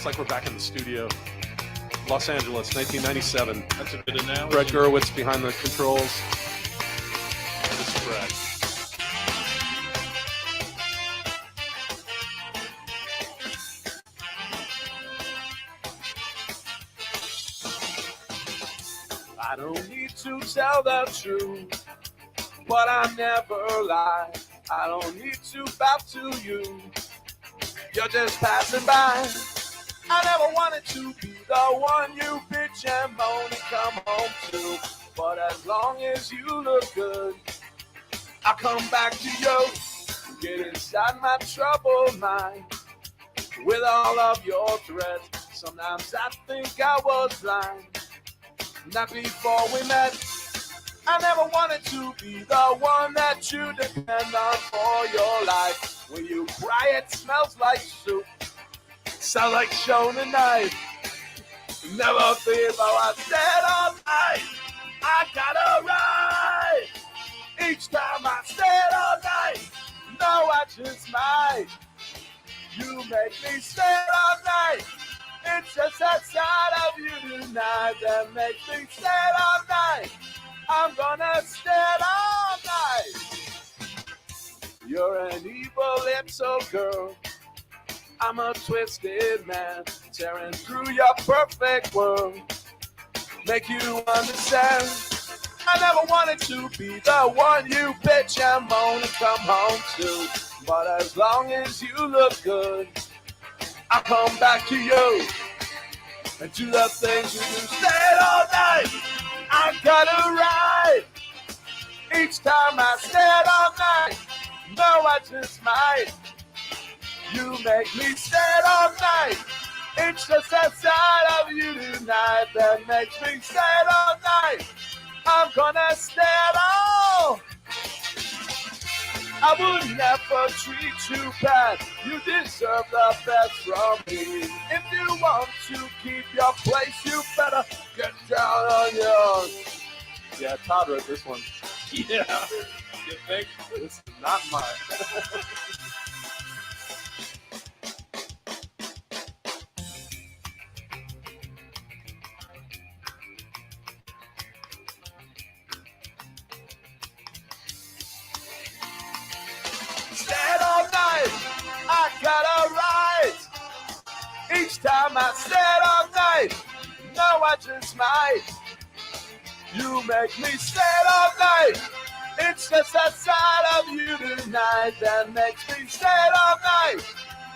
It's like we're back in the studio. Los Angeles, 1997. That's a good analogy. Brett Gurwitz behind the controls. This is Brett. I don't need to tell the truth, but I never lie. I don't need to bow to you. You're just passing by. I never wanted to be the one you bitch and moan and come home to. But as long as you look good, I'll come back to you. Get inside my troubled mind with all of your threats. Sometimes I think I was blind. Not before we met. I never wanted to be the one that you depend on for your life. When you cry, it smells like soup. Sound like shown tonight. Never feel how I said all night. I got a right. Each time I said all night. No, I just might. You make me stay all night. It's just that side of you tonight that makes me stay all night. I'm gonna stay all night. You're an evil little girl. I'm a twisted man, tearing through your perfect world. Make you understand. I never wanted to be the one you bitch and moan and come home to. But as long as you look good, I'll come back to you and do the things you do. Stay all night. I got it right. Each time I stay all night. No, I just might. You make me stay all night. It's just that side of you tonight that makes me stay all night. I'm gonna stay all. I would never treat you bad. You deserve the best from me. If you want to keep your place, you better get down on yours. Yeah, Todd wrote this one. Yeah. You think? This is not mine. Stayed all night, I got it right. Each time I stayed all night, no, I just might. You make me stay all night. It's just that side of you tonight that makes me stay all night.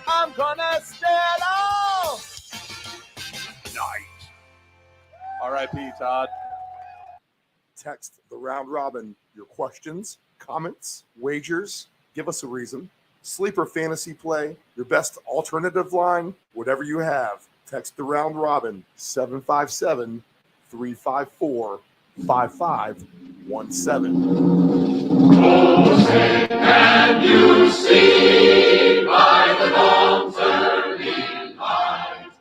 I'm gonna stay all night. R.I.P. Todd. Text the round robin your questions, comments, wagers. Give us a reason. Sleeper fantasy play, your best alternative line, whatever you have. Text the round robin 757-354-5517. Can you see by the dawn's early light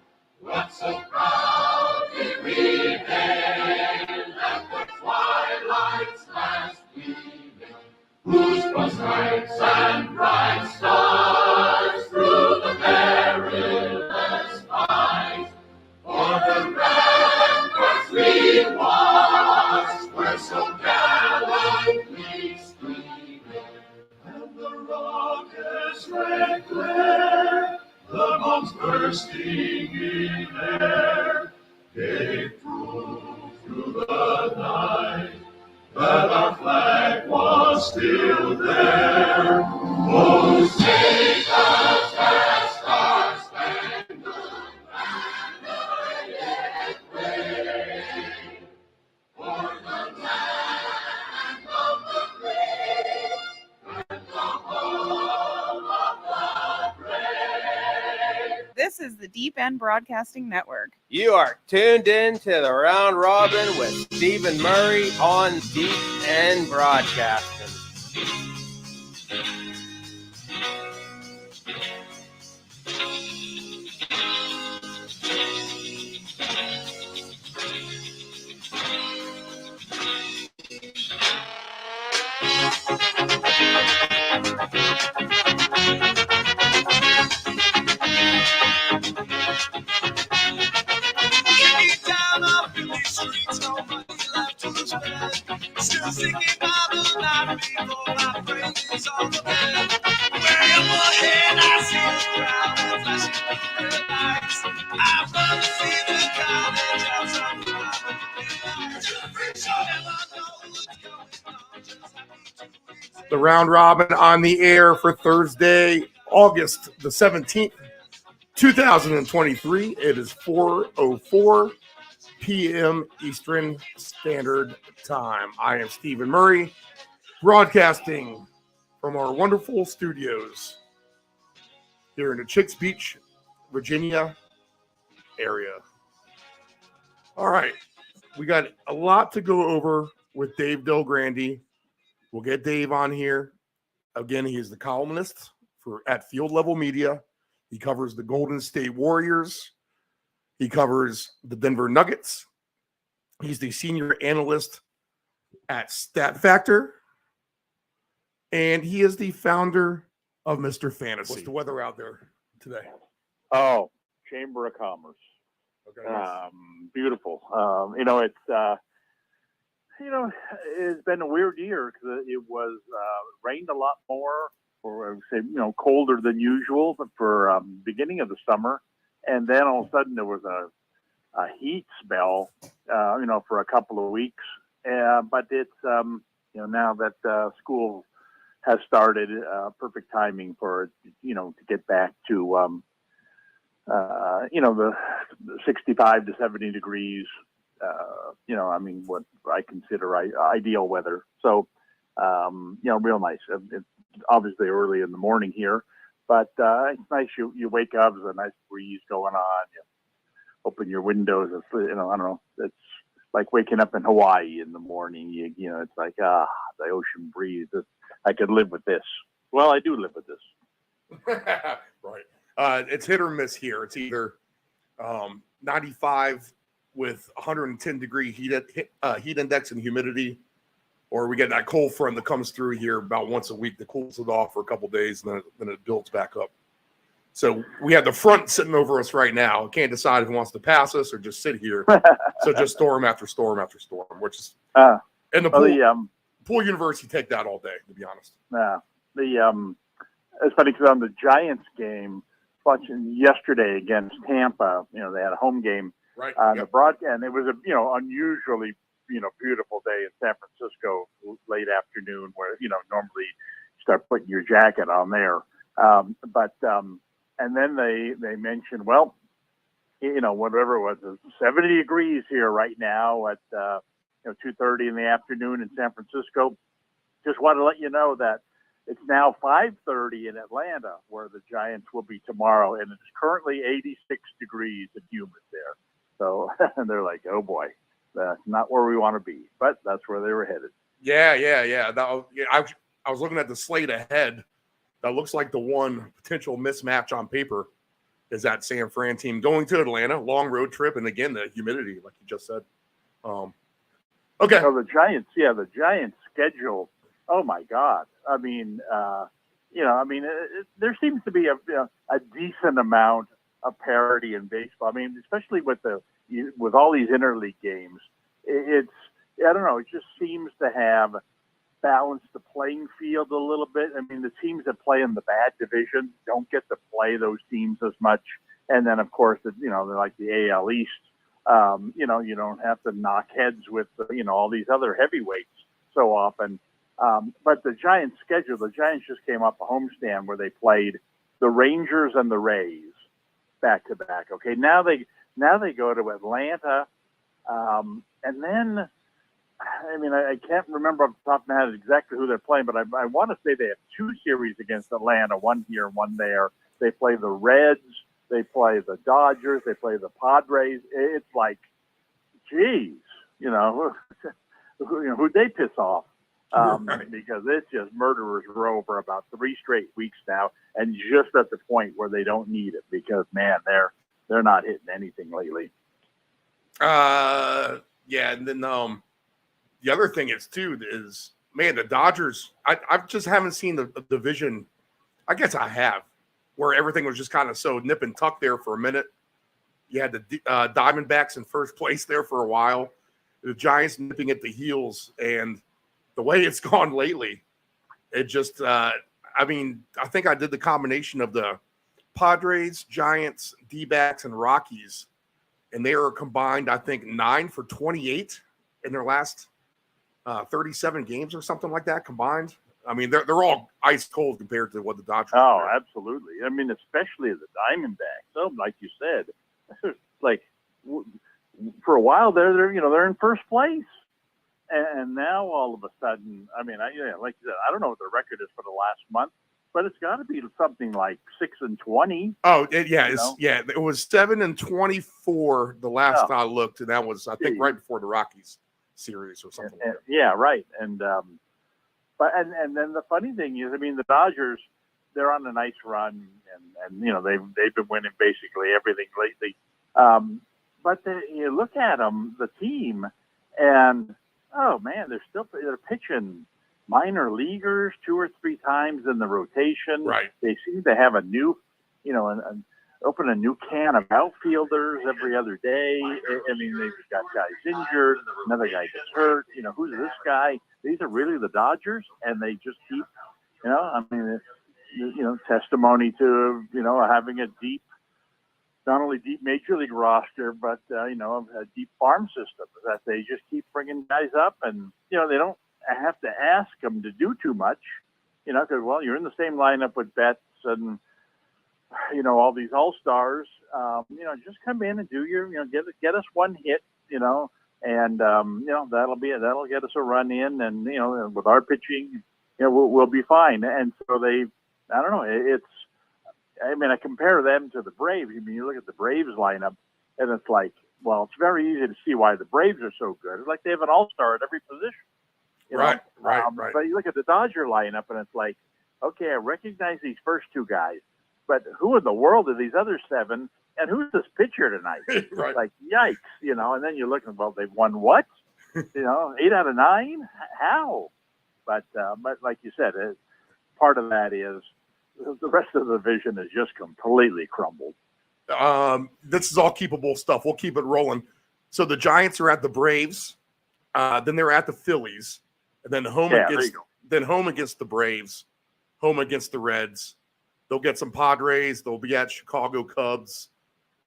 what so proudly we hailed at the twilight's last gleaming, whose broad stripes and bright stars through the perilous fight o'er the ramparts we watched were so gallantly streaming, and the rocket's red glare, the bombs bursting in air, gave proof through the night that our flag was still there. Oh, sing the star-spangled banner yet wave, for the land of the free and the home of the brave. This is the Deep End Broadcasting Network. You are tuned in to the Round Robin with Stephen Murray on Deep End Broadcasting. lights. I'd rather see the college outside. The round robin on the air for Thursday, August the 17th, 2023. It is 4:04 p.m. Eastern Standard Time. I am Stephen Murray, broadcasting from our wonderful studios here in the Chicks Beach, Virginia area. All right, we got a lot to go over with Dave Grande. We'll get Dave on here. Again, he is the columnist at Field Level Media. He covers the Golden State Warriors. He covers the Denver Nuggets. He's the senior analyst at Stat Factor. And he is the founder of Mr. Fantasy. What's the weather out there today? Oh, Chamber of Commerce. Okay. Nice. Beautiful. It's been a weird year because it was rained a lot more, or I would say, colder than usual, but for beginning of the summer. And then all of a sudden there was a heat spell, for a couple of weeks. But it's, now that school has started, perfect timing for, to get back to, the 65 to 70 degrees, what I consider ideal weather. So, real nice. It's obviously early in the morning here, but it's nice. You wake up, there's a nice breeze going on. You open your windows. I don't know. It's like waking up in Hawaii in the morning. It's like, the ocean breeze. I could live with this. Well, I do live with this. Right. It's hit or miss here. It's either 95 with 110 degree heat index and humidity, or we get that cold front that comes through here about once a week that cools it off for a couple of days, and then it builds back up. So we have the front sitting over us right now. Can't decide if it wants to pass us or just sit here. So just storm after storm after storm, which is and the pool universe, you take that all day, to be honest. It's funny because on the Giants game, watching yesterday against Tampa, they had a home game. Right. The broadcast, and it was a unusually beautiful day in San Francisco, late afternoon, where normally you start putting your jacket on there. And then they mentioned, well, whatever it was, 70 degrees here right now at 2:30 in the afternoon in San Francisco. Just want to let you know that it's now 5:30 in Atlanta, where the Giants will be tomorrow, and it's currently 86 degrees and humid there. So they're like, oh boy, that's not where we want to be, but that's where they were headed. Yeah. I was looking at the slate ahead. That looks like the one potential mismatch on paper is that San Fran team going to Atlanta, long road trip, and again the humidity, like you just said. Okay. So the Giants schedule. Oh my God. I mean, there seems to be a decent amount of parity in baseball. I mean, especially with all these interleague games, I don't know. It just seems to have balanced the playing field a little bit. I mean, the teams that play in the bad division don't get to play those teams as much. And then, of course, they're like the AL East. You don't have to knock heads with all these other heavyweights so often. But the Giants just came off a homestand where they played the Rangers and the Rays back to back. Okay, now they go to Atlanta, and then I can't remember off the top of my head exactly who they're playing, but I want to say they have two series against Atlanta, one here, one there. They play the Reds, they play the Dodgers, they play the Padres. It's like, geez, who'd they piss off? Because it's just murderer's row for about 3 straight weeks now, and just at the point where they don't need it because, man, they're not hitting anything lately. And then the other thing is, man, the Dodgers. I just haven't seen the division. I guess I have, where everything was just kind of so nip and tuck there for a minute. You had the Diamondbacks in first place there for a while. The Giants nipping at the heels, and the way it's gone lately, it just, I think I did the combination of the Padres, Giants, D-backs, and Rockies, and they are combined, I think, 9 for 28 in their last 37 games or something like that combined. I mean, they're all ice cold compared to what the Dodgers are. Oh, absolutely. I mean, especially the Diamondbacks. So, like you said, like for a while they're in first place, and now all of a sudden, I mean, like you said, I don't know what the record is for the last month, but it's got to be something like 6-20. Oh, it was 7-24 the last I looked, and that was, I think, right before the Rockies series or something. Like that. Yeah, right. And and then the funny thing is, I mean, the Dodgers, they're on a nice run, and they've been winning basically everything lately. But you look at them, the team, and oh man, they're pitching minor leaguers 2 or 3 times in the rotation. Right. They seem to have a new, open a new can of outfielders every other day. I mean, they've got guys injured, another guy gets hurt. Who's this guy? These are really the Dodgers, and they just keep, testimony to, having a deep, not only deep major league roster, but, a deep farm system that they just keep bringing guys up, and, they don't have to ask them to do too much, because, well, you're in the same lineup with Betts and, all these all-stars, just come in and do your, get us one hit, and, that'll get us a run in, and, with our pitching, we'll be fine. And so I don't know, I compare them to the Braves. I mean, you look at the Braves lineup, and it's like, well, it's very easy to see why the Braves are so good. It's like they have an all-star at every position. Right. But you look at the Dodger lineup, and it's like, okay, I recognize these first 2 guys, but who in the world are these other 7? And who's this pitcher tonight? Right. Like, yikes, and then you're looking, well, they've won what? 8 out of 9? How? But like you said, part of that is the rest of the division is just completely crumbled. This is all keepable stuff. We'll keep it rolling. So the Giants are at the Braves, then they're at the Phillies, and then home against the Braves, home against the Reds. They'll get some Padres. They'll be at Chicago Cubs.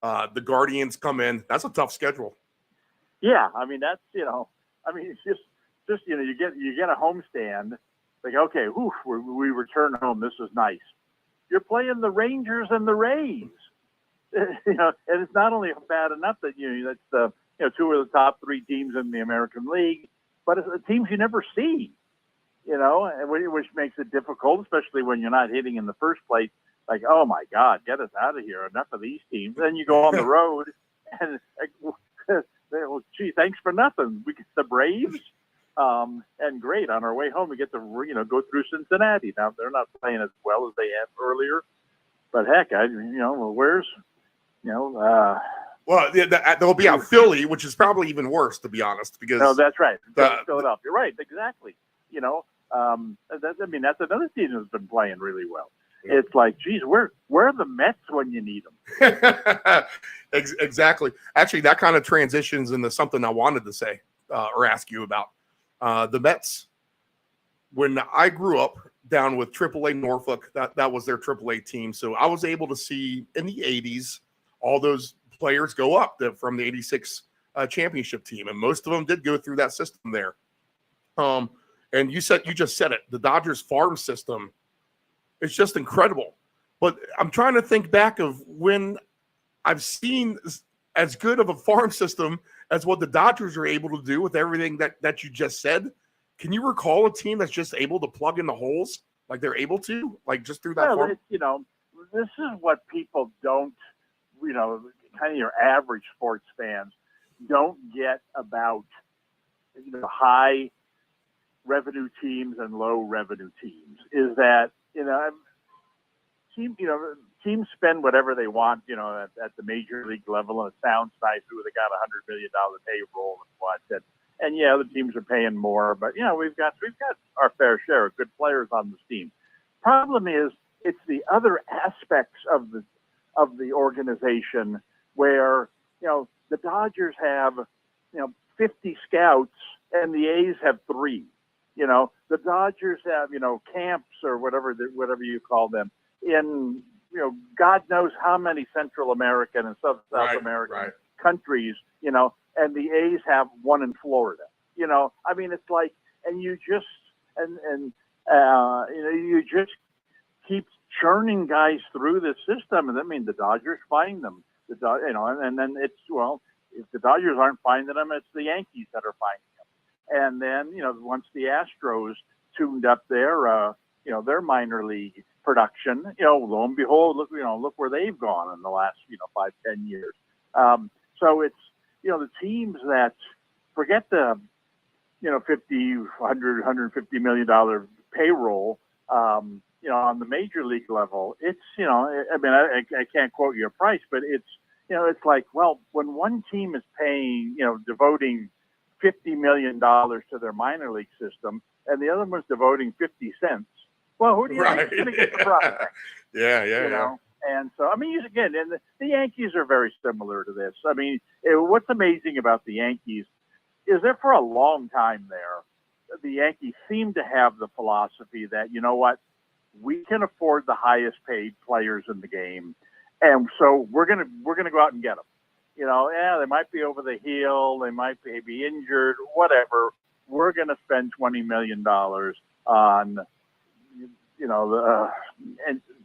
The Guardians come in. That's a tough schedule. Yeah, I mean that's it's just you get a homestand. Like, okay, we return home. This is nice. You're playing the Rangers and the Rays. And it's not only bad enough that that's the 2 of the top 3 teams in the American League, but it's the teams you never see. Which makes it difficult, especially when you're not hitting in the first place. Like, oh my God, get us out of here! Enough of these teams. Then you go on the road, and well, gee, thanks for nothing. We get the Braves, and great on our way home. We get to go through Cincinnati. Now they're not playing as well as they have earlier, but heck, where's Well, they'll be out Philly, which is probably even worse, to be honest. Because no, that's right. Philadelphia, you're right, exactly. That's another team that's been playing really well. Yeah. It's like, geez, where are the Mets when you need them? Exactly. Actually, that kind of transitions into something I wanted to say or ask you about. The Mets, when I grew up down with AAA Norfolk, that was their AAA team. So I was able to see in the 80s all those players go up from the 86 championship team. And most of them did go through that system there. And you just said it, the Dodgers farm system is just incredible. But I'm trying to think back of when I've seen as good of a farm system as what the Dodgers are able to do with everything that you just said. Can you recall a team that's just able to plug in the holes like they're able to, like just through that farm? This is what people don't, kind of your average sports fans don't get about high revenue teams and low revenue teams is that, teams spend whatever they want, at the major league level, and it sounds nice. They got $100 million payroll and what. And yeah, the teams are paying more, but we've got our fair share of good players on this team. Problem is, it's the other aspects of the organization where the Dodgers have 50 scouts and the A's have 3. The Dodgers have camps or whatever you call them in God knows how many Central American and South American countries, and the A's have one in Florida. I mean, it's like, and you just you just keep churning guys through the system, and I mean, the Dodgers find them. And then it's, well, if the Dodgers aren't finding them, it's the Yankees that are finding them. And then once the Astros tuned up their minor league production, lo and behold, look where they've gone in the last 5-10 years. So it's the teams that forget the $50, $100, $150 million payroll. On the major league level, it's I mean, I can't quote you a price, but it's it's like, well, when one team is paying devoting $50 million to their minor league system, and the other one's devoting 50 cents. Well, who do you think is going to get the prospect? Yeah. And so, I mean, again, and the Yankees are very similar to this. I mean, what's amazing about the Yankees is that for a long time there, the Yankees seem to have the philosophy that, we can afford the highest paid players in the game, and so we're gonna go out and get them. They might be over the hill, they might be injured, whatever. We're gonna spend $20 million on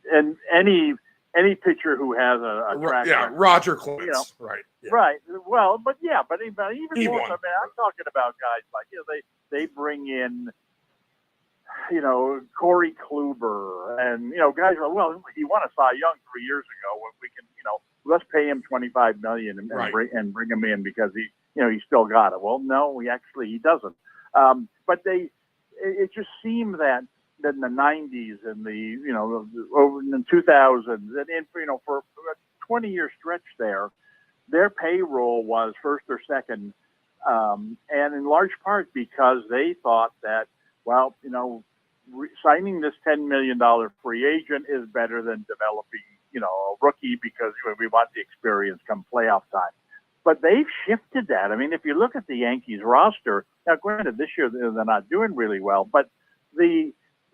and any pitcher who has a track record. Roger Clemens, right? Well, but even more. I mean, I'm talking about guys like they bring in Corey Kluber and guys are, well, he won a Cy Young 3 years ago. When we can let's pay him $25 million and bring him in because he still got it. Well, no, he doesn't. But it just seemed that in the 90s and over in the 2000s and for a 20-year stretch there, their payroll was first or second, and in large part because they thought that, well, signing this $10 million free agent is better than developing, a rookie because we want the experience come playoff time. But they've shifted that. I mean, if you look at the Yankees roster, now granted this year they're not doing really well, but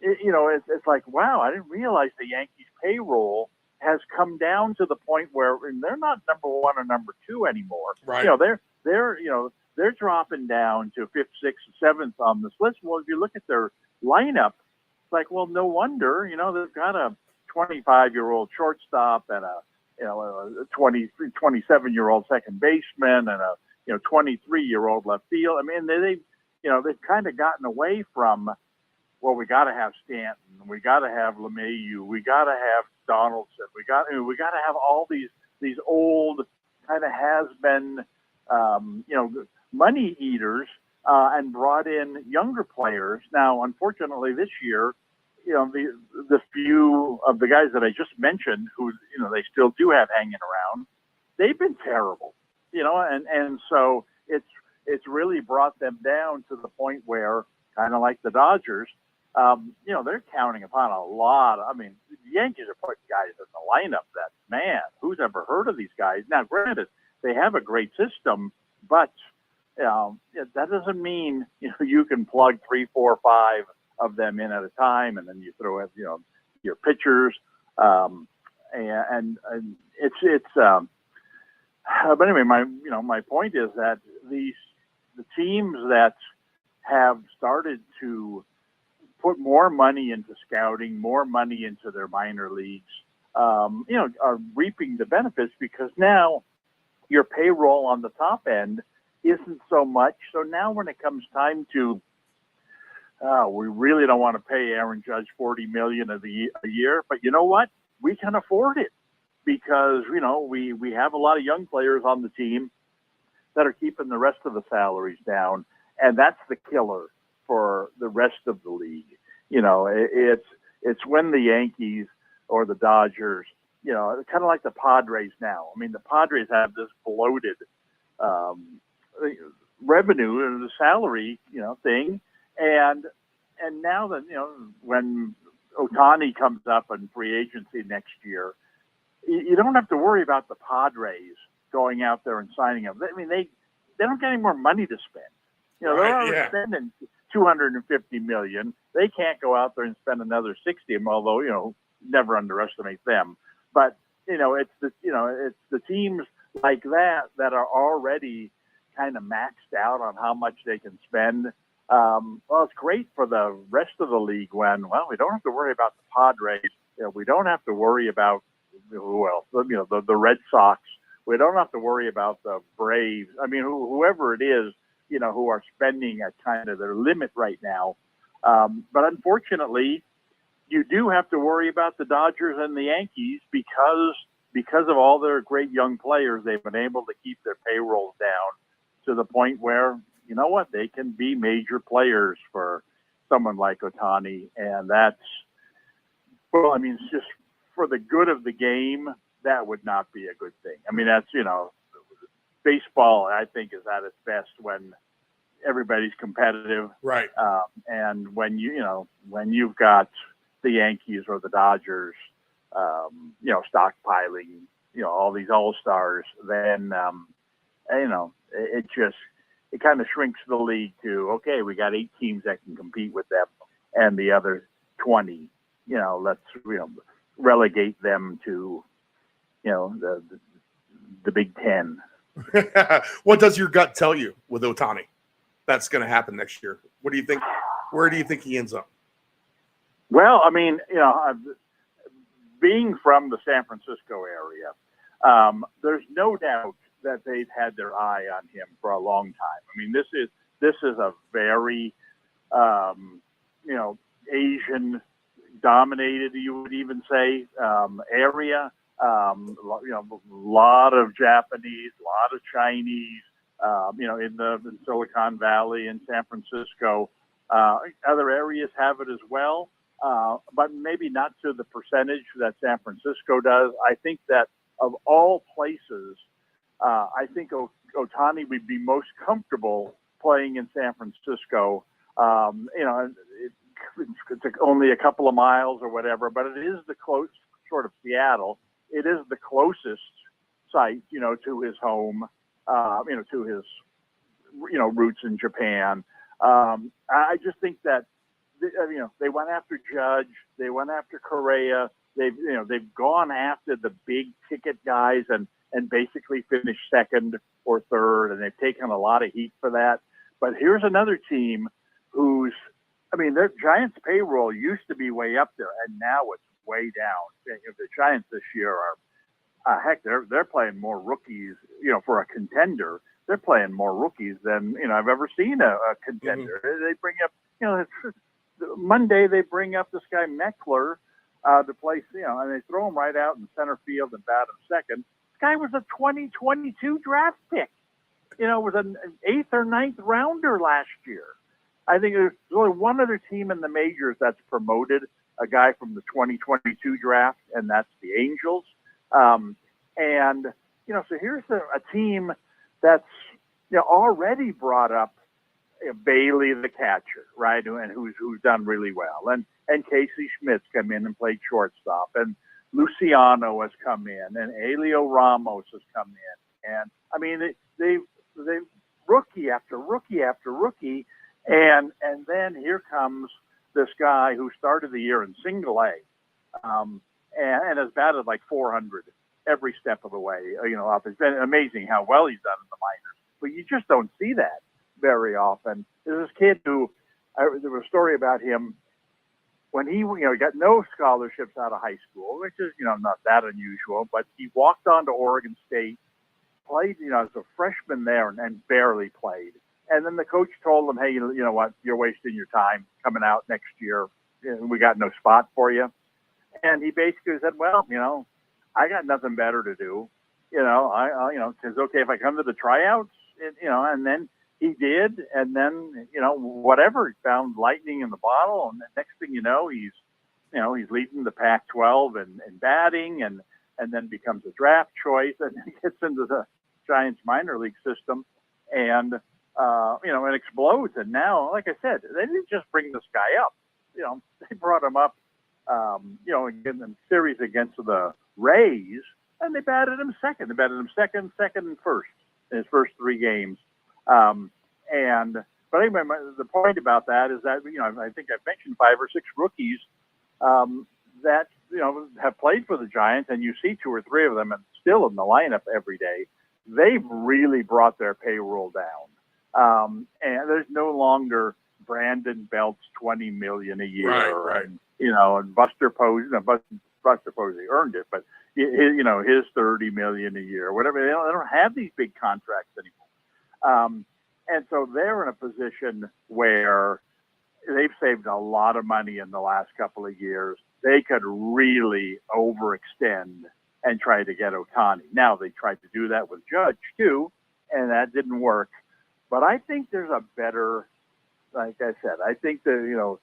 it's like, wow, I didn't realize the Yankees payroll has come down to the point where they're not number one or number two anymore. Right. They're dropping down to 5th, 6th, 7th on this list. Well, if you look at their lineup, it's like, well, no wonder, they've got a 25-year-old shortstop and a 27-year-old second baseman and a 23-year-old left field. I mean, they've kind of gotten away from, well, we got to have Stanton, we got to have LeMahieu, we got to have Donaldson, we got to have all these old kind of has-been money eaters, and brought in younger players. Now, unfortunately, this year, the few of the guys that I just mentioned, who they still do have hanging around, they've been terrible. And so it's really brought them down to the point where, kind of like the Dodgers, they're counting upon a lot. I mean, the Yankees are putting guys in the lineup that, man, who's ever heard of these guys? Now, granted, they have a great system, but that doesn't mean you can plug 3, 4, 5 of them in at a time, and then you throw in your pitchers, and it's. But anyway, my point is that the teams that have started to put more money into scouting, more money into their minor leagues, are reaping the benefits because now your payroll on the top end isn't so much. So now when it comes time to, we really don't want to pay Aaron Judge $40 million a year, but you know what? We can afford it because, we have a lot of young players on the team that are keeping the rest of the salaries down. And that's the killer for the rest of the league. It's when the Yankees or the Dodgers, kind of like the Padres now. I mean, the Padres have this bloated revenue and the salary, thing. And now that, when Ohtani comes up in free agency next year, you don't have to worry about the Padres going out there and signing him. I mean, they don't get any more money to spend. They're already spending $250 million. They can't go out there and spend another $60 million, although, never underestimate them. But it's the teams like that are already kind of maxed out on how much they can spend. Well, it's great for the rest of the league when we don't have to worry about the Padres. We don't have to worry about who else. The Red Sox. We don't have to worry about the Braves. I mean, whoever it is, who are spending at kind of their limit right now. But unfortunately, you do have to worry about the Dodgers and the Yankees because of all their great young players. They've been able to keep their payrolls down to the point where, they can be major players for someone like Ohtani. And that's, it's just for the good of the game, that would not be a good thing. I mean, that's, baseball, I think, is at its best when everybody's competitive. Right. And when when you've got the Yankees or the Dodgers, stockpiling, all these all-stars, then, it kind of shrinks the league to, okay, we got 8 teams that can compete with them and the other 20, let's, relegate them to, the Big Ten. What does your gut tell you with Ohtani that's going to happen next year? What do you think? Where do you think he ends up? Well, I mean, being from the San Francisco area, there's no doubt that they've had their eye on him for a long time. I mean, this is a very, Asian dominated, you would even say, area. Lot of Japanese, a lot of Chinese, in Silicon Valley and San Francisco. Other areas have it as well, but maybe not to the percentage that San Francisco does. I think that of all places, I think Ohtani would be most comfortable playing in San Francisco. It's only a couple of miles or whatever, but it is the close sort of Seattle. It is the closest site, to his home, to his, roots in Japan. I just think that, they went after Judge, they went after Correa. They've gone after the big ticket guys and basically finished second or third, and they've taken a lot of heat for that. But here's another team their Giants payroll used to be way up there, and now it's way down. The Giants this year are, they're playing more rookies, for a contender. They're playing more rookies than, I've ever seen a contender. Mm-hmm. They bring up, Monday they bring up this guy Meckler to play, and they throw him right out in center field and bat him second. This guy was a 2022 draft pick. Was an 8th or 9th rounder last year. I think there's only one other team in the majors that's promoted a guy from the 2022 draft, and that's the Angels. So here's a team that's, already brought up Bailey, the catcher, right, and who's done really well, and Casey Schmidt's come in and played shortstop, and Luciano has come in, and Elio Ramos has come in, and I mean they rookie after rookie after rookie, and then here comes this guy who started the year in single A, and has batted like 400 every step of the way. It's been amazing how well he's done in the minors, but you just don't see that very often. There's this kid who, there was a story about him when he got no scholarships out of high school, which is, not that unusual, but he walked on to Oregon State, played, as a freshman there and barely played. And then the coach told him, hey, you know what, you're wasting your time coming out next year. We got no spot for you. And he basically said, well, I got nothing better to do. It's okay if I come to the tryouts, and then he did. And then, whatever, he found lightning in the bottle. And the next thing you know, he's leading the Pac-12 and batting and then becomes a draft choice and gets into the Giants minor league system and it explodes. And now, like I said, they didn't just bring this guy up. They brought him up, in the series against the Rays, and they batted him second. They batted him second, and first in his first 3 games. But anyway, the point about that is that, I think I've mentioned 5 or 6 rookies that have played for the Giants, and you see 2 or 3 of them and still in the lineup every day, they've really brought their payroll down. And there's no longer Brandon Belt's $20 million a year, Right. And Buster Posey. Buster Posey earned it, but his $30 million a year, whatever. They don't have these big contracts anymore, and so they're in a position where they've saved a lot of money in the last couple of years. They could really overextend and try to get Ohtani. Now, they tried to do that with Judge, too, and that didn't work. But I think there's a better, like I said, I think that,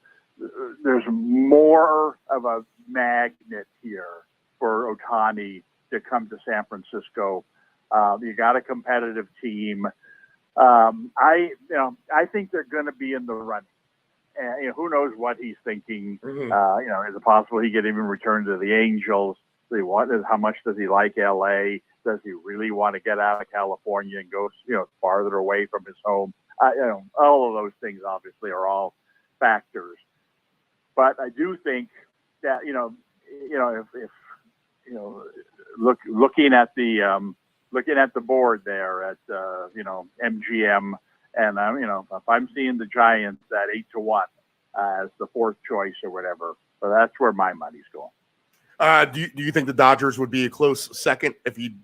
there's more of a magnet here for Ohtani to come to San Francisco. You got a competitive team. I think they're going to be in the running. And who knows what he's thinking? Mm-hmm. Is it possible he could even return to the Angels? How much does he like LA? Does he really want to get out of California and go, farther away from his home? All of those things obviously are all factors. But I do think that if looking at the board there at MGM, and if I'm seeing the Giants at 8-1 as the 4th choice or whatever, so that's where my money's going. Do you think the Dodgers would be a close second if he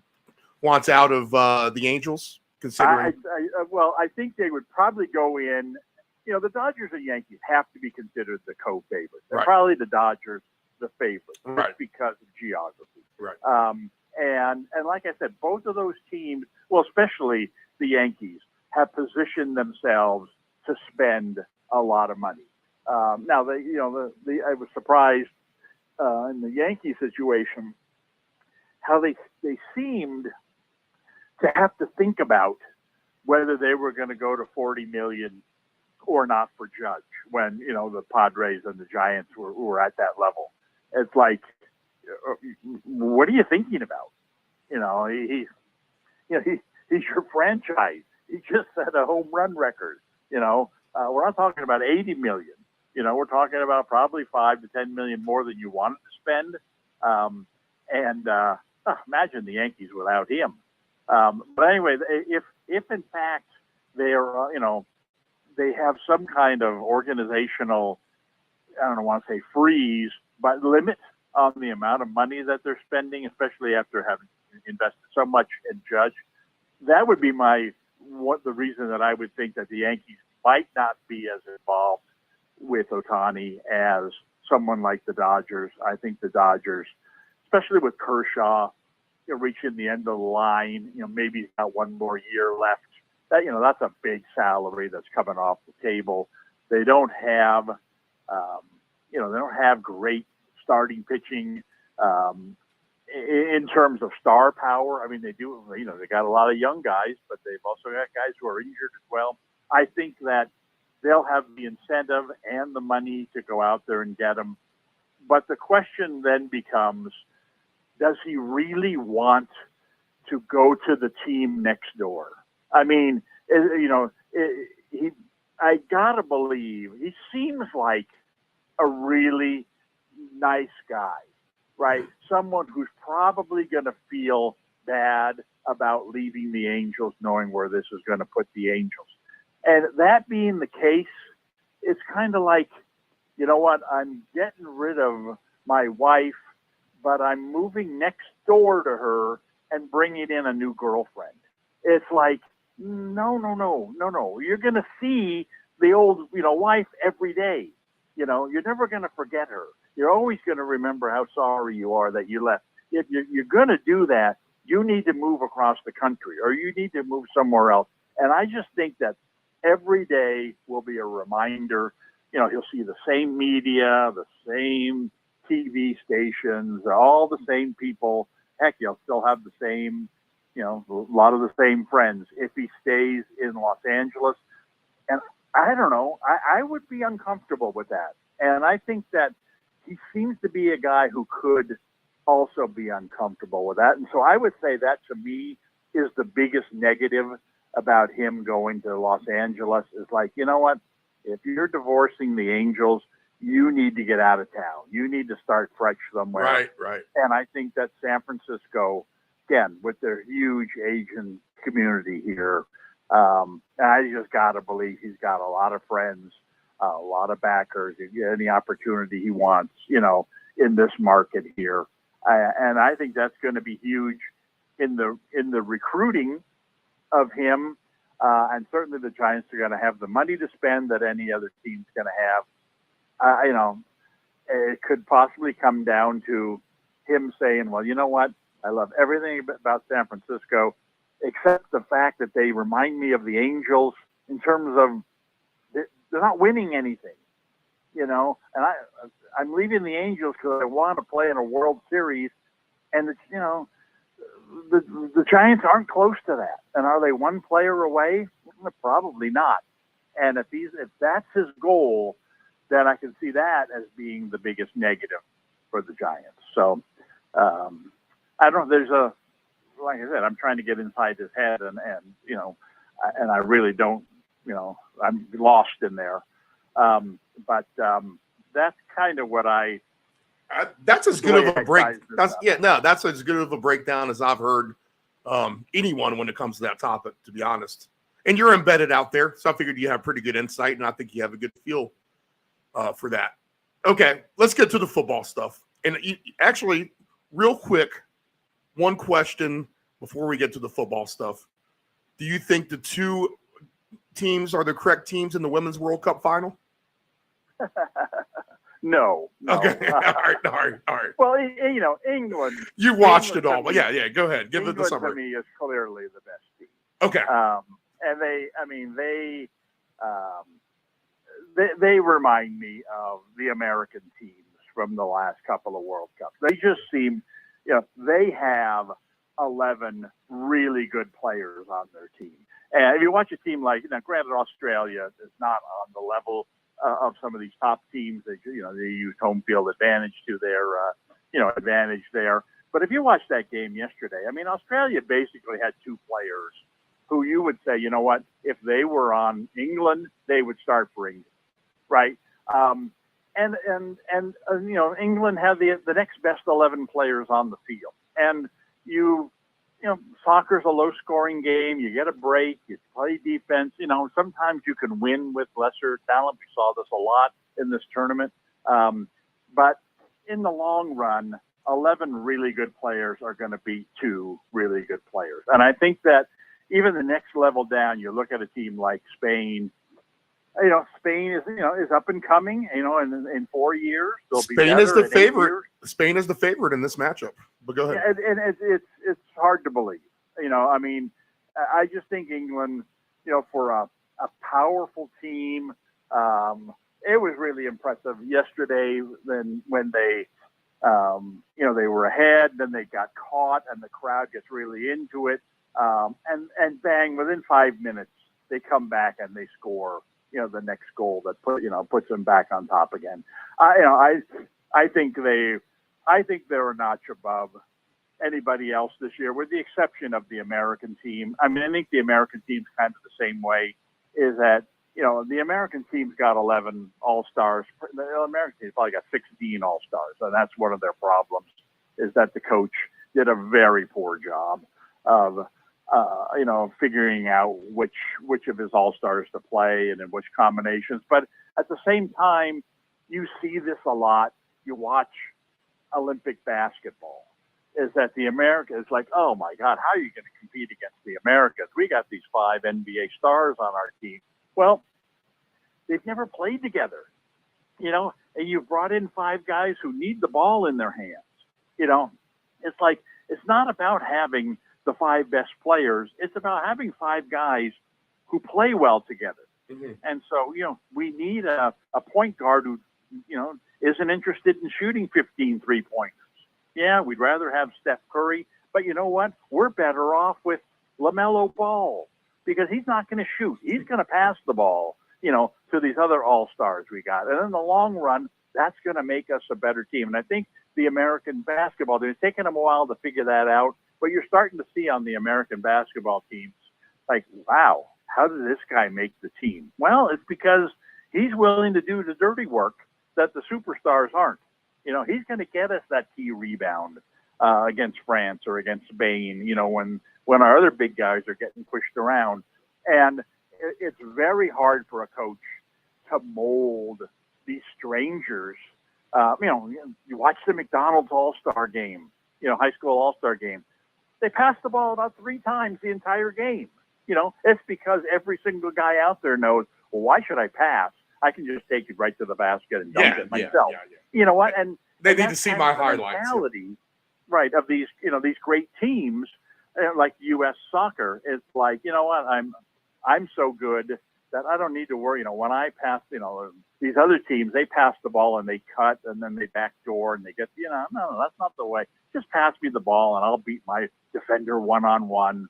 wants out of the Angels? Considering, I think they would probably go in. The Dodgers and Yankees have to be considered the co-favorites. They're probably the Dodgers the favorites just because of geography. Right. And like I said, both of those teams, well, especially the Yankees, have positioned themselves to spend a lot of money. Now, I was surprised in the Yankee situation how they seemed to have to think about whether they were going to go to $40 million or not for Judge when the Padres and the Giants were at that level. It's like, what are you thinking about? He's your franchise. He just set a home run record. We're not talking about $80 million. We're talking about probably $5 to $10 million more than you wanted to spend. Imagine the Yankees without him. But anyway, if in fact they are, they have some kind of organizational, I don't want to say freeze, but limit on the amount of money that they're spending, especially after having invested so much in Judge, that would be the reason that I would think that the Yankees might not be as involved with Ohtani as someone like the Dodgers. I think the Dodgers, especially with Kershaw, reaching the end of the line, maybe he's got one more year left. That's a big salary that's coming off the table. They don't have, great starting pitching in terms of star power. I mean, they do, they got a lot of young guys, but they've also got guys who are injured as well. I think that they'll have the incentive and the money to go out there and get them. But the question then becomes, does he really want to go to the team next door? I mean, I gotta believe he seems like a really nice guy, right? Someone who's probably going to feel bad about leaving the Angels, knowing where this is going to put the Angels. And that being the case, it's kind of like, you know what? I'm getting rid of my wife, but I'm moving next door to her and bringing in a new girlfriend. It's like, no. You're going to see the old, wife every day. You're never going to forget her. You're always going to remember how sorry you are that you left. If you're going to do that, you need to move across the country or you need to move somewhere else. And I just think that every day will be a reminder. He'll see the same media, the same TV stations, all the same people. Heck, you'll still have the same, a lot of the same friends if he stays in Los Angeles. And I don't know, I would be uncomfortable with that. And I think that he seems to be a guy who could also be uncomfortable with that. And so I would say that to me is the biggest negative about him going to Los Angeles is like, you know what? If you're divorcing the Angels, you need to get out of town. You need to start fresh somewhere. Right. And I think that San Francisco, again, with their huge Asian community here, I just got to believe he's got a lot of friends, a lot of backers, any opportunity he wants, in this market here. And I think that's going to be huge in the recruiting of him. And certainly the Giants are going to have the money to spend that any other team's going to have. It could possibly come down to him saying, well, you know what? I love everything about San Francisco, except the fact that they remind me of the Angels in terms of they're not winning anything, and I'm leaving the Angels because I want to play in a World Series. And it's, the Giants aren't close to that. And are they one player away? Probably not. And if that's his goal, then I can see that as being the biggest negative for the Giants. So I don't know. Like I said, I'm trying to get inside his head, and I really don't. I'm lost in there. But that's kind of what that's as good of a break. That's as good of a breakdown as I've heard anyone when it comes to that topic, to be honest. And you're embedded out there, so I figured you have pretty good insight, and I think you have a good feel for that. Okay, let's get to the football stuff. And actually, real quick, one question before we get to the football stuff. Do you think the two teams are the correct teams in the Women's World Cup final? No. Okay. All right. Well, England. You watched it all. But yeah. Go ahead. Give it the summary. To me is clearly the best team. Okay. And they remind me of the American teams from the last couple of World Cups. They just seem, they have 11 really good players on their team. And if you watch a team like, granted, Australia is not on the level of some of these top teams. They use home field advantage to their, advantage there. But if you watch that game yesterday, Australia basically had two players who you would say, you know what, if they were on England, they would start for England, right? And England had the next best 11 players on the field. And soccer's a low-scoring game. You get a break. You play defense. Sometimes you can win with lesser talent. We saw this a lot in this tournament. But in the long run, 11 really good players are going to beat two really good players. And I think that even the next level down, you look at a team like Spain. Spain is up and coming. In 4 years, they'll be Spain better. Is the favorite. Spain is the favorite in this matchup. But go ahead. And it's hard to believe. I just think England, for a powerful team, it was really impressive yesterday. Then when they were ahead, then they got caught, and the crowd gets really into it. And bang, within 5 minutes, they come back and they score, the next goal that puts them back on top again. I think they're a notch above anybody else this year, with the exception of the American team. I think the American team's kind of the same way, is that, the American team's got 11 All-Stars. The American team's probably got 16 All-Stars, and that's one of their problems, is that the coach did a very poor job of figuring out which of his All-Stars to play and in which combinations. But at the same time, you see this a lot. You watch Olympic basketball, is that the Americans, like, oh my God, how are you going to compete against the Americans? We got these 5 NBA stars on our team. Well, they've never played together, and you've brought in 5 guys who need the ball in their hands. It's like, it's not about having the 5 best players. It's about having 5 guys who play well together. Mm-hmm. And so, we need a point guard who, isn't interested in shooting 15 3-pointers. Yeah, we'd rather have Steph Curry, but you know what? We're better off with LaMelo Ball, because he's not going to shoot. He's going to pass the ball, to these other All-Stars we got. And in the long run, that's going to make us a better team. And I think the American basketball team, it's taken them a while to figure that out, but you're starting to see on the American basketball teams, like, wow, how did this guy make the team? Well, it's because he's willing to do the dirty work that the superstars aren't. He's going to get us that key rebound against France or against Spain, when our other big guys are getting pushed around. And it's very hard for a coach to mold these strangers. You watch the McDonald's All-Star game, high school All-Star game. They pass the ball about 3 times the entire game. It's because every single guy out there knows, well, why should I pass? I can just take it right to the basket and dunk it myself. You know what? And they need to see my highlights. Mentality, right, of these, these great teams like U.S. soccer. It's like, you know what? I'm so good that I don't need to worry. When I pass, these other teams, they pass the ball and they cut and then they backdoor and they get, no, that's not the way. Just pass me the ball and I'll beat my defender one-on-one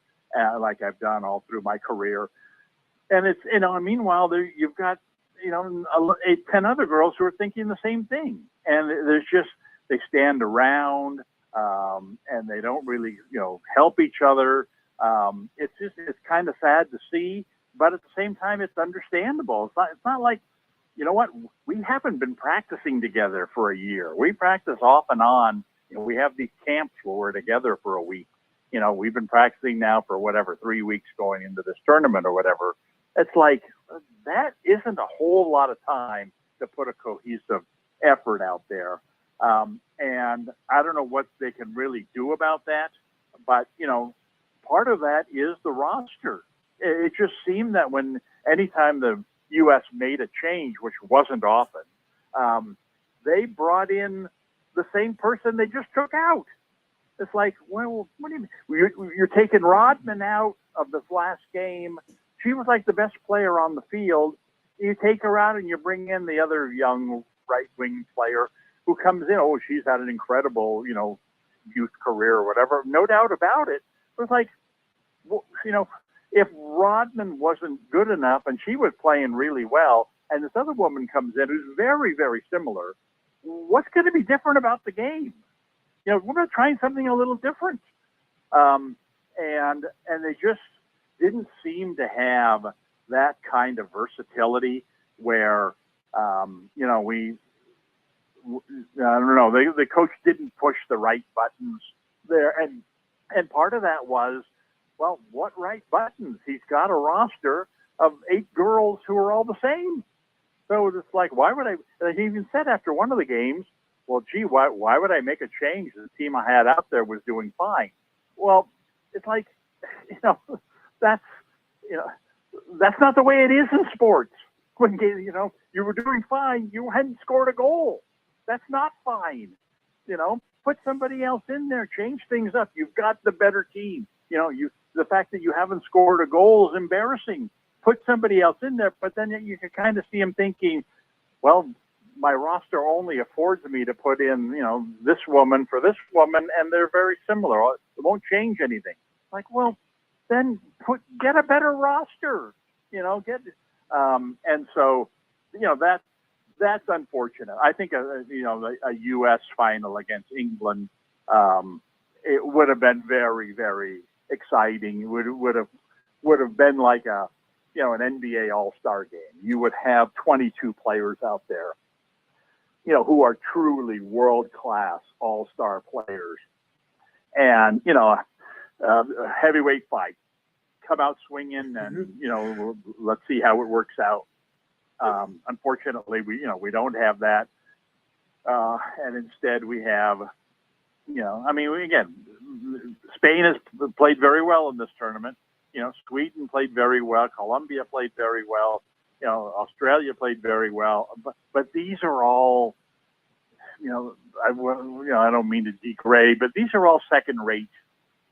like I've done all through my career. And it's, meanwhile, you've got, 10 other girls who are thinking the same thing. And there's just, they stand around and they don't really, help each other. It's kind of sad to see, but at the same time, it's understandable. It's not like, we haven't been practicing together for a year. We practice off and on. We have these camps where we're together for a week. We've been practicing now for 3 weeks going into this tournament or whatever. It's like, that isn't a whole lot of time to put a cohesive effort out there. And I don't know what they can really do about that, but, part of that is the roster. It just seemed that anytime the U.S. made a change, which wasn't often, they brought in the same person they just took out. It's like, well, what do you mean? You're taking Rodman out of this last game. She was like the best player on the field. You take her out and you bring in the other young right-wing player who comes in. Oh, she's had an incredible, youth career or whatever. No doubt about it. It was like, if Rodman wasn't good enough and she was playing really well, and this other woman comes in who's very, very similar, what's going to be different about the game? We're going to try something a little different. And they just didn't seem to have that kind of versatility where, I don't know, the coach didn't push the right buttons there. And part of that was, well, what right buttons? He's got a roster of 8 girls who are all the same. So it's like, why would I? And he even said after one of the games, well, gee, why would I make a change? The team I had out there was doing fine. Well, it's like, that's not the way it is in sports. When you were doing fine, you hadn't scored a goal. That's not fine. Put somebody else in there, change things up. You've got the better team. The fact that you haven't scored a goal is embarrassing. Put somebody else in there, but then you can kind of see him thinking, well, my roster only affords me to put in, this woman for this woman, and they're very similar. It won't change anything. Like, well, then get a better roster, and so, that's unfortunate. I think a U.S. final against England, it would have been very, very exciting. It would have been like an NBA All-Star game. You would have 22 players out there, who are truly world-class all-star players. And, heavyweight fight, come out swinging and, let's see how it works out. Unfortunately, we don't have that. And instead we have, again, Spain has played very well in this tournament. Sweden played very well. Colombia played very well. Australia played very well. But these are all, I don't mean to degrade, but these are all second-rate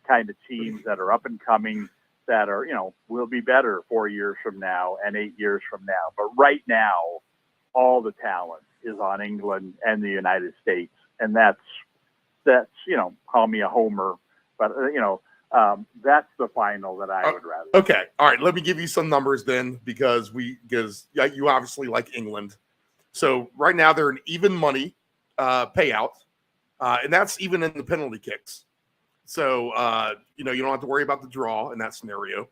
kind of teams that are up and coming, that are, will be better 4 years from now and 8 years from now. But right now, all the talent is on England and the United States. And that's call me a homer, but, that's the final that I would rather. Okay. All right. Let me give you some numbers then, because you obviously like England. So right now they're an even money payout, and that's even in the penalty kicks. So, you don't have to worry about the draw in that scenario.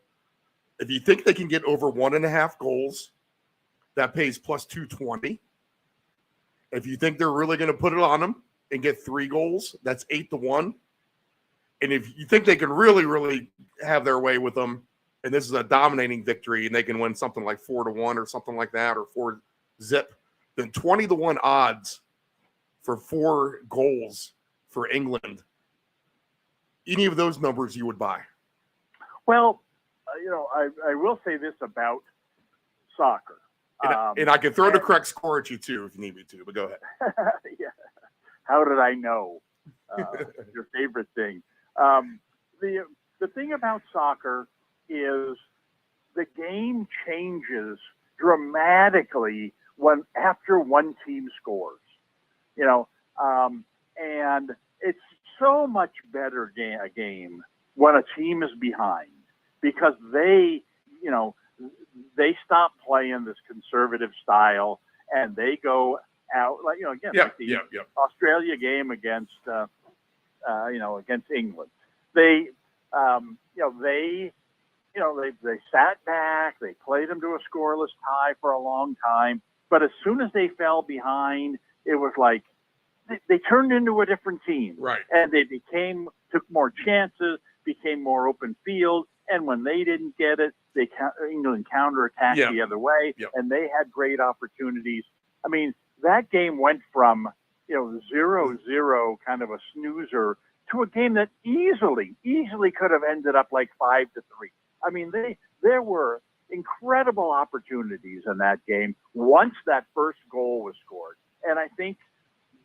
If you think they can get over 1.5 goals, that pays plus 220. If you think they're really going to put it on them and get 3 goals, that's 8-1. And if you think they can really, really have their way with them, and this is a dominating victory, and they can win something like 4-1 or something like that, or 4-0, then 20-1 odds for 4 goals for England. Any of those numbers you would buy? Well, I will say this about soccer. And I can throw the correct score at you too if you need me to, but go ahead. Yeah. How did I know? Your favorite thing. The thing about soccer is the game changes dramatically after one team scores. And it's so much better a game when a team is behind, because they stop playing this conservative style and they go out like the Australia game against England. They sat back, they played them to a scoreless tie for a long time, but as soon as they fell behind, it was like they turned into a different team. Right. And they took more chances, became more open field, and when they didn't get it, England counterattacked the other way, and they had great opportunities. I mean, that game went from 0-0 kind of a snoozer to a game that easily could have ended up like 5-3. I mean, there were incredible opportunities in that game once that first goal was scored. And I think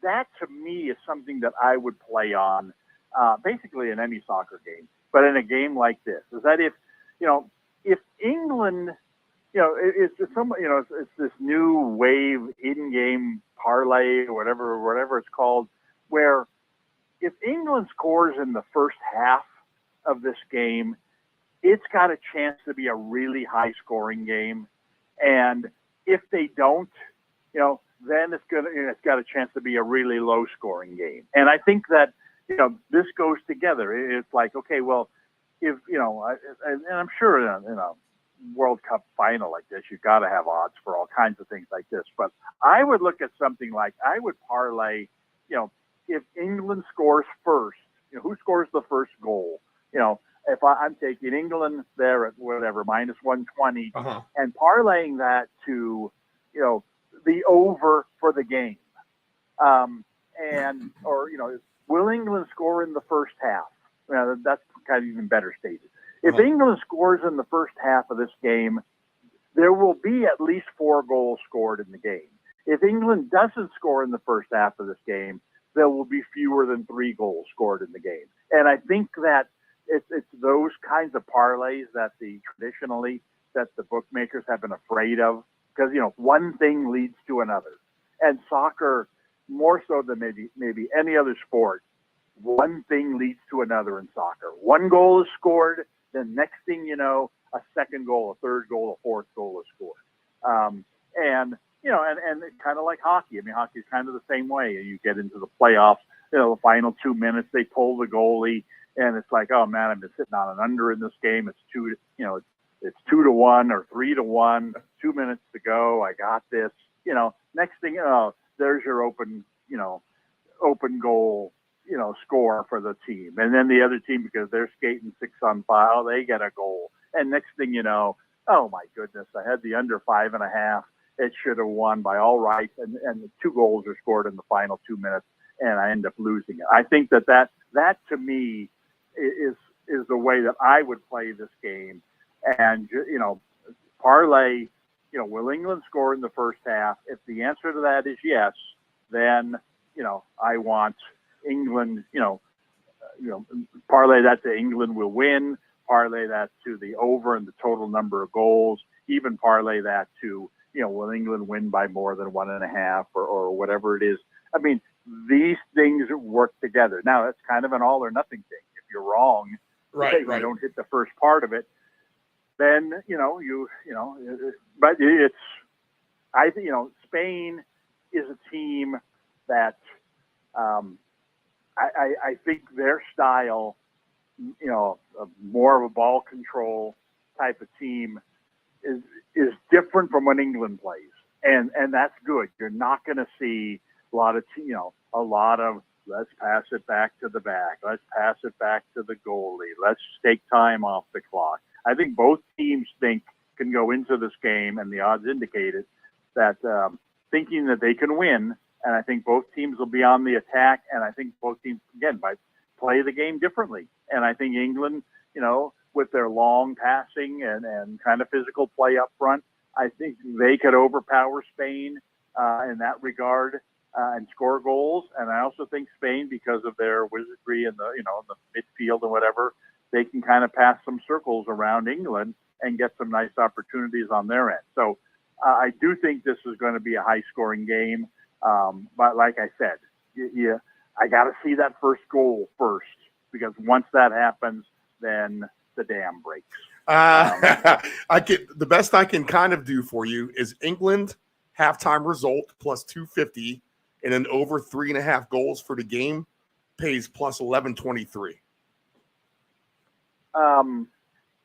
that, to me, is something that I would play on basically in any soccer game. But in a game like this, is that if England, it's this new wave in-game parlay or whatever it's called, where if England scores in the first half of this game, it's got a chance to be a really high-scoring game. And if they don't, then it's got a chance to be a really low-scoring game. And I think that this goes together. It's like, okay, well, if and I'm sure in a World Cup final like this, you've got to have odds for all kinds of things like this. But I would look at something like, I would parlay, if England scores first, who scores the first goal? If I'm taking England there at whatever, minus 120, and parlaying that to, the over for the game. Will England score in the first half? That's kind of even better stated. If England scores in the first half of this game, there will be at least 4 goals scored in the game. If England doesn't score in the first half of this game, there will be fewer than 3 goals scored in the game. And I think that it's those kinds of parlays that traditionally the bookmakers have been afraid of, because one thing leads to another. And soccer, more so than maybe any other sport, one thing leads to another in soccer. One goal is scored, then next thing you know, a second goal, a third goal, a fourth goal is scored. And it's kind of like hockey. I mean, hockey is kind of the same way. You get into the playoffs, the final 2 minutes, they pull the goalie, and it's like, oh man, I've been sitting on an under in this game. It's 2-1 or 3-1, 2 minutes to go. I got this. Next thing, there's your open goal, score for the team. And then the other team, because they're skating 6-on-5, they get a goal. And next thing you know, oh my goodness, I had the under 5.5. It should have won by all rights. And the 2 goals are scored in the final 2 minutes, and I end up losing it. I think that to me is the way that I would play this game. And, parlay, will England score in the first half? If the answer to that is yes, then, I want England, parlay that to England will win, parlay that to the over and the total number of goals, even parlay that to, will England win by more than 1.5 or whatever it is. I mean, these things work together. Now, it's kind of an all or nothing thing. If you're wrong, right. You don't hit the first part of it, then, but it's, I think, Spain is a team that I think their style, more of a ball control type of team is different from when England plays. And that's good. You're not going to see a lot of let's pass it back to the back. Let's pass it back to the goalie. Let's take time off the clock. I think both teams can go into this game, and the odds indicate it, that thinking that they can win. And I think both teams will be on the attack. And I think both teams, again, play the game differently. And I think England, with their long passing and kind of physical play up front, I think they could overpower Spain in that regard and score goals. And I also think Spain, because of their wizardry in the midfield and whatever, they can kind of pass some circles around England and get some nice opportunities on their end. So I do think this is going to be a high-scoring game. But like I said, I got to see that first goal first, because once that happens, then the dam breaks. The best I can kind of do for you is England halftime result plus 250 and an over 3.5 goals for the game pays plus 1123.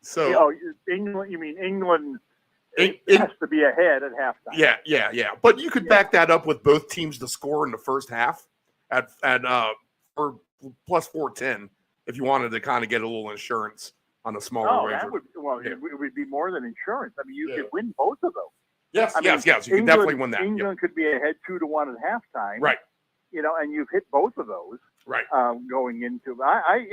So England, you mean England has to be ahead at halftime? Yeah. But you could back that up with both teams to score in the first half at for plus 410 if you wanted to kind of get a little insurance on a smaller wager. It would be more than insurance. I mean, you could win both of those. Yes. You can definitely win that. England could be ahead 2-1 at halftime. Right. And you've hit both of those. Right. Going into I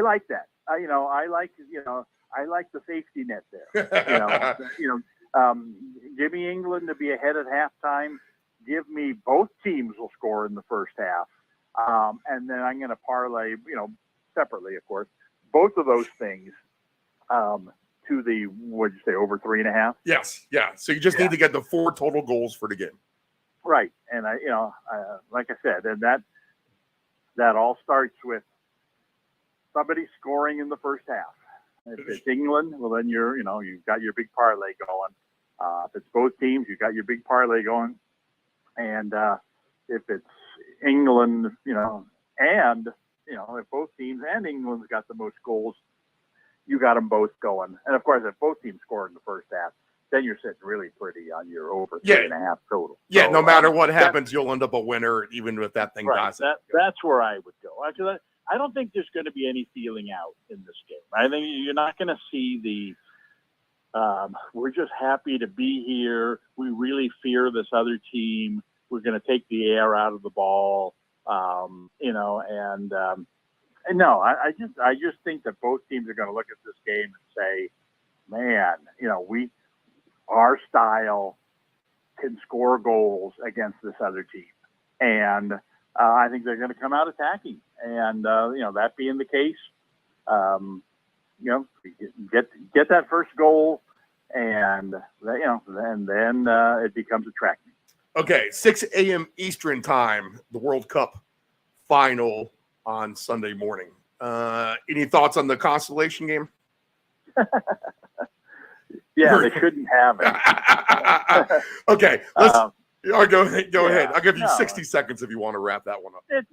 like that. I like the safety net there. Give me England to be ahead at halftime. Give me both teams will score in the first half. And then I'm going to parlay, separately, of course, both of those things to the, what'd you say, over 3.5? Yes. Yeah. So you just need to get the 4 total goals for the game. Right. And like I said, and that all starts with somebody scoring in the first half. If it's England, well, then you've got your big parlay going. If it's both teams, you've got your big parlay going. And if it's England, and if both teams and England's got the most goals, you got them both going. And of course, if both teams score in the first half, then you're sitting really pretty on your over 3.5 total. Yeah, so, no matter what happens, you'll end up a winner, even if that thing dies. That's where I would go. Actually, I don't think there's going to be any feeling out in this game. I think you're not going to see we're just happy to be here. We really fear this other team. We're going to take the air out of the ball, and no, I just think that both teams are going to look at this game and say, man, our style can score goals against this other team. And I think they're going to come out attacking. And, that being the case, get that first goal and, then it becomes a track meet. Okay, 6 a.m. Eastern time, the World Cup final on Sunday morning. Any thoughts on the constellation game? Yeah, they shouldn't have it. Okay, let's go ahead. I'll give you 60 seconds if you want to wrap that one up. It's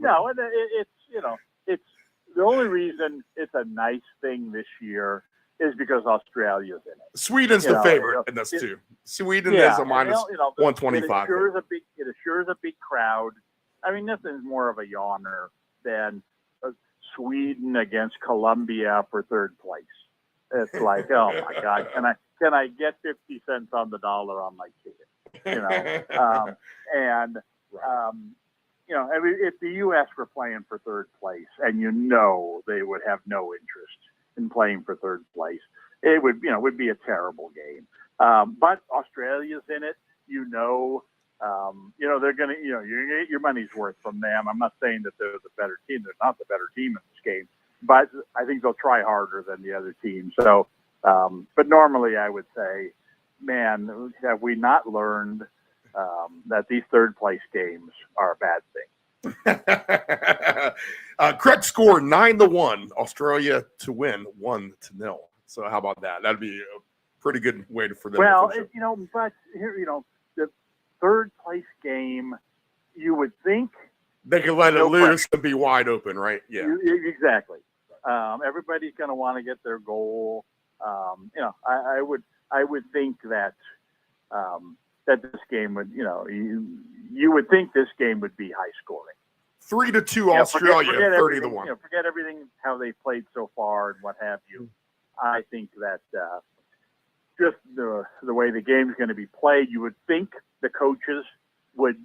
the only reason it's a nice thing this year is because Australia's in it. Sweden's the favorite in this too. Sweden is a minus 125. It assures a big crowd. I mean, nothing's more of a yawner than Sweden against Colombia for third place. It's like, oh my God, can I get 50 cents on the dollar on my ticket? If the U.S. were playing for third place, and they would have no interest in playing for third place, it would be a terrible game. But Australia's in it, they're gonna, you get your money's worth from them. I'm not saying that they're the better team. They're not the better team in this game, but I think they'll try harder than the other team. So, but normally I would say, man, have we not learned that these third place games are a bad thing? Correct score 9-1. Australia to win 1-0. So how about that? That'd be a pretty good way for them. Well, but here, the third place game, you would think they could let it loose and be wide open, right? Yeah, exactly. Everybody's going to want to get their goal. I would think that that this game would, you would think this game would be high scoring. 3-2 Australia, forget 30-1. Forget everything, how they played so far and what have you. I think that just the way the game's going to be played, you would think the coaches would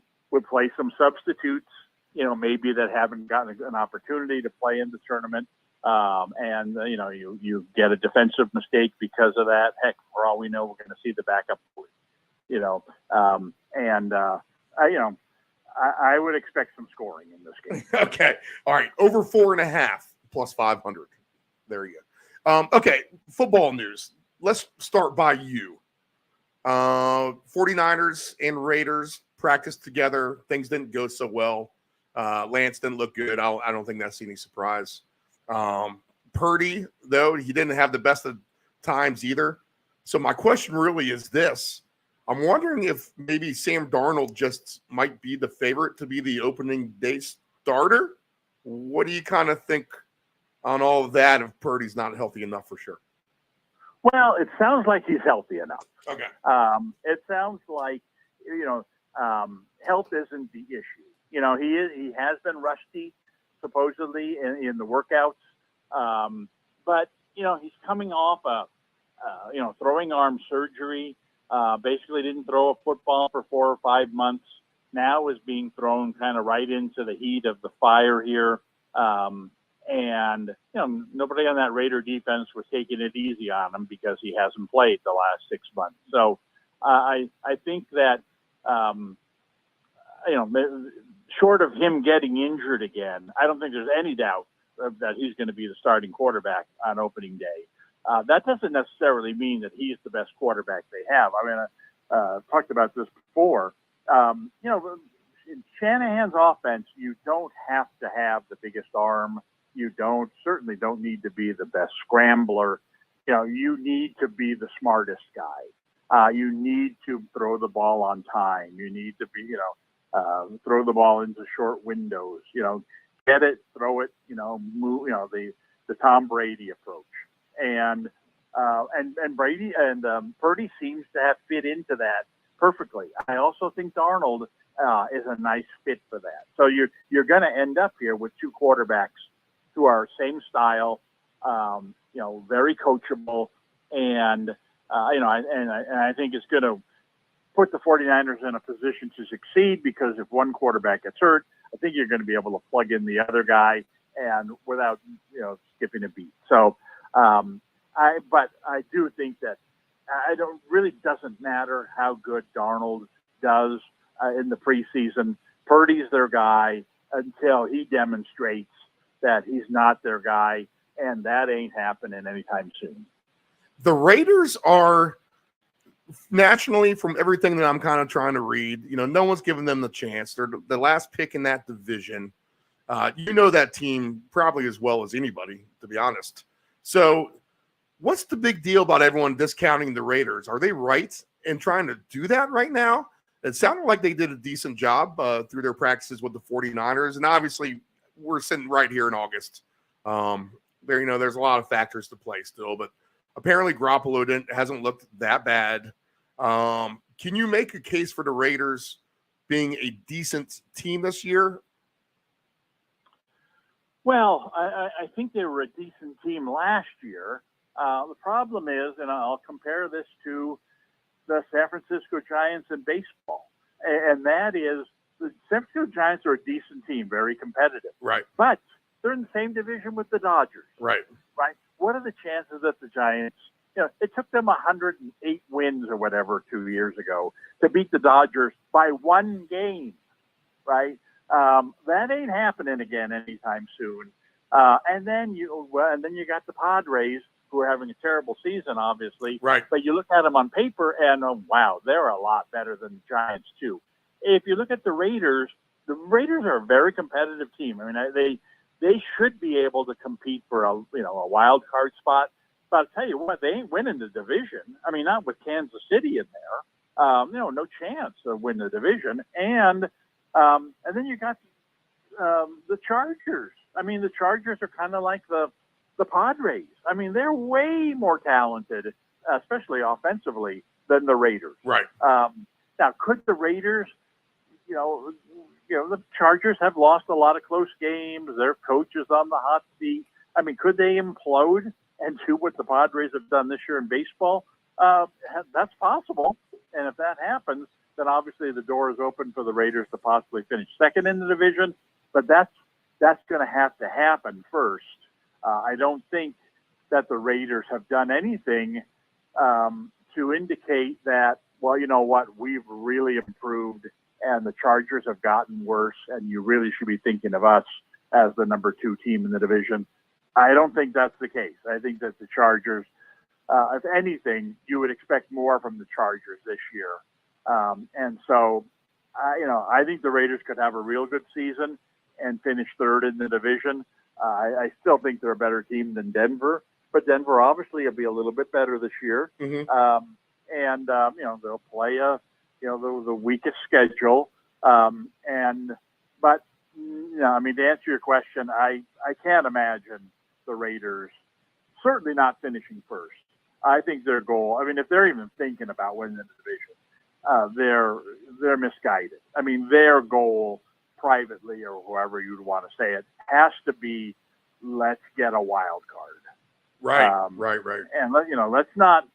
play some substitutes, maybe that haven't gotten an opportunity to play in the tournament. And you get a defensive mistake because of that. Heck, for all we know, we're going to see the backup, I would expect some scoring in this game. Okay. All right. Over 4.5 plus 500. There you go. Okay. Football news. Let's start by you. 49ers and Raiders practiced together. Things didn't go so well. Lance didn't look good. I don't think that's any surprise. Purdy, though, he didn't have the best of times either. So my question really is this. I'm wondering if maybe Sam Darnold just might be the favorite to be the opening day starter. What do you kind of think on all of that if Purdy's not healthy enough for sure? Well, it sounds like he's healthy enough. Okay. It sounds like, health isn't the issue. He has been rusty, supposedly, in the workouts. But, he's coming off throwing arm surgery. Basically didn't throw a football for 4 or 5 months. Now is being thrown kind of right into the heat of the fire here. And nobody on that Raider defense was taking it easy on him because he hasn't played the last 6 months. So I think that, short of him getting injured again, I don't think there's any doubt that he's going to be the starting quarterback on opening day. That doesn't necessarily mean that he's the best quarterback they have. I mean, I talked about this before. In Shanahan's offense, you don't have to have the biggest arm. You certainly don't need to be the best scrambler. You need to be the smartest guy. You need to throw the ball on time. You need to be, throw the ball into short windows. Get it, throw it. Move. The Tom Brady approach. And Brady and Purdy seems to have fit into that perfectly. I also think Darnold is a nice fit for that. So you're going to end up here with 2 quarterbacks who are same style, very coachable, and I think it's going to put the 49ers in a position to succeed because if one quarterback gets hurt, I think you're going to be able to plug in the other guy and without skipping a beat. So. But I do think that really doesn't matter how good Darnold does in the preseason. Purdy's their guy until he demonstrates that he's not their guy, and that ain't happening anytime soon. The Raiders are nationally, from everything that I'm kind of trying to read, no one's giving them the chance. They're the last pick in that division. That team probably as well as anybody, to be honest. So what's the big deal about everyone discounting the Raiders? Are they right in trying to do that right now? It sounded like they did a decent job through their practices with the 49ers. And obviously we're sitting right here in August. There's a lot of factors to play still, but apparently Garoppolo hasn't looked that bad. Can you make a case for the Raiders being a decent team this year? Well, I think they were a decent team last year. The problem is, and I'll compare this to the San Francisco Giants in baseball, and that is the San Francisco Giants are a decent team, very competitive. Right. But they're in the same division with the Dodgers. Right. Right. What are the chances that the Giants, it took them 108 wins or whatever 2 years ago to beat the Dodgers by 1 game, right? That ain't happening again anytime soon. And then you got the Padres, who are having a terrible season, obviously. Right. But you look at them on paper, and wow, they're a lot better than the Giants too. If you look at the Raiders are a very competitive team. I mean, they should be able to compete for a wild card spot. But I'll tell you what, they ain't winning the division. I mean, not with Kansas City in there. No chance to win the division. And then you got the Chargers. I mean, the Chargers are kind of like the Padres. I mean, they're way more talented, especially offensively, than the Raiders. Right. Now, could the Raiders, the Chargers have lost a lot of close games. Their coach is on the hot seat. I mean, could they implode and do what the Padres have done this year in baseball? That's possible. And if that happens, then obviously the door is open for the Raiders to possibly finish second in the division. But that's going to happen first. I don't think that the Raiders have done anything to indicate that, well, you know what, we've really improved and the Chargers have gotten worse, and you really should be thinking of us as the number 2 team in the division. I don't think that's the case. I think that the Chargers, if anything, you would expect more from the Chargers this year. And so, I think the Raiders could have a real good season and finish third in the division. I still think they're a better team than Denver, but Denver obviously will be a little bit better this year. Mm-hmm. They'll play the weakest schedule. To answer your question, I can't imagine the Raiders certainly not finishing first. I think their goal, if they're even thinking about winning the division, they're misguided. I mean, their goal privately, or however you'd want to say it, has to be, let's get a wild card. Right. And let's not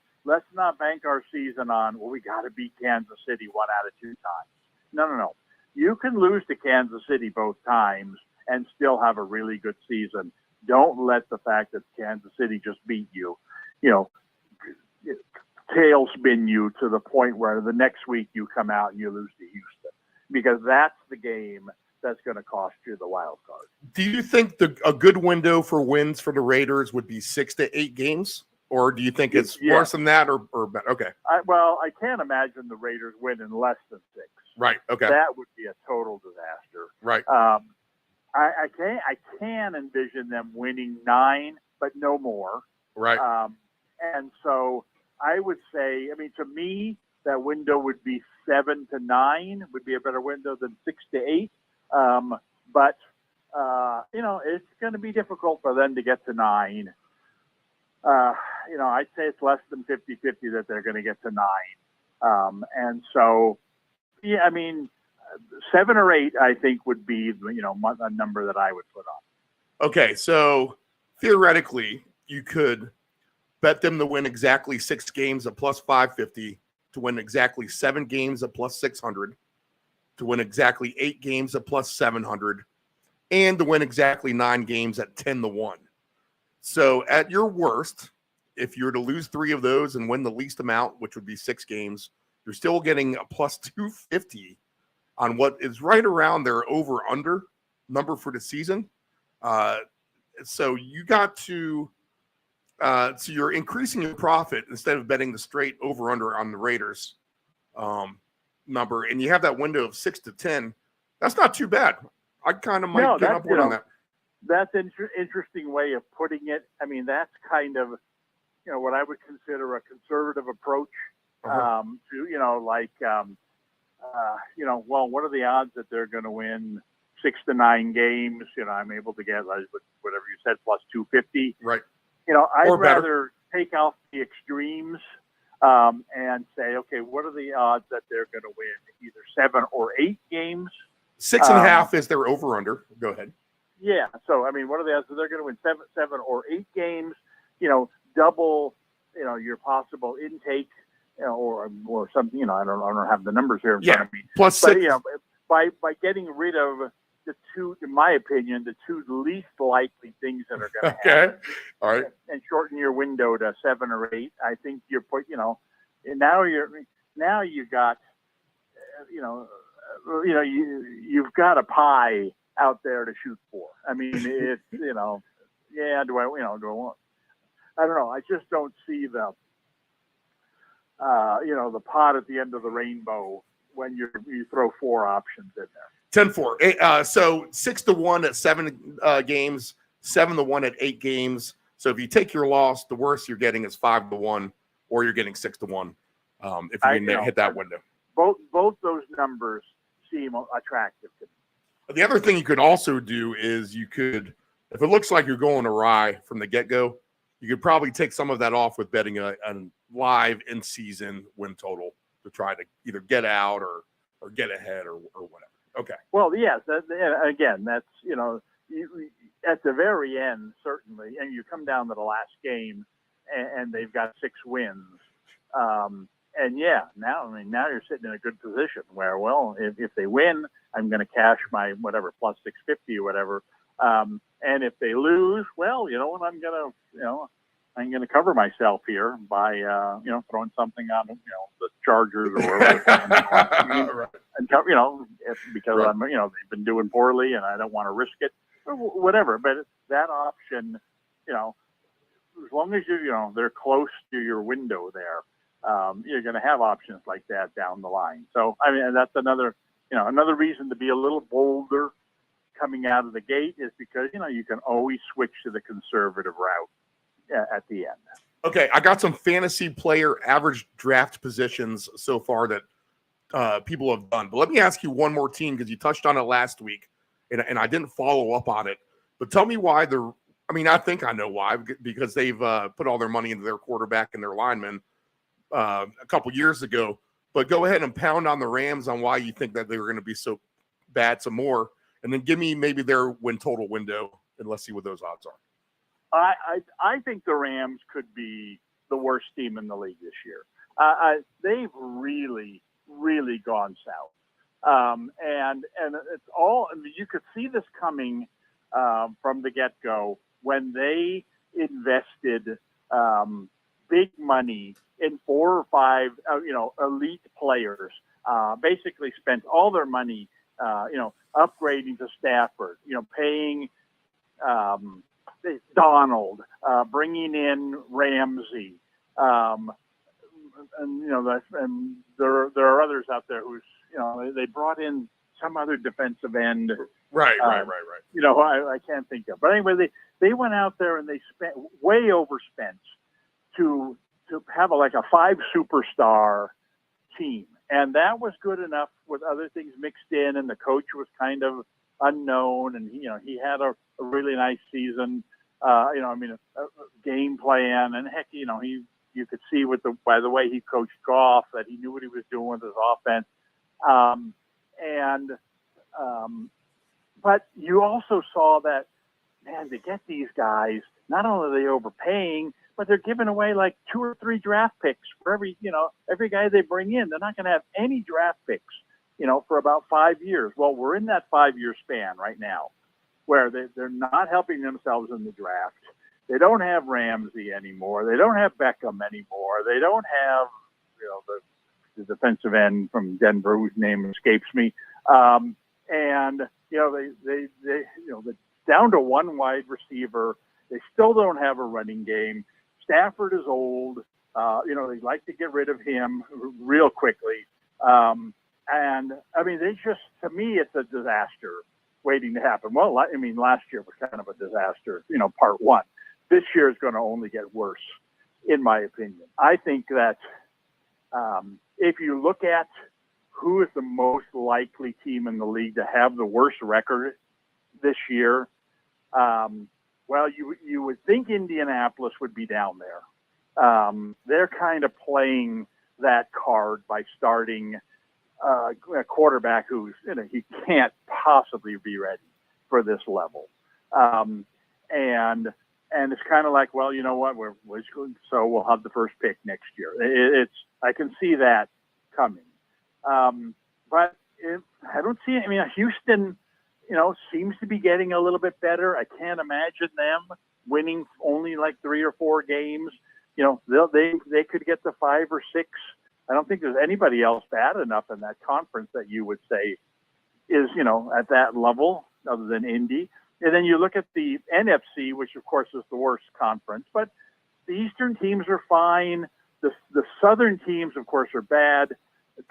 bank our season on, well, we got to beat Kansas City 1 out of 2 times. No. You can lose to Kansas City both times and still have a really good season. Don't let the fact that Kansas City just beat you, tailspin you to the point where the next week you come out and you lose to Houston, because that's the game that's going to cost you the wild card. Do you think a good window for wins for the Raiders would be 6 to 8 games? Or do you think it's worse than that or better? Okay. I can't imagine the Raiders win in less than 6. Right. Okay. That would be a total disaster. Right. I can envision them winning 9, but no more. Right. And so I would say, to me, that window would be 7 to 9 would be a better window than 6 to 8. But it's going to be difficult for them to get to 9. I'd say it's less than 50-50 that they're going to get to 9. And so, 7 or 8, I think, would be, a number that I would put on. Okay. So theoretically, you could bet them to win exactly 6 games at plus 550, to win exactly 7 games at plus 600, to win exactly 8 games at plus 700, and to win exactly 9 games at 10 to 1. So at your worst, if you were to lose 3 of those and win the least amount, which would be 6 games, you're still getting a plus 250 on what is right around their over-under number for the season. So you got to so you're increasing your profit instead of betting the straight over-under on the Raiders number, and you have that window of 6 to 10. That's not too bad. I kind of might get on board on that. That's an interesting way of putting it. That's kind of, what I would consider a conservative approach what are the odds that they're going to win 6 to 9 games? I'm able to get, whatever you said, plus 250. Right. I'd rather take off the extremes and say, okay, what are the odds that they're going to win either 7 or 8 games? 6.5 is their over-under. Go ahead. Yeah. So, what are the odds that they're going to win 7 or 8 games? Double, your possible intake, or something. I don't have the numbers here in front of me. Plus 6. By getting rid of the 2, in my opinion, the 2 least likely things that are going to happen. All right. And shorten your window to 7 or 8. I think you're and now you got, you've got a pie out there to shoot for. It's, do I want? I don't know. I just don't see the pot at the end of the rainbow when you throw 4 options in there. 10-4. So 6 to 1 at 7 games, 7 to 1 at 8 games. So if you take your loss, the worst you're getting is 5 to 1, or you're getting 6 to 1. If you hit that window. Both those numbers seem attractive to me. The other thing you could also do is you could, if it looks like you're going awry from the get-go, you could probably take some of that off with betting a live in-season win total to try to either get out or get ahead or whatever. Okay. Well, yes. Again, that's at the very end, certainly, and you come down to the last game, and they've got 6 wins. And now you're sitting in a good position where, well, if they win, I'm going to cash my whatever plus 650 or whatever. And if they lose, well, you know what, I'm going to cover myself here by throwing something on the Chargers or whatever. Right. And because Right. I'm they've been doing poorly and I don't want to risk it or whatever. But that option, as long as they're close to your window there, you're going to have options like that down the line. So I mean that's another reason to be a little bolder coming out of the gate is because you can always switch to the conservative route at the end. Okay, I got some fantasy player average draft positions so far that people have done. But let me ask you one more team because you touched on it last week, and I didn't follow up on it. But tell me why I think I know why, because they've put all their money into their quarterback and their linemen a couple years ago. But go ahead and pound on the Rams on why you think that they were going to be so bad some more. And then give me maybe their win total window, and let's see what those odds are. I think the Rams could be the worst team in the league this year. They've really, really gone south. And it's all, you could see this coming from the get-go when they invested big money in 4 or 5, elite players, basically spent all their money, upgrading to Stafford, paying Donald, bringing in Ramsey, and there are others out there who's they brought in some other defensive end. Right. I can't think of. But anyway, they went out there and they spent way overspent to have a 5 superstar team. And that was good enough with other things mixed in, and the coach was kind of unknown, and he had a really nice season. A game plan, and heck, you could see by the way he coached Goff that he knew what he was doing with his offense. But you also saw that, man, to get these guys, not only are they overpaying, but they're giving away 2 or 3 draft picks for every guy they bring in. They're not going to have any draft picks, for about 5 years. Well, we're in that 5-year span right now where they're not helping themselves in the draft. They don't have Ramsey anymore. They don't have Beckham anymore. They don't have, the defensive end from Denver whose name escapes me. They down to 1 wide receiver. They still don't have a running game. Stafford is old. They'd like to get rid of him real quickly. To me, it's a disaster waiting to happen. Well, last year was kind of a disaster, part 1. This year is going to only get worse, in my opinion. I think that if you look at who is the most likely team in the league to have the worst record this year, you would think Indianapolis would be down there. They're kind of playing that card by starting a quarterback who's he can't possibly be ready for this level, and it's kind of like, well, you know what, so we'll have the first pick next year. I can see that coming, but I don't see it. Houston, seems to be getting a little bit better. I can't imagine them winning only 3 or 4 games. They could get to 5 or 6. I don't think there's anybody else bad enough in that conference that you would say is, at that level other than Indy. And then you look at the NFC, which of course is the worst conference, but the Eastern teams are fine. The Southern teams, of course, are bad.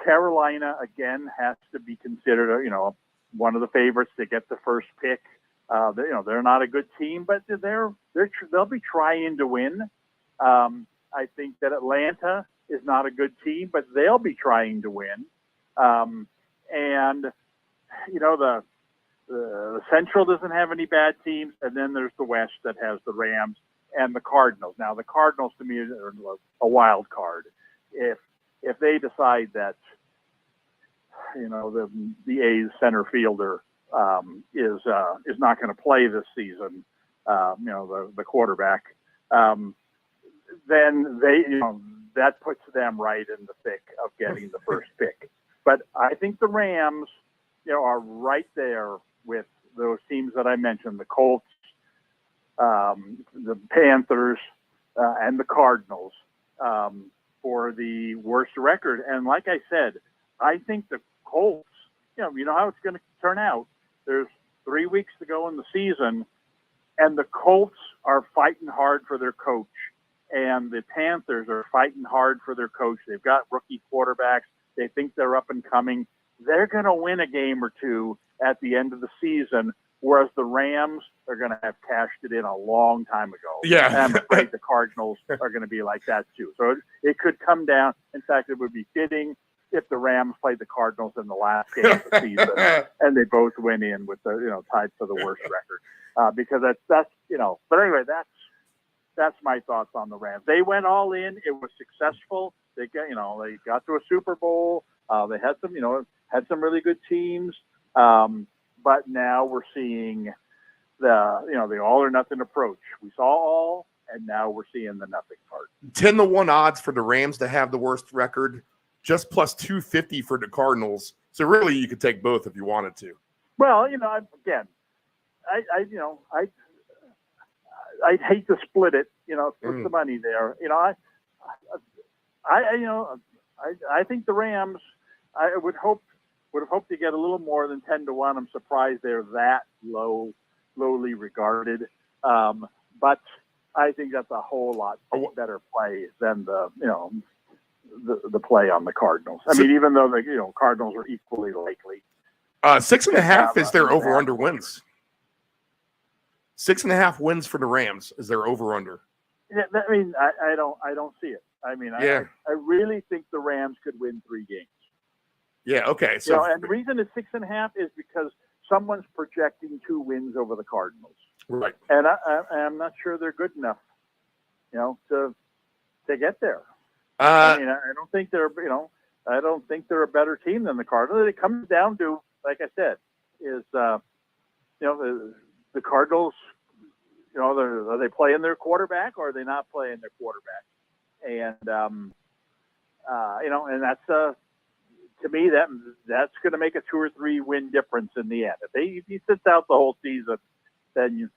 Carolina, again, has to be considered, one of the favorites to get the first pick. They're not a good team, but they'll be trying to win. I think that Atlanta is not a good team, but they'll be trying to win. The Central doesn't have any bad teams, and then there's the West that has the Rams and the Cardinals. Now, the Cardinals to me are a wild card. If if they decide that, the A's center fielder is not going to play this season, the quarterback, then that puts them right in the thick of getting the first pick. But I think the Rams, are right there with those teams that I mentioned, the Colts, the Panthers, and the Cardinals, for the worst record. And like I said, I think the Colts, you know how it's going to turn out. There's 3 weeks to go in the season, and the Colts are fighting hard for their coach, and the Panthers are fighting hard for their coach. They've got rookie quarterbacks. They think they're up and coming. They're going to win a game or two at the end of the season, whereas the Rams are going to have cashed it in a long time ago. Yeah. And I'm afraid the Cardinals are going to be like that too. So it could come down. In fact, it would be fitting if the Rams played the Cardinals in the last game of the season and they both went in with the, tied for the worst record. Because that's but anyway, that's my thoughts on the Rams. They went all in. It was successful. They got to a Super Bowl. They had some really good teams. But now we're seeing the all or nothing approach. We saw all, and now we're seeing the nothing part. 10-1 odds for the Rams to have the worst record, just plus 250 for the Cardinals. So really, you could take both if you wanted to. Well, I'd hate to split it. Split the money there. I think the Rams. I would have hoped to get a little more than 10-1. I'm surprised they're that lowly regarded. But I think that's a whole lot better play than the play on the Cardinals. I mean, even though the Cardinals are equally likely. 6.5 is their over/under wins. 6.5 wins for the Rams is their over/under. Yeah, I don't see it. I mean, I really think the Rams could win 3 games. Yeah, okay. So, and the reason it's 6.5 is because someone's projecting 2 wins over the Cardinals. Right. And I'm not sure they're good enough, to get there. I don't think they're a better team than the Cardinals. It comes down to, like I said, is the Cardinals, are they playing their quarterback or are they not playing their quarterback? And and that's to me, that's going to make a 2 or 3 win difference in the end. If he sits out the whole season, then you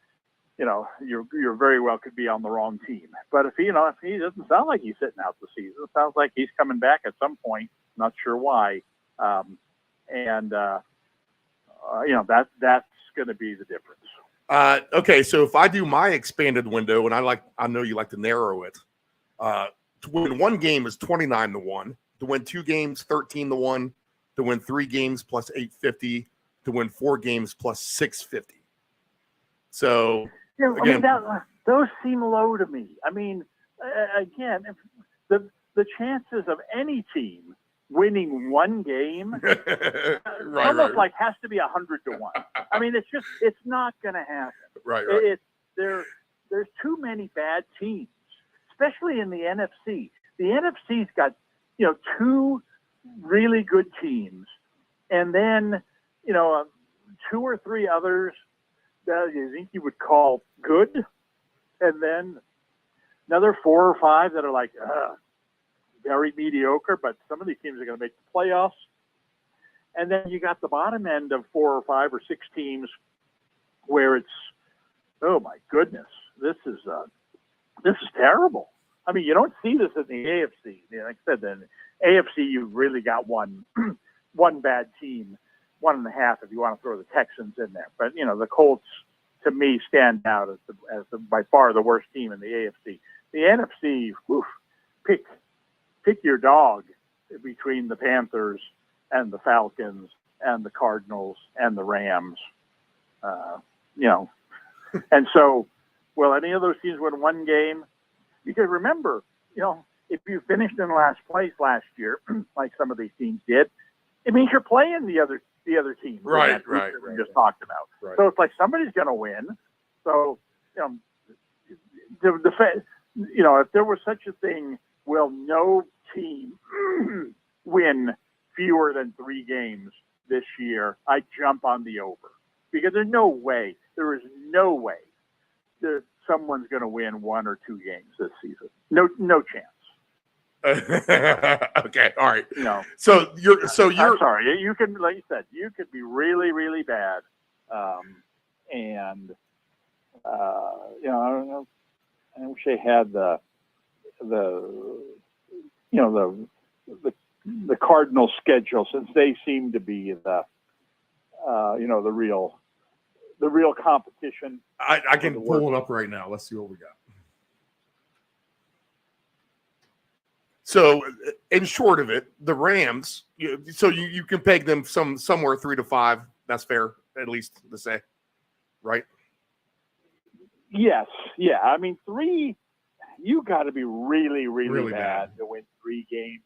very well could be on the wrong team. But if he doesn't sound like he's sitting out the season, it sounds like he's coming back at some point. Not sure why, that's going to be the difference. Okay, so if I do my expanded window, and I know you like to narrow it, to win 1 game is 29-1. To win 2 games, 13-1. To win 3 games plus 850. To win 4 games plus 650. So again, those seem low to me. I mean, again, the chances of any team winning 1 game like has to be 100-1. I mean, it's not going to happen. Right. There's too many bad teams, especially in the NFC. The NFC's got 2 really good teams, and then 2 or 3 others that you think you would call good, and then another 4 or 5 that are like very mediocre. But some of these teams are going to make the playoffs, and then you got the bottom end of 4 or 5 or 6 teams where it's, oh my goodness, this is terrible. I mean, you don't see this in the AFC. Like I said, in the AFC, you've really got one bad team, 1.5 if you want to throw the Texans in there. But, the Colts, to me, stand out as by far the worst team in the AFC. The NFC, pick your dog between the Panthers and the Falcons and the Cardinals and the Rams. And so, will any of those teams win 1 game? Because remember, if you finished in last place last year, like some of these teams did, it means you're playing the other team. Right. We just talked about. Right. So it's like somebody's going to win. So, if there was such a thing, will no team fewer than 3 games this year, I jump on the over, because there is no way that someone's going to win 1 or 2 games this season. No chance. Okay, all right. No. So you're I'm sorry. You can, like you said, you could be really, really bad, and I don't know. I wish they had the Cardinals schedule, since they seem to be the real competition. I can pull it up right now. Let's see what we got. So, in short of it, the Rams. You can peg them somewhere 3 to 5. That's fair, at least to say, right? Yes, yeah. I mean, 3. You got to be really, really bad to win 3 games.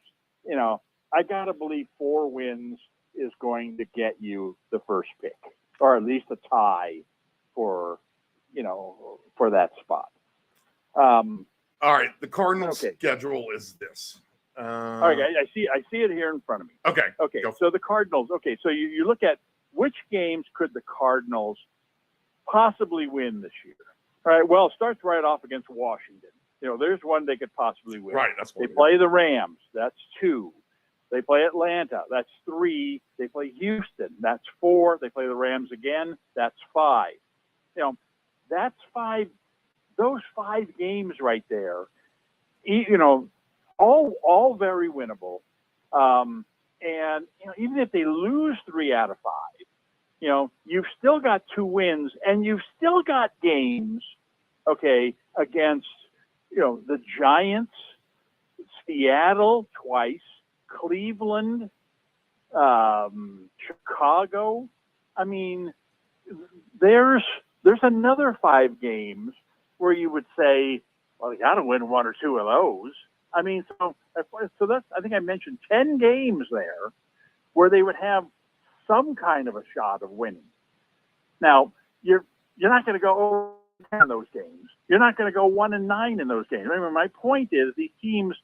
I got to believe 4 wins is going to get you the first pick, or at least a tie for that spot. All right, the Cardinals' schedule is this. All right, I see it here in front of me. Okay. So the Cardinals. Okay, so you look at which games could the Cardinals possibly win this year. All right. Well, it starts right off against Washington. There's one they could possibly win. Right. That's they play the Rams. That's 2. They play Atlanta. That's 3. They play Houston. That's 4. They play the Rams again. That's 5. That's 5. Those 5 games right there, all very winnable. And even if they lose 3 out of 5, you've still got 2 wins, and you've still got games, against the Giants, Seattle twice, Cleveland, Chicago. I mean, there's another 5 games where you would say, well, you got to win 1 or 2 of those. I mean, so that's, I think I mentioned 10 games there where they would have some kind of a shot of winning. Now, you're not going to go 10 in those games. You're not going to go 1-9 in those games. Remember, my point is these teams,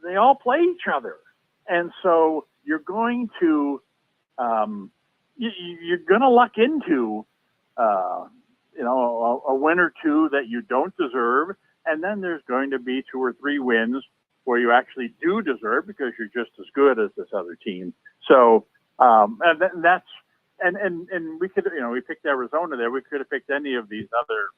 they all play each other, and so you're going to you're going to luck into a win or 2 that you don't deserve, and then there's going to be 2 or 3 wins where you actually do deserve because you're just as good as this other team. So and we could, we picked Arizona there. We could have picked any of these other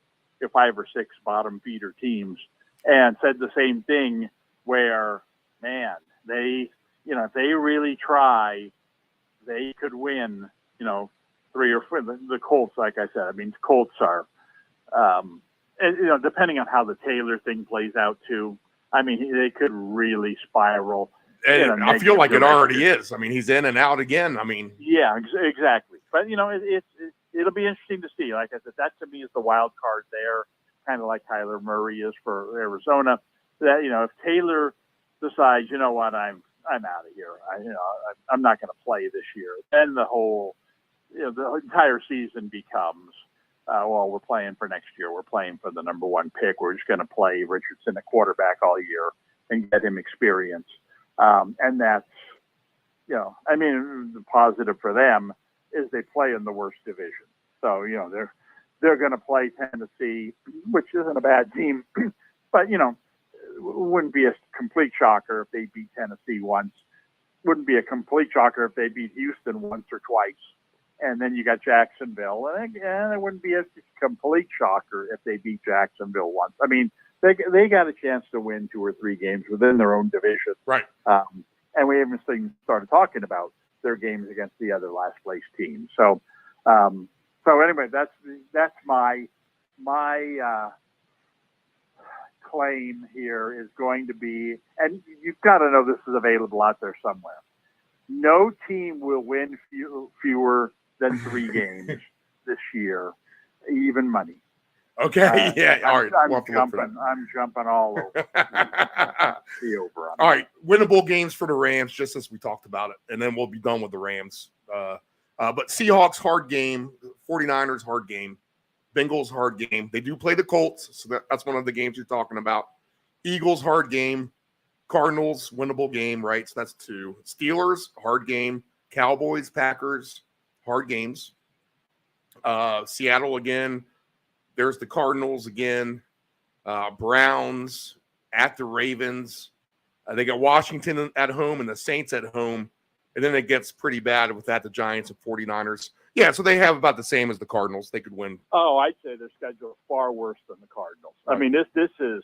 5 or 6 bottom feeder teams and said the same thing, where, man, they, if they really try, they could win, 3 or 4. The Colts, like I said, I mean, Colts are, and, depending on how the Taylor thing plays out too, I mean, they could really spiral. And I feel like it already is. I mean, he's in and out again. I mean, yeah, exactly. But it'll be interesting to see. Like I said, that to me is the wild card there, kind of like Kyler Murray is for Arizona. That if Taylor decides, you know what, I'm out of here. I'm not going to play this year. Then the whole, the entire season becomes, well, we're playing for next year. We're playing for the number 1 pick. We're just going to play Richardson at quarterback all year and get him experience. And that's, I mean, the positive for them is they play in the worst division. So, they're going to play Tennessee, which isn't a bad team, but, it wouldn't be a complete shocker if they beat Tennessee once. Wouldn't be a complete shocker if they beat Houston once or twice. And then you got Jacksonville, and again, it wouldn't be a complete shocker if they beat Jacksonville once. I mean, they got a chance to win 2 or 3 games within their own division, right? And we haven't started talking about their games against the other last place teams. So, anyway, that's my claim here is going to be, and you've got to know this is available out there somewhere. No team will win fewer than 3 games this year, even money. Okay, yeah, all right. I'm jumping all over the over. All right, winnable games for the Rams, just as we talked about it, and then we'll be done with the Rams. But Seahawks, hard game. 49ers, hard game. Bengals, hard game. They do play the Colts, so that's one of the games you're talking about. Eagles, hard game. Cardinals, winnable game, right? So that's 2. Steelers, hard game. Cowboys, Packers, hard games. Seattle again. There's the Cardinals again. Browns at the Ravens. They got Washington at home and the Saints at home. And then it gets pretty bad with that, the Giants and 49ers. Yeah, so they have about the same as the Cardinals. They could win. Oh, I'd say their schedule is far worse than the Cardinals. Right. I mean, this is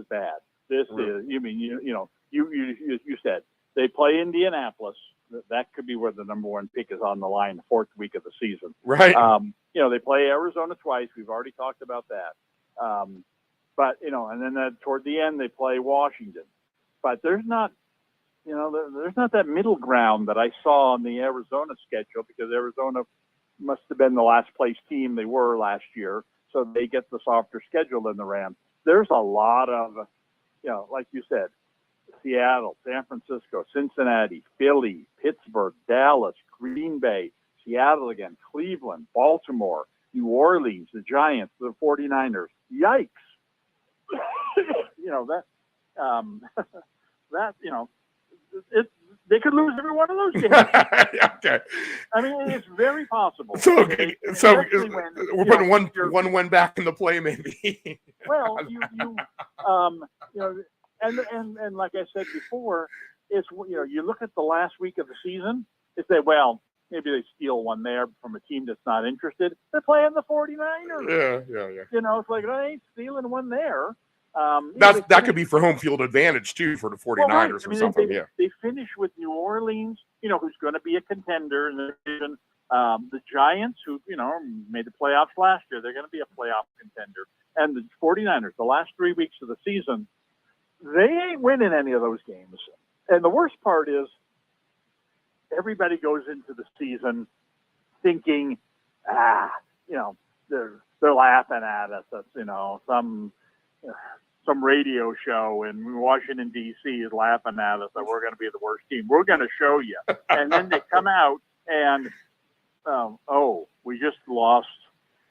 bad. This Right. is, you mean, you said they play Indianapolis. That could be where the number 1 pick is on the line, the 4th week of the season. Right. They play Arizona twice. We've already talked about that. But and then toward the end they play Washington. But there's not, there's not that middle ground that I saw on the Arizona schedule, because Arizona must have been the last place team they were last year, so they get the softer schedule than the Rams. There's a lot of, like you said, Seattle, San Francisco, Cincinnati, Philly, Pittsburgh, Dallas, Green Bay, Seattle again, Cleveland, Baltimore, New Orleans, the Giants, the 49ers. Yikes. They could lose every one of those games. Okay. I mean, it's very possible. So Especially when, we're putting one win back in the play, maybe. Well, and like I said before, it's you look at the last week of the season, you say, well, maybe they steal one there from a team that's not interested. They're playing the 49ers. Yeah. It's like, I ain't stealing one there. That could be for home field advantage too for the 49ers right. or something. They finish with New Orleans, who's going to be a contender in the division. The Giants, who made the playoffs last year, they're going to be a playoff contender. And the 49ers, the last 3 weeks of the season, they ain't winning any of those games. And the worst part is, everybody goes into the season thinking, they're laughing at us. That's some radio show in Washington, D.C. is laughing at us that we're going to be the worst team. We're going to show you. And then they come out and, we just lost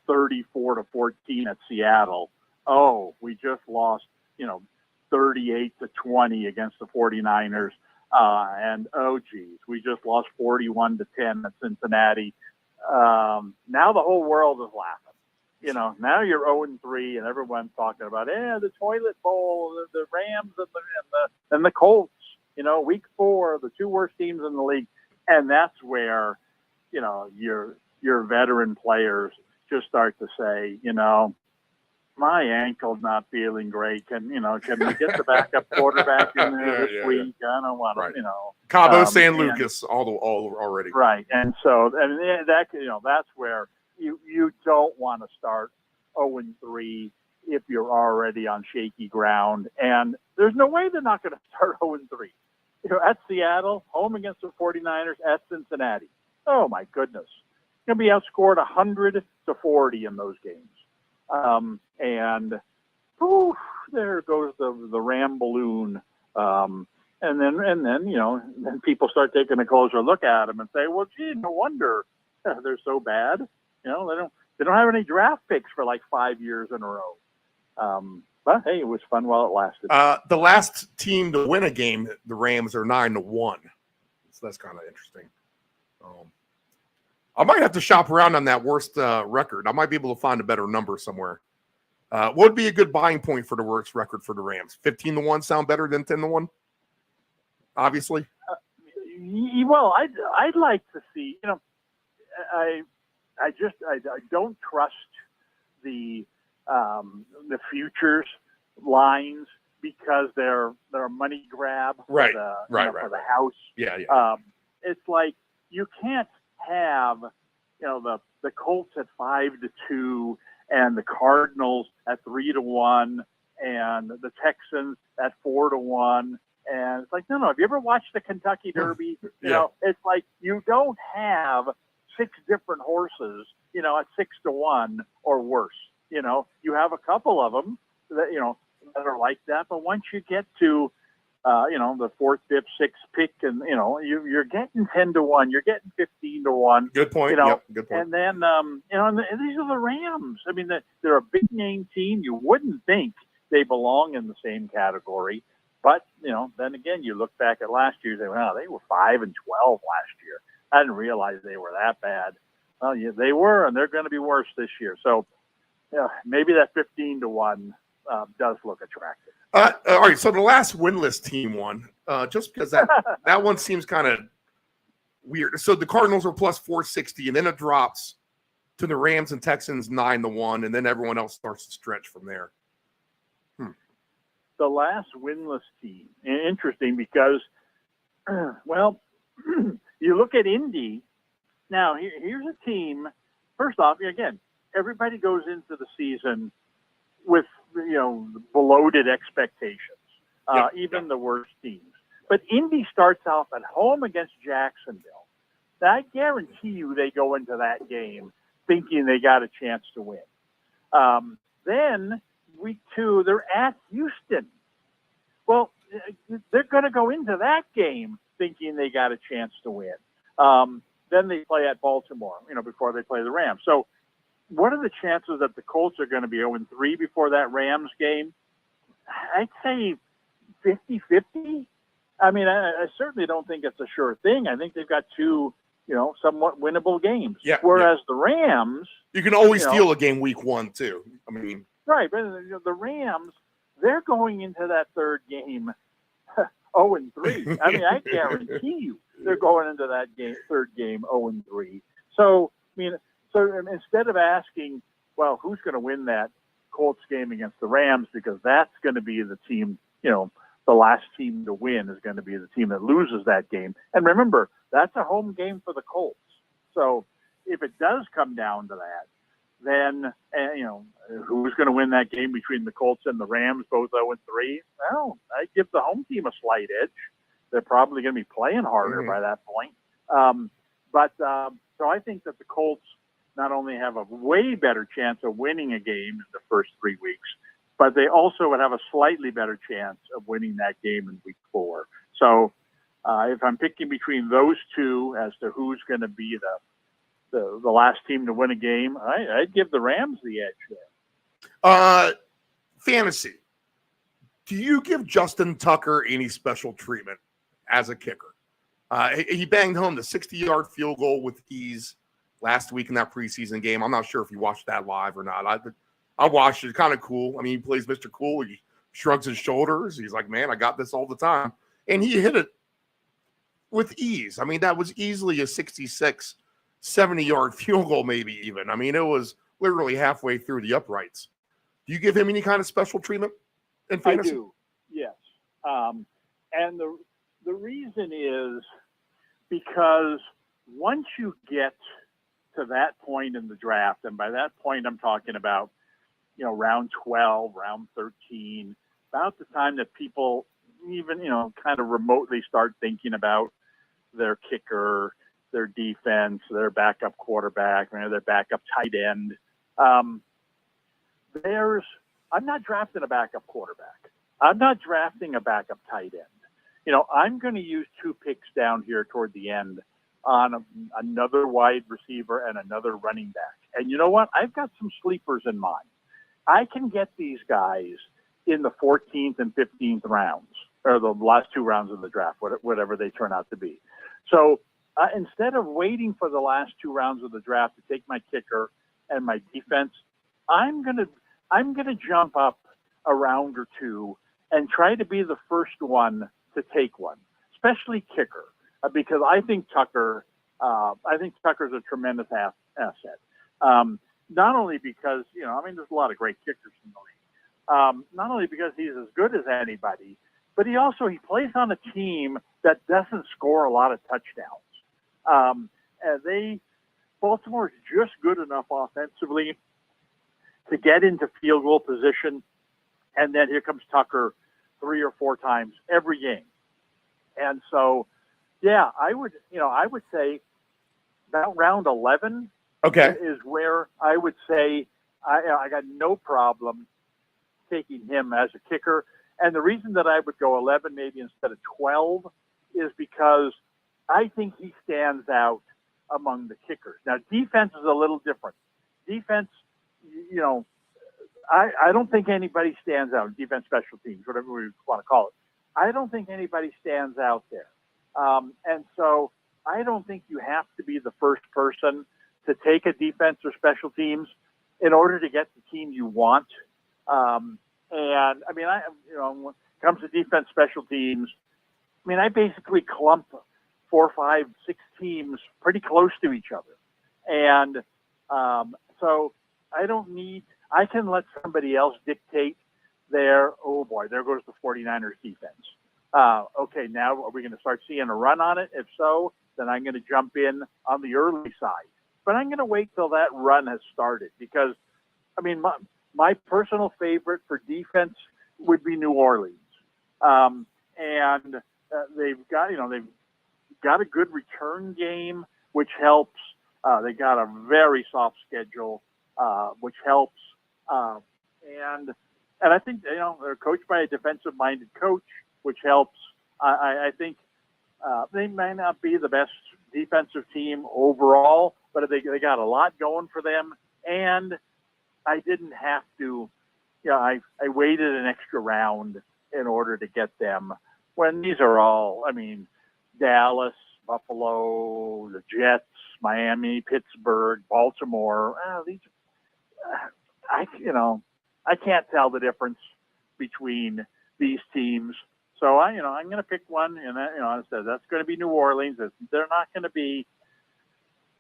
34-14 at Seattle. Oh, we just lost, 38-20 against the 49ers. And, we just lost 41-10 at Cincinnati. Now the whole world is laughing. Now you're 0-3, and everyone's talking about, the toilet bowl, the Rams and the Colts. Week 4, the 2 worst teams in the league, and that's where, your veteran players just start to say, my ankle's not feeling great. Can we get the backup quarterback in there this week? I don't want to, Cabo San Lucas, all already. Right, and so that's where. You don't want to start 0-3 if you're already on shaky ground. And there's no way they're not going to start 0-3. At Seattle, home against the 49ers, at Cincinnati. Oh, my goodness. Going to be outscored 100-40 in those games. There goes the Ram balloon. And then people start taking a closer look at them and say, well, gee, no wonder they're so bad. They don't have any draft picks for like 5 years in a row. But hey, it was fun while it lasted. The last team to win a game, the Rams, are 9-1. So that's kind of interesting. I might have to shop around on that worst record. I might be able to find a better number somewhere. What would be a good buying point for the worst record for the Rams? 15-1 sound better than 10-1? Obviously. Well, I'd like to see. I don't trust the futures lines because they're a money grab for the house. Yeah. It's like you can't have the Colts at 5-2 and the Cardinals at 3-1 and the Texans at 4-1. And it's like, no. Have you ever watched the Kentucky Derby? It's like you don't have 6 different horses, at 6-1 or worse. You have a couple of them that, that are like that. But once you get to, the 4th, 5th, 6th pick and, you're getting 10-1, you're getting 15-1. Good point. Good point. And then, and these are the Rams. I mean, they're a big name team. You wouldn't think they belong in the same category. But, then again, you look back at last year, you say, wow, they were 5-12 last year. I didn't realize they were that bad. Well, yeah, they were, and they're going to be worse this year. So, maybe that 15-1 does look attractive. All right, so the last winless team won, just because that one seems kind of weird. So the Cardinals are plus 460, and then it drops to the Rams and Texans 9-1, and then everyone else starts to stretch from there. The last winless team, interesting because, well, you look at Indy. Now, here's a team. First off, again, everybody goes into the season with, bloated expectations, even the worst teams. But Indy starts off at home against Jacksonville. I guarantee you they go into that game thinking they got a chance to win. Then week 2, they're at Houston. Well, they're going to go into that game thinking they got a chance to win. Then they play at Baltimore, before they play the Rams. So what are the chances that the Colts are going to be 0-3 before that Rams game? I'd say 50-50. I mean, I certainly don't think it's a sure thing. I think they've got 2, somewhat winnable games. Yeah. Whereas the Rams, you can always steal a game week 1 too. I mean, right, but the Rams, they're going into that third game 0-3. I mean, I guarantee you they're going into that third game 0-3. So, instead of asking, well, who's going to win that Colts game against the Rams, because that's going to be the team, the last team to win is going to be the team that loses that game. And remember, that's a home game for the Colts. So if it does come down to that, then, who's going to win that game between the Colts and the Rams, both 0-3? Well, I give the home team a slight edge. They're probably going to be playing harder by that point. So I think that the Colts not only have a way better chance of winning a game in the first 3 weeks, but they also would have a slightly better chance of winning that game in week 4. So if I'm picking between those two as to who's going to be the last team to win a game, I'd give the Rams the edge there. Fantasy. Do you give Justin Tucker any special treatment as a kicker? He banged home the 60-yard field goal with ease last week in that preseason game. I'm not sure if you watched that live or not. I watched it. Kind of cool. I mean, he plays Mr. Cool. He shrugs his shoulders. He's like, man, I got this all the time. And he hit it with ease. I mean, that was easily a 66, 70-yard field goal, maybe even. I mean, it was literally halfway through the uprights. Do you give him any kind of special treatment in fantasy? I do, yes. And the reason is because once you get to that point in the draft, and by that point I'm talking about, round 12, round 13, about the time that people even, kind of remotely start thinking about their kicker, their defense, their backup quarterback, their backup tight end. I'm not drafting a backup quarterback. I'm not drafting a backup tight end. I'm going to use 2 picks down here toward the end on another wide receiver and another running back. And you know what? I've got some sleepers in mind. I can get these guys in the 14th and 15th rounds, or the last 2 rounds of the draft, whatever they turn out to be. So instead of waiting for the last 2 rounds of the draft to take my kicker and my defense, I'm gonna jump up a round or 2 and try to be the first one to take one, especially kicker, because I think Tucker's a tremendous asset. Not only because, there's a lot of great kickers in the league. Not only because he's as good as anybody, but he plays on a team that doesn't score a lot of touchdowns. Baltimore is just good enough offensively to get into field goal position, and then here comes Tucker 3 or 4 times every game. And so, yeah, I would say about round 11 is where I would say I got no problem taking him as a kicker. And the reason that I would go 11 maybe instead of 12 is because I think he stands out among the kickers. Now, defense is a little different. Defense, I don't think anybody stands out. Defense, special teams, whatever we want to call it. I don't think anybody stands out there. And so I don't think you have to be the first person to take a defense or special teams in order to get the team you want. And I mean, when it comes to defense, special teams, I mean, I basically clump 4, 5, 6 teams pretty close to each other. And so I can let somebody else dictate there goes the 49ers defense. Okay, now are we going to start seeing a run on it? If so, then I'm going to jump in on the early side. But I'm going to wait till that run has started because, I mean, my personal favorite for defense would be New Orleans. They've got a good return game, which helps. They got a very soft schedule, which helps. And I think, they're coached by a defensive-minded coach, which helps. I think they may not be the best defensive team overall, but they got a lot going for them. And I didn't have to, I waited an extra round in order to get them when these are all, I mean, Dallas, Buffalo, the Jets, Miami, Pittsburgh, Baltimore. I can't tell the difference between these teams. So I'm going to pick one, and I said that's going to be New Orleans. They're not going to be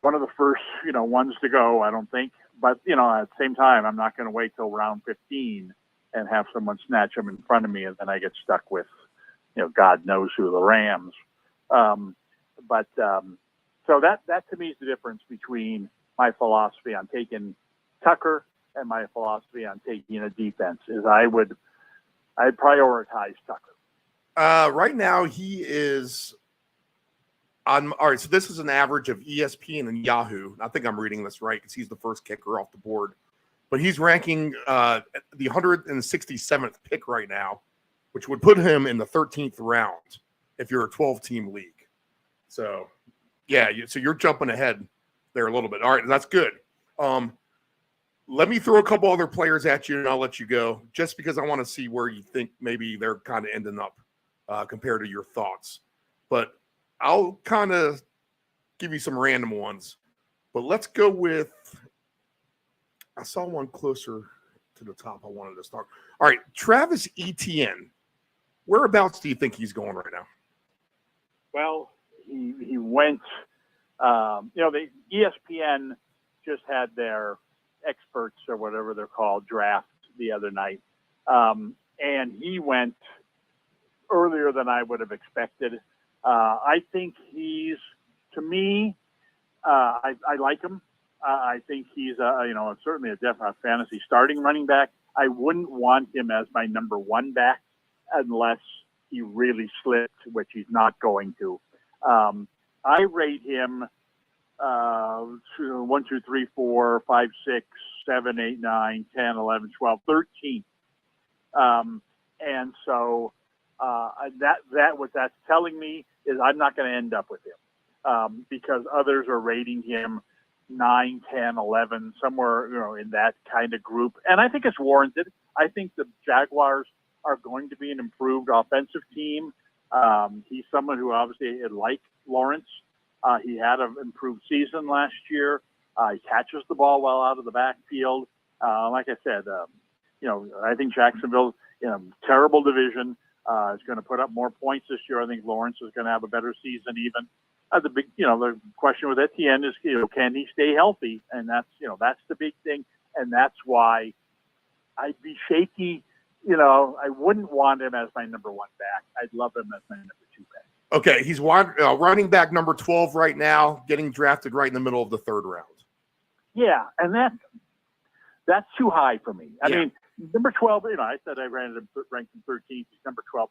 one of the first, ones to go, I don't think. But at the same time, I'm not going to wait till round 15 and have someone snatch them in front of me, and then I get stuck with, God knows who, the Rams. So that to me is the difference between my philosophy on taking Tucker and my philosophy on taking a defense is I'd prioritize Tucker. Right now he is on. All right, so this is an average of ESPN and Yahoo. I think I'm reading this right because he's the first kicker off the board, but he's ranking the 167th pick right now, which would put him in the 13th round if you're a 12-team league. So, yeah, so you're jumping ahead there a little bit. All right, that's good. Let me throw a couple other players at you, and I'll let you go, just because I want to see where you think maybe they're kind of ending up compared to your thoughts. But I'll kind of give you some random ones. But let's go with – I saw one closer to the top I wanted to start. All right, Travis Etienne. Whereabouts do you think he's going right now? Well, he went the ESPN just had their experts or whatever they're called draft the other night. And he went earlier than I would have expected. I think he's, to me, I like him. I think he's, certainly a definite fantasy starting running back. I wouldn't want him as my number one back unless he really slipped, which he's not going to. I rate him 1, 2, 3, 4, 5, 6, 7, 8, 9, 10, 11, 12, 13. And so what that's telling me is I'm not going to end up with him because others are rating him 9, 10, 11, somewhere in that kind of group. And I think it's warranted. I think the Jaguars are going to be an improved offensive team. He's someone who obviously, like Lawrence, he had an improved season last year. He catches the ball well out of the backfield. Like I said, I think Jacksonville, in a terrible division, is going to put up more points this year. I think Lawrence is going to have a better season even. The question with Etienne is, can he stay healthy? And that's the big thing. And that's why I'd be shaky. I wouldn't want him as my number one back. I'd love him as my number two back. Okay, he's running back number 12 right now, getting drafted right in the middle of the third round. Yeah, and that's too high for me. I mean, number 12, I said I ranked him 13th. He's number 12.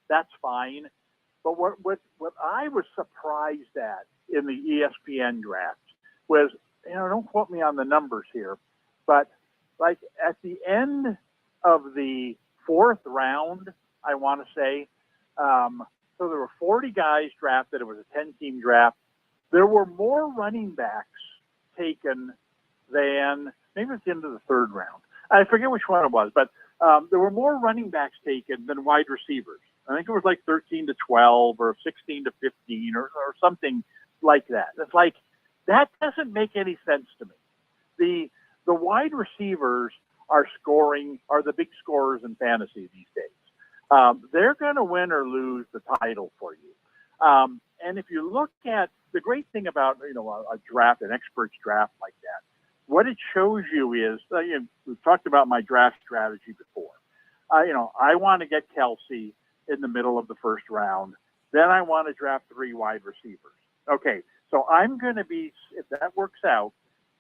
That's fine. But what I was surprised at in the ESPN draft was, don't quote me on the numbers here, but like at the end of the fourth round, I want to say, so there were 40 guys drafted. It was a 10-team draft. There were more running backs taken than maybe at the end of the third round. I forget which one it was, but there were more running backs taken than wide receivers. I think it was like 13-12 or 16-15 or something like that. It's like, that doesn't make any sense to me. The wide receivers are the big scorers in fantasy these days. They're going to win or lose the title for you. And if you look at the great thing about, a draft, an expert's draft like that, what it shows you is, we've talked about my draft strategy before. I want to get Kelsey in the middle of the first round. Then I want to draft 3 wide receivers. Okay, so I'm going to be, if that works out,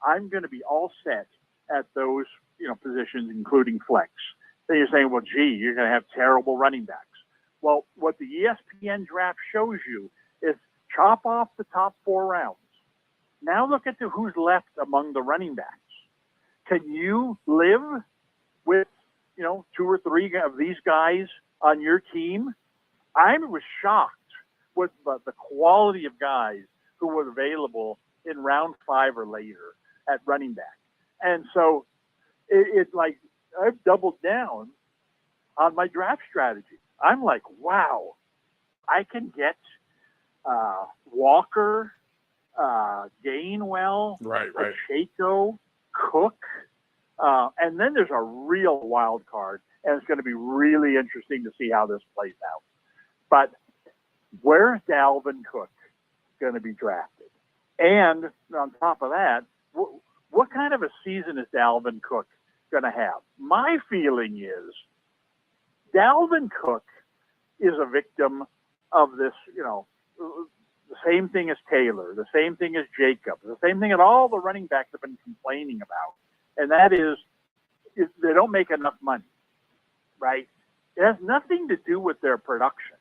I'm going to be all set at those, positions, including flex. Then you're saying, well, gee, you're going to have terrible running backs. Well, what the ESPN draft shows you is chop off the top 4 rounds. Now look at who's left among the running backs. Can you live with, 2 or 3 of these guys on your team? I was shocked with the quality of guys who were available in round 5 or later at running back. And so it's like I've doubled down on my draft strategy. I'm like, wow, I can get Walker, Gainwell, Right. Pacheco, Cook, and then there's a real wild card, and it's going to be really interesting to see how this plays out. But where's Dalvin Cook going to be drafted? And on top of that, what kind of a season is Dalvin Cook going to have? My feeling is Dalvin Cook is a victim of this, the same thing as Taylor, the same thing as Jacob, the same thing that all the running backs have been complaining about. And that is they don't make enough money, right? It has nothing to do with their production.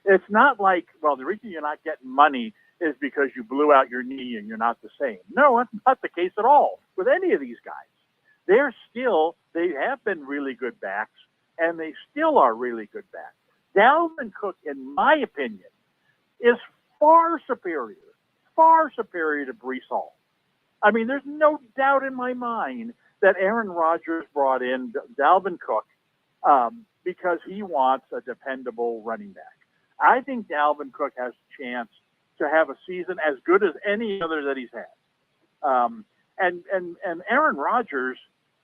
It's not like, well, the reason you're not getting money is because you blew out your knee and you're not the same. No, that's not the case at all with any of these guys. They have been really good backs, and they still are really good backs. Dalvin Cook, in my opinion, is far superior to Breece Hall. I mean, there's no doubt in my mind that Aaron Rodgers brought in Dalvin Cook because he wants a dependable running back. I think Dalvin Cook has a chance to have a season as good as any other that he's had. And Aaron Rodgers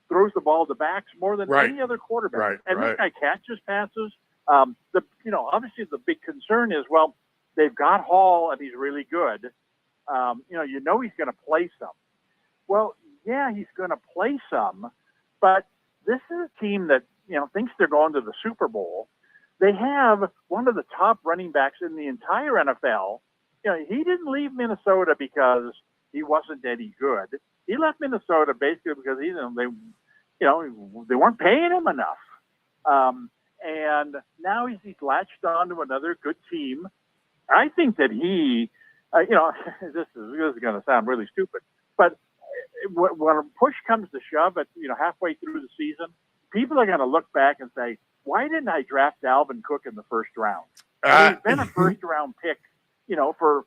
throws the ball to backs more than any other quarterback. This guy catches passes. Obviously the big concern is, well, they've got Hall and he's really good. He's going to play some. Well, yeah, he's going to play some, but this is a team that, thinks they're going to the Super Bowl. They have one of the top running backs in the entire NFL. He didn't leave Minnesota because he wasn't any good. He left Minnesota basically because they weren't paying him enough. And now he's latched on to another good team. I think that he, this is going to sound really stupid, but when a push comes to shove at, halfway through the season, people are going to look back and say, why didn't I draft Dalvin Cook in the first round? He's been a first round pick, for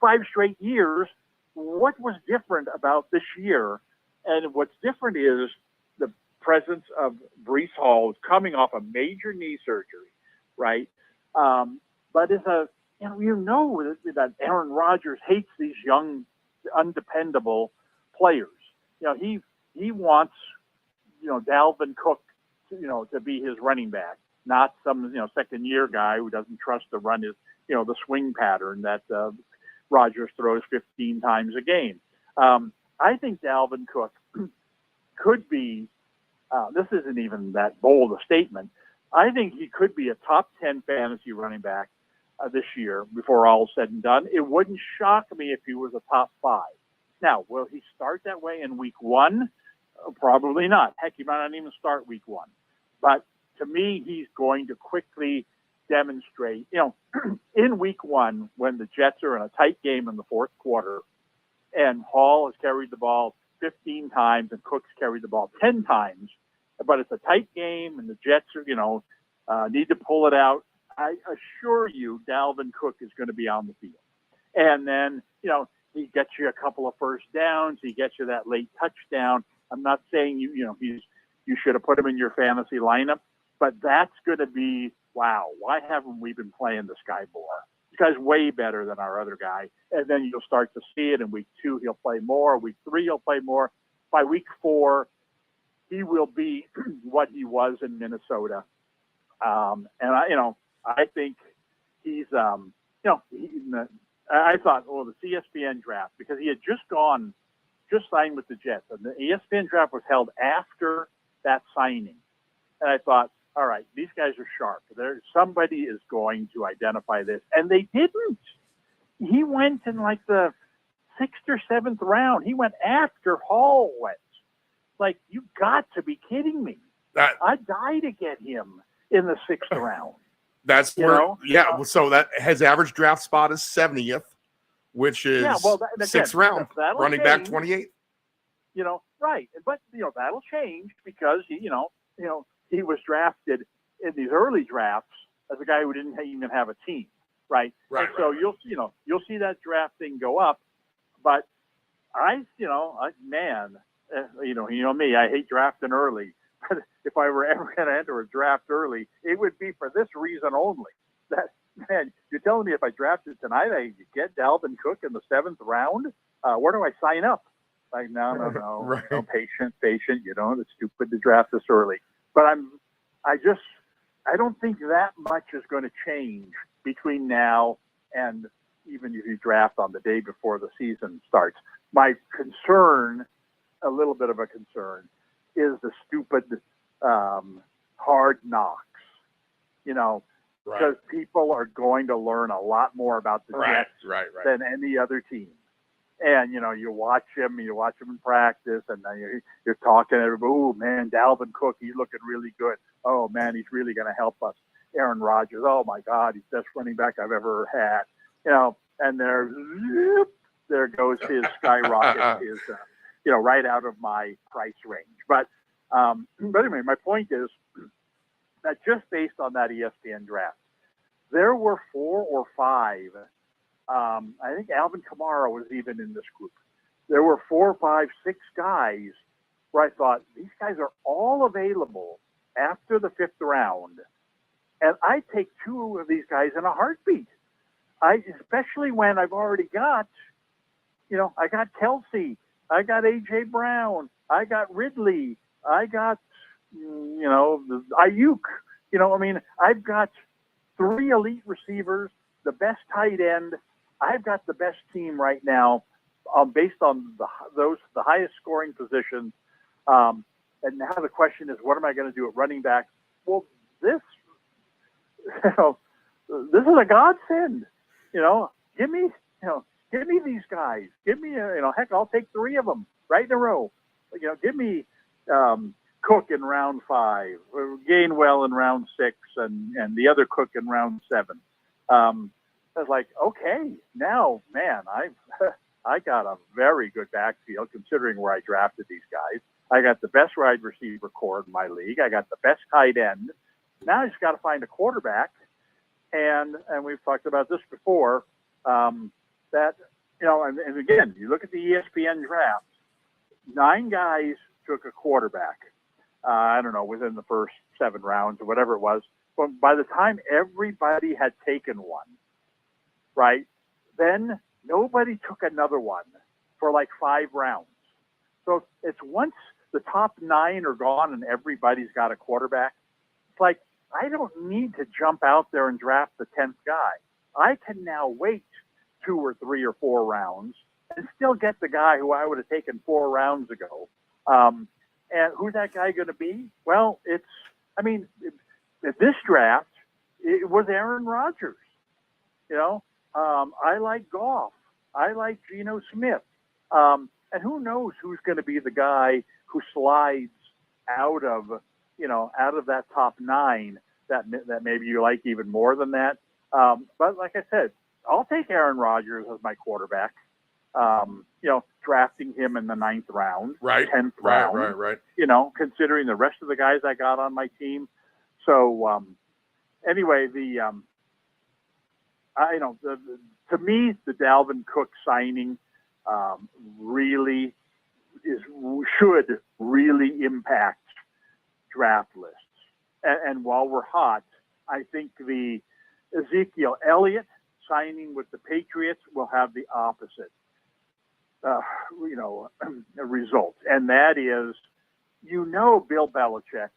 5 straight years. What was different about this year? And what's different is the presence of Breece Hall coming off a major knee surgery, right? But it's that Aaron Rodgers hates these young, undependable players. He wants, Dalvin Cook, to be his running back, not some, second-year guy who doesn't trust to run his, the swing pattern that Rodgers throws 15 times a game. I think Dalvin Cook could be, this isn't even that bold a statement, I think he could be a top 10 fantasy running back this year before all is said and done. It wouldn't shock me if he was a top 5. Now, will he start that way in week 1? Probably not. Heck, he might not even start week 1. But to me, he's going to quickly demonstrate, in week 1, when the Jets are in a tight game in the fourth quarter, and Hall has carried the ball 15 times and Cook's carried the ball 10 times, but it's a tight game and the Jets are, need to pull it out. I assure you, Dalvin Cook is going to be on the field. And then, he gets you a couple of first downs. He gets you that late touchdown. I'm not saying you should have put him in your fantasy lineup, But that's going to be, wow, why haven't we been playing this guy more? This guy's way better than our other guy. And then you'll start to see it in week 2, he'll play more. Week 3, he'll play more. By week 4, he will be what he was in Minnesota. And I think he's, I thought, the ESPN draft, because he had just signed with the Jets, and the ESPN draft was held after that signing. And I thought, all right, these guys are sharp. Somebody is going to identify this. And they didn't. He went in like the 6th or 7th round. He went after Hall went. Like, you got to be kidding me. I'd die to get him in the 6th round. That's where, so that his average draft spot is 70th, which is 6th round, running back 28th. Right. But, that'll change because, he was drafted in these early drafts as a guy who didn't even have a team, right? Right. And so you'll see that draft thing go up, but me, I hate drafting early. But if I were ever going to enter a draft early, it would be for this reason only. That, man, you're telling me if I drafted tonight, I get Dalvin Cook in the 7th round? Where do I sign up? Like, no. Right. No, patient. It's stupid to draft this early. But I don't think that much is going to change between now and even if you draft on the day before the season starts. My concern, a little bit of a concern, is the stupid hard knocks, because people are going to learn a lot more about the Jets than any other team. And, you watch him in practice, and then you're talking to everybody, oh, man, Dalvin Cook, he's looking really good. Oh, man, he's really going to help us. Aaron Rodgers, oh, my God, he's the best running back I've ever had. And there goes his skyrocket, right out of my price range. But anyway, my point is that just based on that ESPN draft, there were 4 or 5. I think Alvin Kamara was even in this group. There were 4, 5, 6 guys where I thought these guys are all available after the 5th round, and I take 2 of these guys in a heartbeat. Especially when I've already got, I got Kelsey, I got AJ Brown, I got Ridley, I got, Ayuk. I've got 3 elite receivers, the best tight end. I've got the best team right now, based on the highest scoring positions. And now the question is, what am I going to do at running back? Well, this is a godsend. Give me these guys. Give me, heck, I'll take 3 of them right in a row. Give me Cook in round 5, Gainwell in round 6, and the other Cook in round 7. I was like, okay, now, man, I got a very good backfield considering where I drafted these guys. I got the best wide receiver core in my league. I got the best tight end. Now I just got to find a quarterback. And we've talked about this before, that, and again, you look at the ESPN draft, 9 guys took a quarterback, within the first 7 rounds or whatever it was. But by the time everybody had taken one, right, then nobody took another one for like 5 rounds. So it's once the top 9 are gone and everybody's got a quarterback, it's like, I don't need to jump out there and draft the 10th guy. I can now wait 2 or 3 or 4 rounds and still get the guy who I would have taken 4 rounds ago. And who's that guy going to be? Well, this draft, it was Aaron Rodgers. I like Goff. I like Geno Smith. And who knows who's going to be the guy who slides out of that top 9 that maybe you like even more than that. But like I said, I'll take Aaron Rodgers as my quarterback. Drafting him in the 9th round, 10th round, right. Considering the rest of the guys I got on my team. So anyway, to me, the Dalvin Cook signing should really impact draft lists. and while we're hot, I think the Ezekiel Elliott signing with the Patriots will have the opposite, result. And that is, Bill Belichick,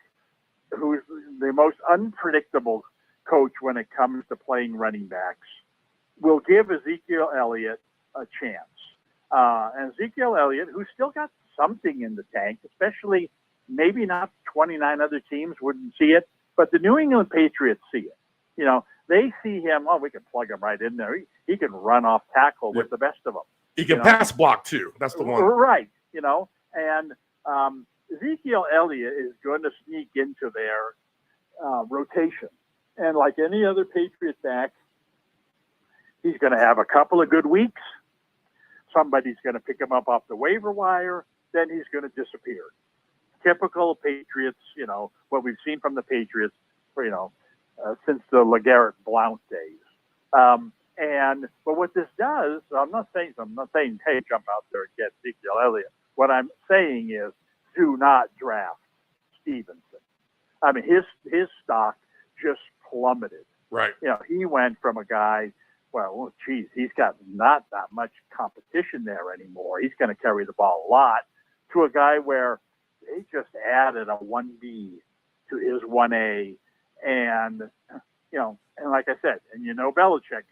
who's the most unpredictable coach when it comes to playing running backs, will give Ezekiel Elliott a chance. And Ezekiel Elliott, who's still got something in the tank, especially maybe not 29 other teams wouldn't see it, but the New England Patriots see it. They see him, we can plug him right in there. He can run off tackle with the best of them. He can pass block too. That's the one. Right. And Ezekiel Elliott is going to sneak into their rotation. And like any other Patriot back, he's going to have a couple of good weeks. Somebody's going to pick him up off the waiver wire. Then he's going to disappear. Typical Patriots, what we've seen from the Patriots, since the LeGarrette Blount days. But what this does, I'm not saying, hey, jump out there and get Ezekiel Elliott. What I'm saying is, do not draft Stevenson. I mean, his stock just plummeted. Right. He went from a guy, he's got not that much competition there anymore. He's going to carry the ball a lot, to a guy where they just added a 1B to his 1A. And, and like I said, and Belichick,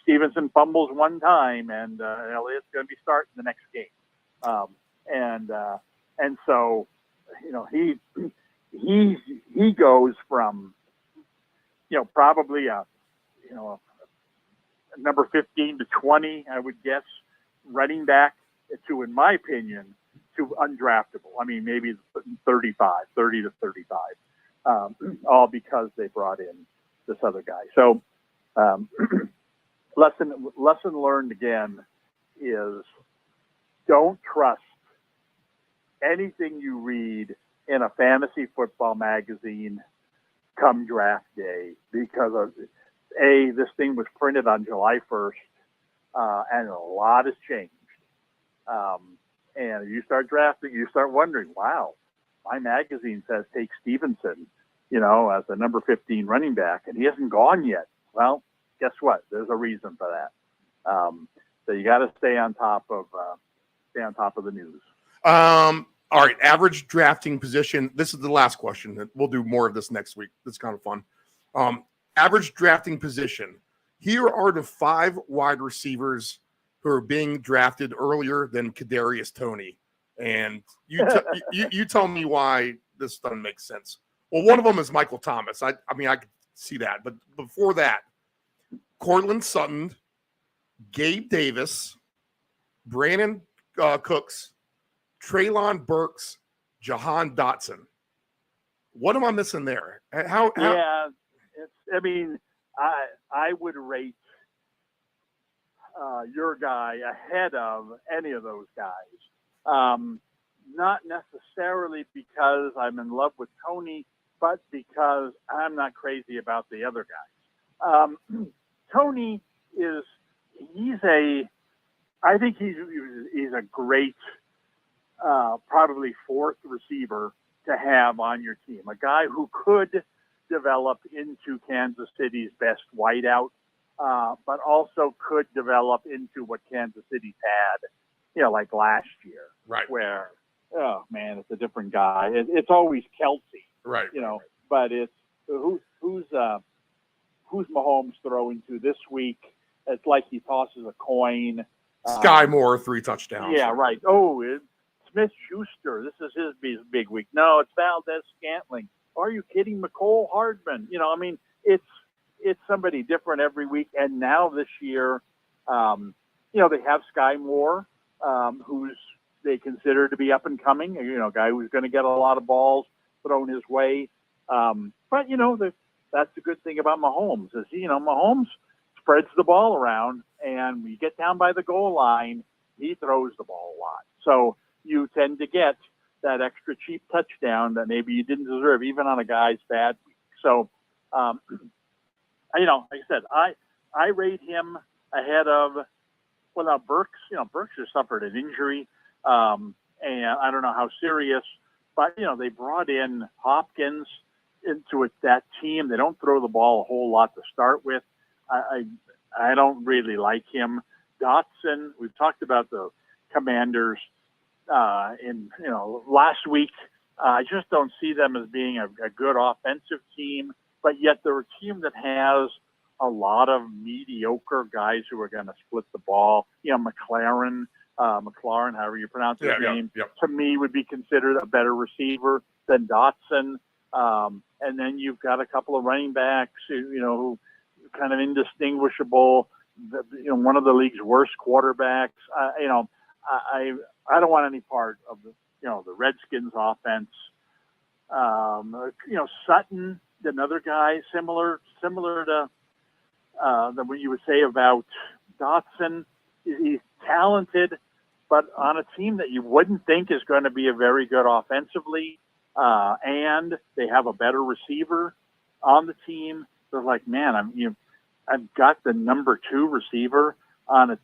Stevenson fumbles one time and Elliott's going to be starting the next game. And so, he goes from, probably a number 15 to 20, I would guess, running back to, in my opinion, to undraftable. I mean, maybe 30 to 35, all because they brought in this other guy. So lesson learned again is, don't trust anything you read in a fantasy football magazine come draft day, because of this thing was printed on July 1st, and a lot has changed. And you start drafting, you start wondering, wow, my magazine says take Stevenson, as the number 15 running back, and he hasn't gone yet. Well, guess what? There's a reason for that. So you got to stay on top of the news. All right, average drafting position. This is the last question. We'll do more of this next week. It's kind of fun. Average drafting position. Here are the 5 wide receivers who are being drafted earlier than Kadarius Toney. And you tell me why this doesn't make sense. Well, one of them is Michael Thomas. I could see that. But before that, Cortland Sutton, Gabe Davis, Brandon Cooks, Treylon Burks, Jahan Dotson. What am I missing there? How? Yeah, I would rate your guy ahead of any of those guys. Not necessarily because I'm in love with Tony, but because I'm not crazy about the other guys. Tony I think he's a great, probably 4th receiver to have on your team. A guy who could develop into Kansas City's best wideout, but also could develop into what Kansas City's had, like last year. Right. Where, oh man, it's a different guy. It's always Kelsey. Right. But it's who's Mahomes throwing to this week? It's like he tosses a coin. Sky Moore, 3 touchdowns. Yeah, right. Oh, it's Smith-Schuster. This is his big week. No, it's Valdez-Scantling. Are you kidding? McCole Hardman. It's somebody different every week. And now this year, they have Sky Moore, who's they consider to be up and coming. A guy who's going to get a lot of balls thrown his way. But that's the good thing about Mahomes is Mahomes spreads the ball around, and when you get down by the goal line, he throws the ball a lot. So you tend to get that extra cheap touchdown that maybe you didn't deserve, even on a guy's bad week. So, like I said, I rate him ahead of, now Burks. Burks has suffered an injury, and I don't know how serious, But, they brought in Hopkins into that team. They don't throw the ball a whole lot to start with. I don't really like him. Dotson, we've talked about the Commanders last week. I just don't see them as being a good offensive team, but yet they're a team that has a lot of mediocre guys who are going to split the ball. McLaurin, however you pronounce his name, to me would be considered a better receiver than Dotson. And then you've got a couple of running backs, who kind of indistinguishable. One of the league's worst quarterbacks. I don't want any part of the Redskins offense. Sutton, another guy similar to what you would say about Dotson. He's talented, but on a team that you wouldn't think is going to be a very good offensively, and they have a better receiver on the team. They're like, man, I've got the number 2 receiver on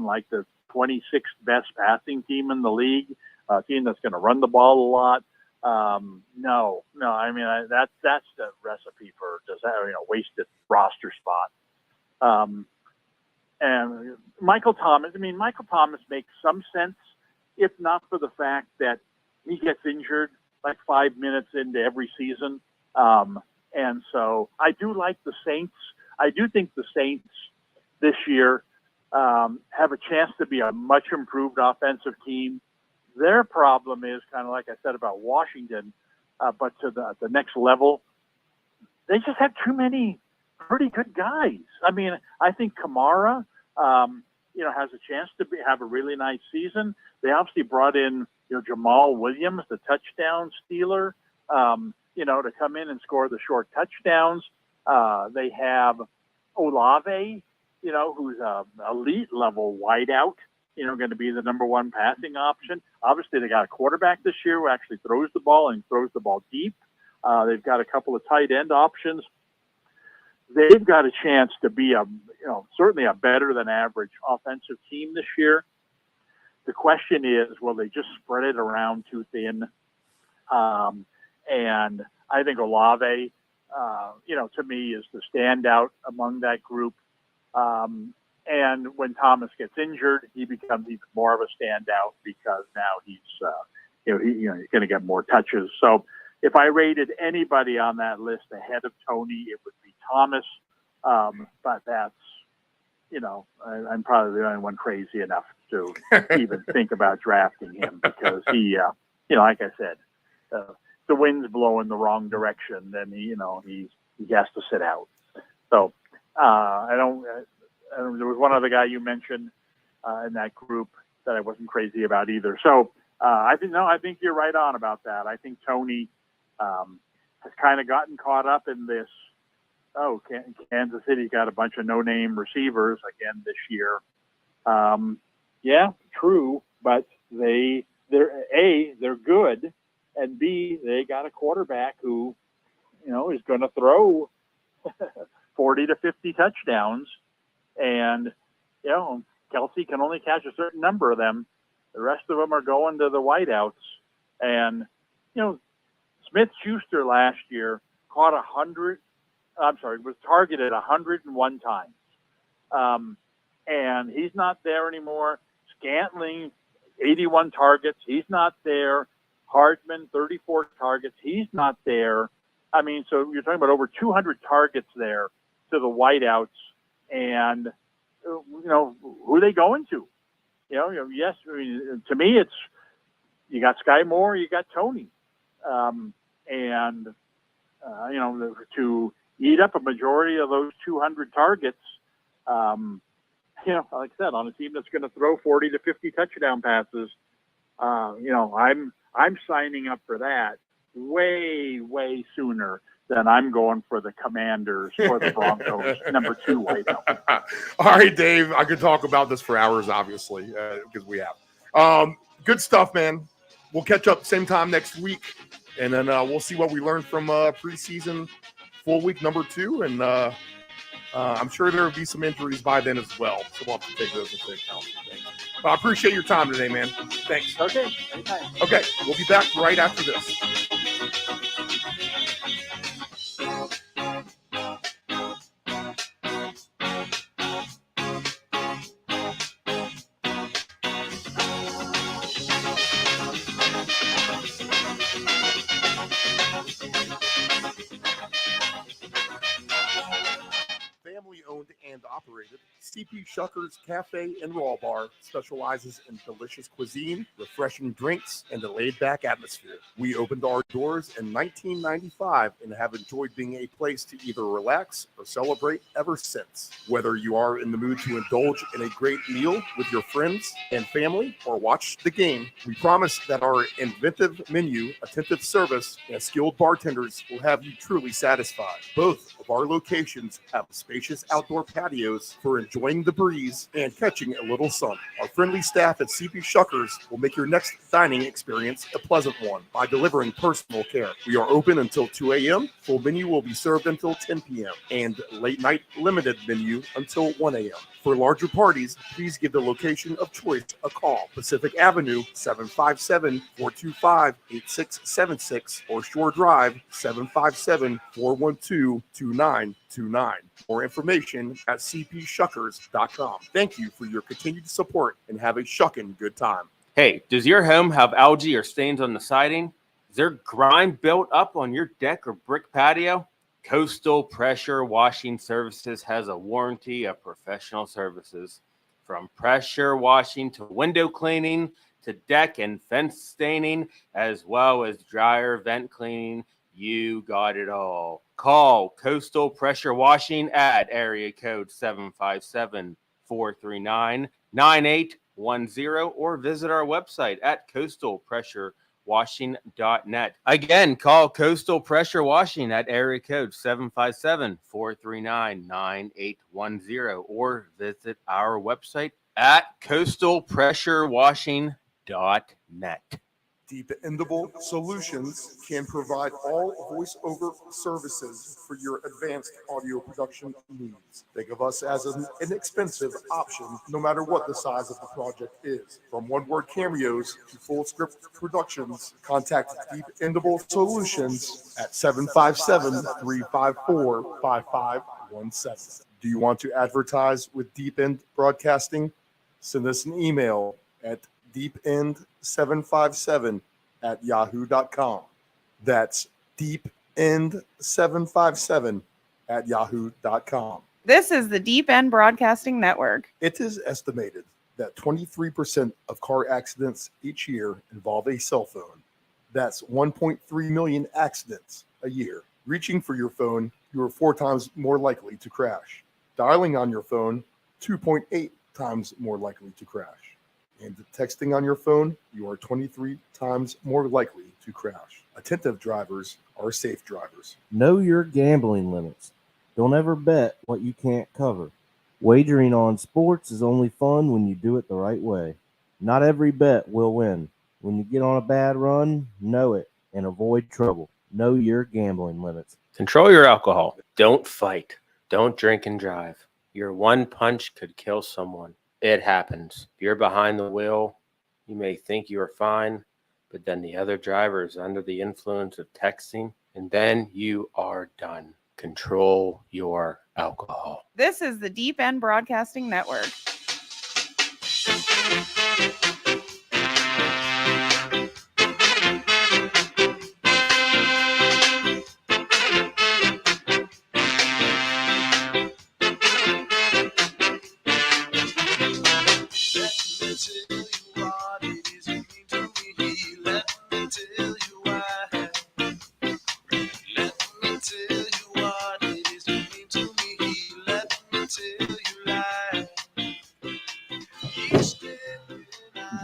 like the 26th best passing team in the league, a team that's going to run the ball a lot. No. I mean, that's the recipe for wasted roster spot. And Michael Thomas makes some sense, if not for the fact that he gets injured like 5 minutes into every season. And so I do like the Saints. I do think the Saints this year have a chance to be a much improved offensive team. Their problem is kind of like I said about Washington, but to the next level, they just have too many pretty good guys. I mean, I think Kamara, has a chance to have a really nice season. They obviously brought in, Jamal Williams, the touchdown stealer, to come in and score the short touchdowns. They have Olave, who's a elite level wideout, going to be the number 1 passing option. Obviously, they got a quarterback this year who actually throws the ball and throws the ball deep. They've got a couple of tight end options. They've got a chance to be certainly a better than average offensive team this year. The question is, will they just spread it around too thin? And I think Olave, to me is the standout among that group. And when Thomas gets injured, he becomes even more of a standout because now he's going to get more touches. So if I rated anybody on that list ahead of Tony, it would be Thomas. But that's, I'm probably the only one crazy enough to even think about drafting him because he, like I said, the wind's blowing the wrong direction, then he has to sit out. So there was one other guy you mentioned in that group that I wasn't crazy about either. So I think you're right on about that. I think Tony has kind of gotten caught up in this. Oh, Kansas City got a bunch of no-name receivers again this year. Yeah, true, but they're good, and B, they got a quarterback who, is going to throw 40 to 50 touchdowns, and Kelsey can only catch a certain number of them. The rest of them are going to the wideouts, and Smith-Schuster last year was targeted 101 times. And he's not there anymore. Scantling, 81 targets. He's not there. Hardman, 34 targets. He's not there. I mean, so you're talking about over 200 targets there to the wideouts. And, who are they going to? Yes, I mean, to me, it's you got Sky Moore, you got Tony. To eat up a majority of those 200 targets, like I said, on a team that's going to throw 40 to 50 touchdown passes, I'm signing up for that way, way sooner than I'm going for the Commanders or the Broncos number 2 wideout. All right, Dave, I could talk about this for hours, obviously, because we have. Good stuff, man. We'll catch up same time next week, and then we'll see what we learned from preseason full week number 2, and I'm sure there will be some injuries by then as well, so we'll have to take those into account. Well, I appreciate your time today, man. Thanks. Okay, anytime. Okay, we'll be back right after this. Family-owned and operated, CP Shuckers Cafe and Raw Bar specializes in delicious cuisine, refreshing drinks, and a laid-back atmosphere. We opened our doors in 1995 and have enjoyed being a place to either relax or celebrate ever since. Whether you are in the mood to indulge in a great meal with your friends and family or watch the game, we promise that our inventive menu, attentive service, and skilled bartenders will have you truly satisfied. Both of our locations have spacious outdoor patios for enjoying the breeze and catching a little sun. Our friendly staff at CP Shuckers will make your next dining experience a pleasant one by delivering personal care. We are open until 2 a.m. Full menu will be served until 10 p.m. and late night limited menu until 1 a.m. For larger parties, please give the location of choice a call. Pacific Avenue, 757-425-8676 or Shore Drive, 757-412-2929. More information at cpshuckers.com. Thank you for your continued support and have a shuckin' good time. Hey, does your home have algae or stains on the siding? Is there grime built up on your deck or brick patio? Coastal Pressure Washing Services has a warranty of professional services. From pressure washing to window cleaning to deck and fence staining, as well as dryer vent cleaning, you got it all. Call Coastal Pressure Washing at area code 757-439-9810 or visit our website at coastalpressurewashing.net. Again, call Coastal Pressure Washing at area code 757-439-9810 or visit our website at coastalpressurewashing.net. Dependable Solutions can provide all voiceover services for your advanced audio production needs. Think of us as an inexpensive option, no matter what the size of the project is. From one-word cameos to full script productions, contact Dependable Solutions at 757-354-5517. Do you want to advertise with Deep End Broadcasting? Send us an email at deepend757@yahoo.com. That's deepend757@yahoo.com. This is the Deep End Broadcasting Network. It is estimated that 23% of car accidents each year involve a cell phone. That's 1.3 million accidents a year. Reaching for your phone, you are 4 times more likely to crash. Dialing on your phone, 2.8 times more likely to crash. And texting on your phone, you are 23 times more likely to crash. Attentive drivers are safe drivers. Know your gambling limits. Don't ever bet what you can't cover. Wagering on sports is only fun when you do it the right way. Not every bet will win. When you get on a bad run, know it and avoid trouble. Know your gambling limits. Control your alcohol. Don't fight. Don't drink and drive. Your one punch could kill someone. It happens. If you're behind the wheel, you may think you are fine, but then the other driver is under the influence of texting, and then you are done. Control your alcohol. This is the Deep End Broadcasting Network.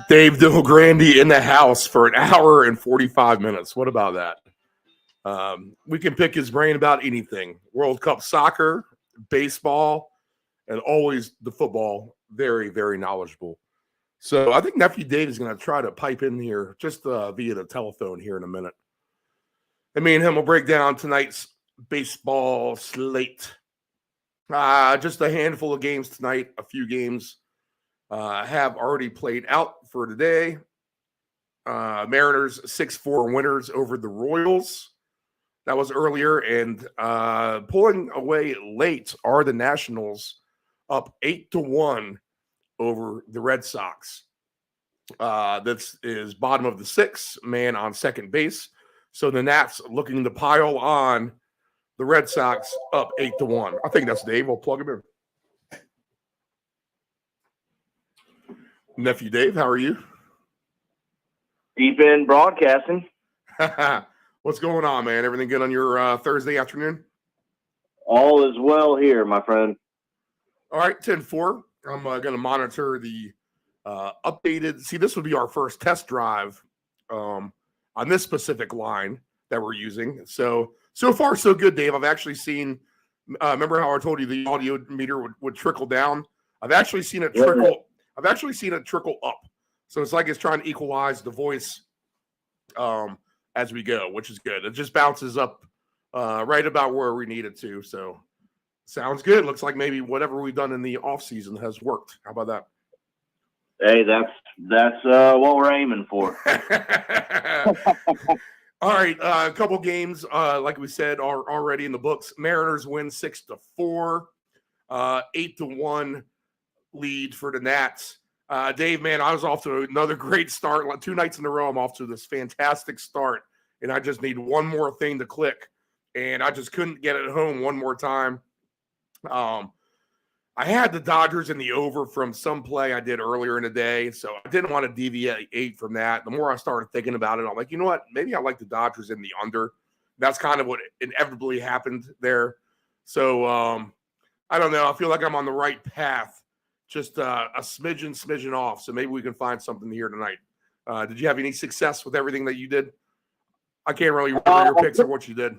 Dave Dill Grande in the house for an hour and 45 minutes. What about that? We can pick his brain about anything. World Cup soccer, baseball, and always the football. Very, very knowledgeable. So I think Nephew Dave is going to try to pipe in here just via the telephone here in a minute. And me and him will break down tonight's baseball slate. Just a handful of games tonight, a few games have already played out for today. Mariners 6-4 winners over the Royals. That was earlier. And pulling away late are the Nationals, up 8-1 over the Red Sox. This is bottom of the sixth, man on second base. So the Nats looking to pile on the Red Sox, up 8-1. I think that's Dave. We'll plug him in. Nephew Dave, how are you? Deep in broadcasting. What's going on, man? Everything good on your Thursday afternoon? All is well here, my friend. All right, 10-4. I'm going to monitor the updated. See, this would be our first test drive on this specific line that we're using. So far, so good, Dave. I've actually seen, remember how I told you the audio meter would trickle down? I've actually seen it trickle. Yeah. I've actually seen it trickle up. So it's like it's trying to equalize the voice as we go, which is good. It just bounces up right about where we need it to. So sounds good. Looks like maybe whatever we've done in the off season has worked. How about that? Hey, that's what we're aiming for. All right, a couple games, like we said, are already in the books. Mariners win 6-4, 8-1 lead for the Nats. Dave, man, I was off to another great start. 2 nights in a row, I'm off to this fantastic start, and I just need one more thing to click, and I just couldn't get it home one more time. I had the Dodgers in the over from some play I did earlier in the day, so I didn't want to deviate from that. The more I started thinking about it, I'm like, you know what? Maybe I like the Dodgers in the under. That's kind of what inevitably happened there. So I don't know. I feel like I'm on the right path, just a smidgen off. So maybe we can find something here tonight. Did you have any success with everything that you did? I can't really remember your picks or what you did.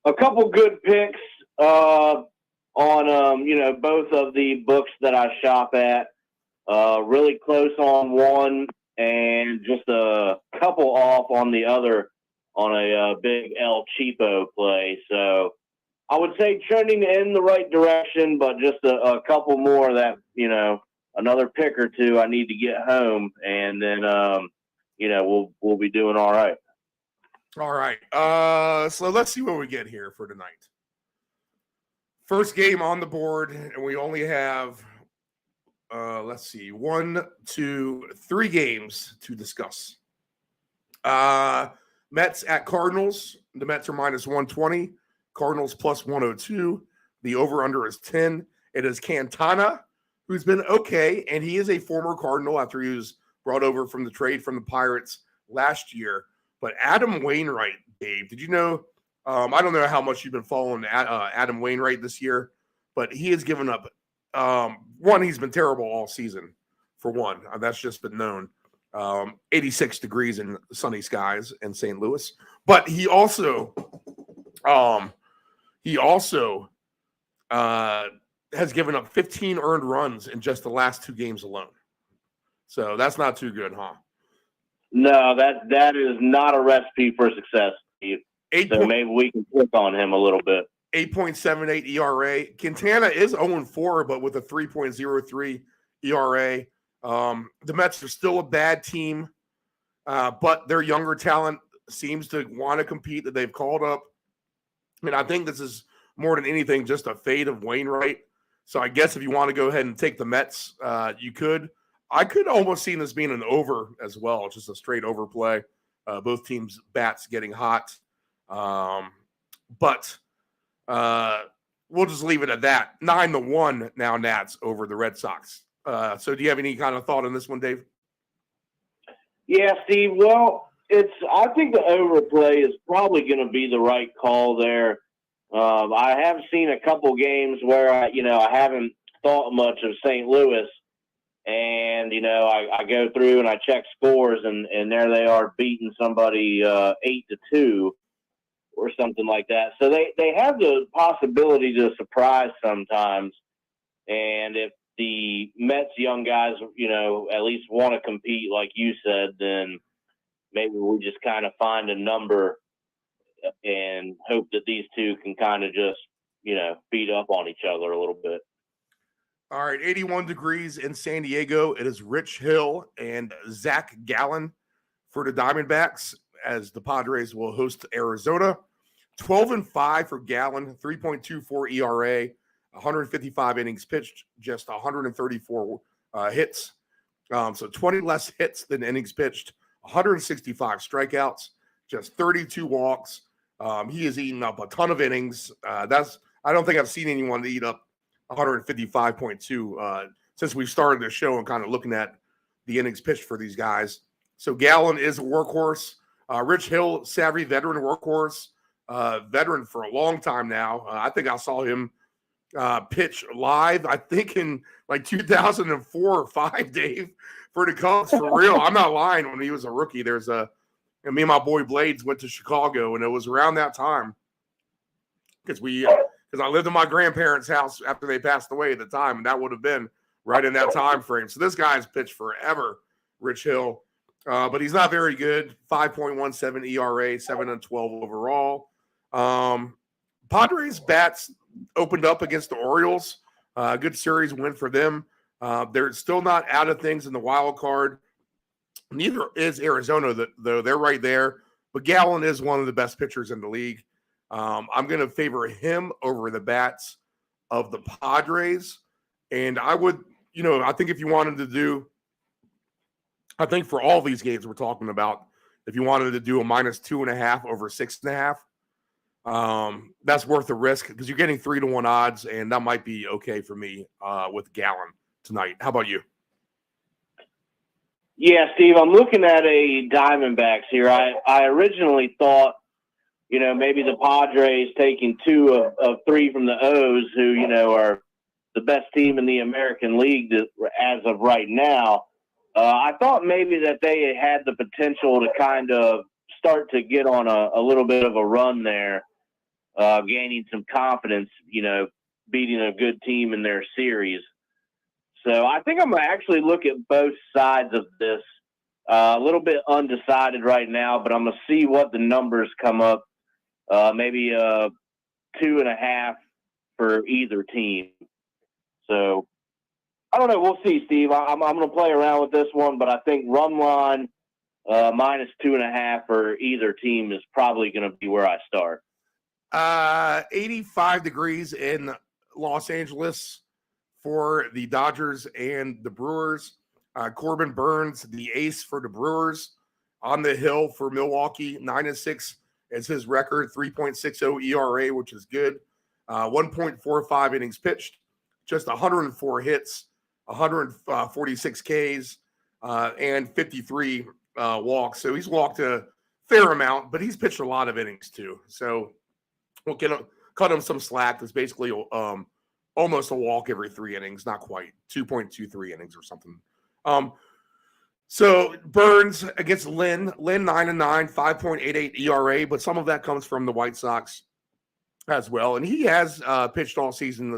A couple good picks. On both of the books that I shop at, really close on one and just a couple off on the other on a big El Cheapo play. So I would say trending in the right direction, but just a couple more that, another pick or two I need to get home, and then, we'll be doing all right. All right. So let's see what we get here for tonight. First game on the board, and we only have, 1, 2, 3 games to discuss. Mets at Cardinals. The Mets are minus 120. Cardinals plus 102. The over-under is 10. It is Quintana, who's been okay, and he is a former Cardinal after he was brought over from the trade from the Pirates last year. But Adam Wainwright, Dave, did you know? I don't know how much you've been following Adam Wainwright this year, but he has given up. One, he's been terrible all season, for one. That's just been known. 86 degrees in sunny skies in St. Louis. But he also has given up 15 earned runs in just the last 2 games alone. So that's not too good, huh? No, that is not a recipe for success, Steve. So maybe we can click on him a little bit. 8.78 ERA. Quintana is 0-4, but with a 3.03 ERA. The Mets are still a bad team, but their younger talent seems to want to compete that they've called up. And I think this is more than anything just a fade of Wainwright. So I guess if you want to go ahead and take the Mets, you could. I could almost see this being an over as well, just a straight overplay. Both teams' bats getting hot. But we'll just leave it at that. 9-1 now, Nats over the Red Sox. So do you have any kind of thought on this one, Dave? Yeah, Steve. Well, I think the overplay is probably going to be the right call there. I have seen a couple games where I haven't thought much of St. Louis, and I go through and I check scores, and there they are beating somebody 8-2. Or something like that. So they have the possibility to surprise sometimes. And if the Mets young guys, at least want to compete, like you said, then maybe we just kind of find a number and hope that these two can kind of just, beat up on each other a little bit. All right, 81 degrees in San Diego. It is Rich Hill and Zach Gallen for the Diamondbacks as the Padres will host Arizona. 12-5 for Gallen, 3.24 ERA, 155 innings pitched, just 134 hits. So 20 less hits than innings pitched, 165 strikeouts, just 32 walks. He has eaten up a ton of innings. I don't think I've seen anyone eat up 155.2 since we started the show and kind of looking at the innings pitched for these guys. So Gallen is a workhorse. Rich Hill, savvy veteran workhorse, veteran for a long time now. I think I saw him pitch live, I think in like 2004 or 5, Dave, for the Cubs, for real. I'm not lying. When he was a rookie, me and my boy Blades went to Chicago, and it was around that time because I lived in my grandparents' house after they passed away at the time, and that would have been right in that time frame. So this guy's pitched forever, Rich Hill, but he's not very good. 5.17 ERA, 7-12 overall. Padres bats opened up against the Orioles. Good series win for them. They're still not out of things in the wild card. Neither is Arizona, though. They're right there. But Gallen is one of the best pitchers in the league. I'm going to favor him over the bats of the Padres. And I would, I think if you wanted to do, I think for all these games we're talking about, if you wanted to do a -2.5 over 6.5, that's worth the risk because you're getting 3-1 odds, and that might be okay for me with Gallen tonight. How about you? Yeah, Steve, I'm looking at a Diamondbacks here. I originally thought, maybe the Padres taking 2 of 3 from the O's, who, are the best team in the American League as of right now. I thought maybe that they had the potential to kind of start to get on a little bit of a run there, gaining some confidence, beating a good team in their series. So I think I'm going to actually look at both sides of this. A little bit undecided right now, but I'm going to see what the numbers come up. Maybe 2.5 for either team. So I don't know. We'll see, Steve. I'm going to play around with this one, but I think run line -2.5 for either team is probably going to be where I start. 85 degrees in Los Angeles for the Dodgers and the Brewers. Corbin Burns, the ace for the Brewers, on the hill for Milwaukee. 9-6 is his record. 3.60 ERA, which is good. 1.45 innings pitched. Just 104 hits, 146 Ks, and 53 walks. So he's walked a fair amount, but he's pitched a lot of innings too. So we'll cut him some slack. It's basically almost a walk every 3 innings, not quite, 2.23 innings or something. So Burns against Lynn 9-9, 5.88 ERA, but some of that comes from the White Sox as well. And he has pitched all season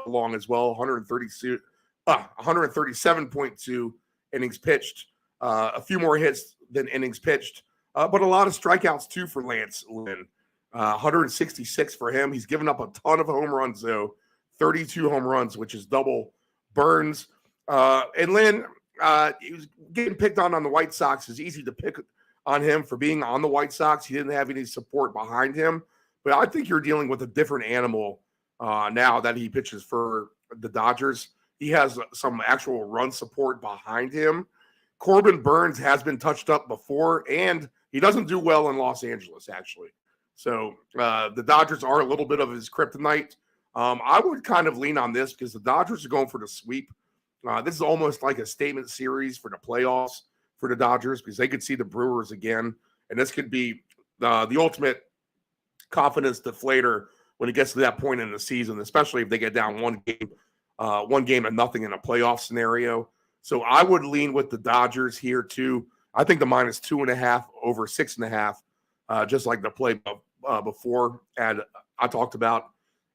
long as well, 137.2 innings pitched, a few more hits than innings pitched, but a lot of strikeouts too for Lance Lynn. 166 for him. He's given up a ton of home runs, though, 32 home runs, which is double Burns. And Lynn, he was getting picked on the White Sox. It's easy to pick on him for being on the White Sox. He didn't have any support behind him. But I think you're dealing with a different animal now that he pitches for the Dodgers. He has some actual run support behind him. Corbin Burns has been touched up before, and he doesn't do well in Los Angeles, actually. So the Dodgers are a little bit of his kryptonite. I would kind of lean on this because the Dodgers are going for the sweep. This is almost like a statement series for the playoffs for the Dodgers because they could see the Brewers again, and this could be the ultimate confidence deflator when it gets to that point in the season, especially if they get down one game to nothing in a playoff scenario. So I would lean with the Dodgers here too. I think the -2.5 over 6.5, just like the play before I talked about.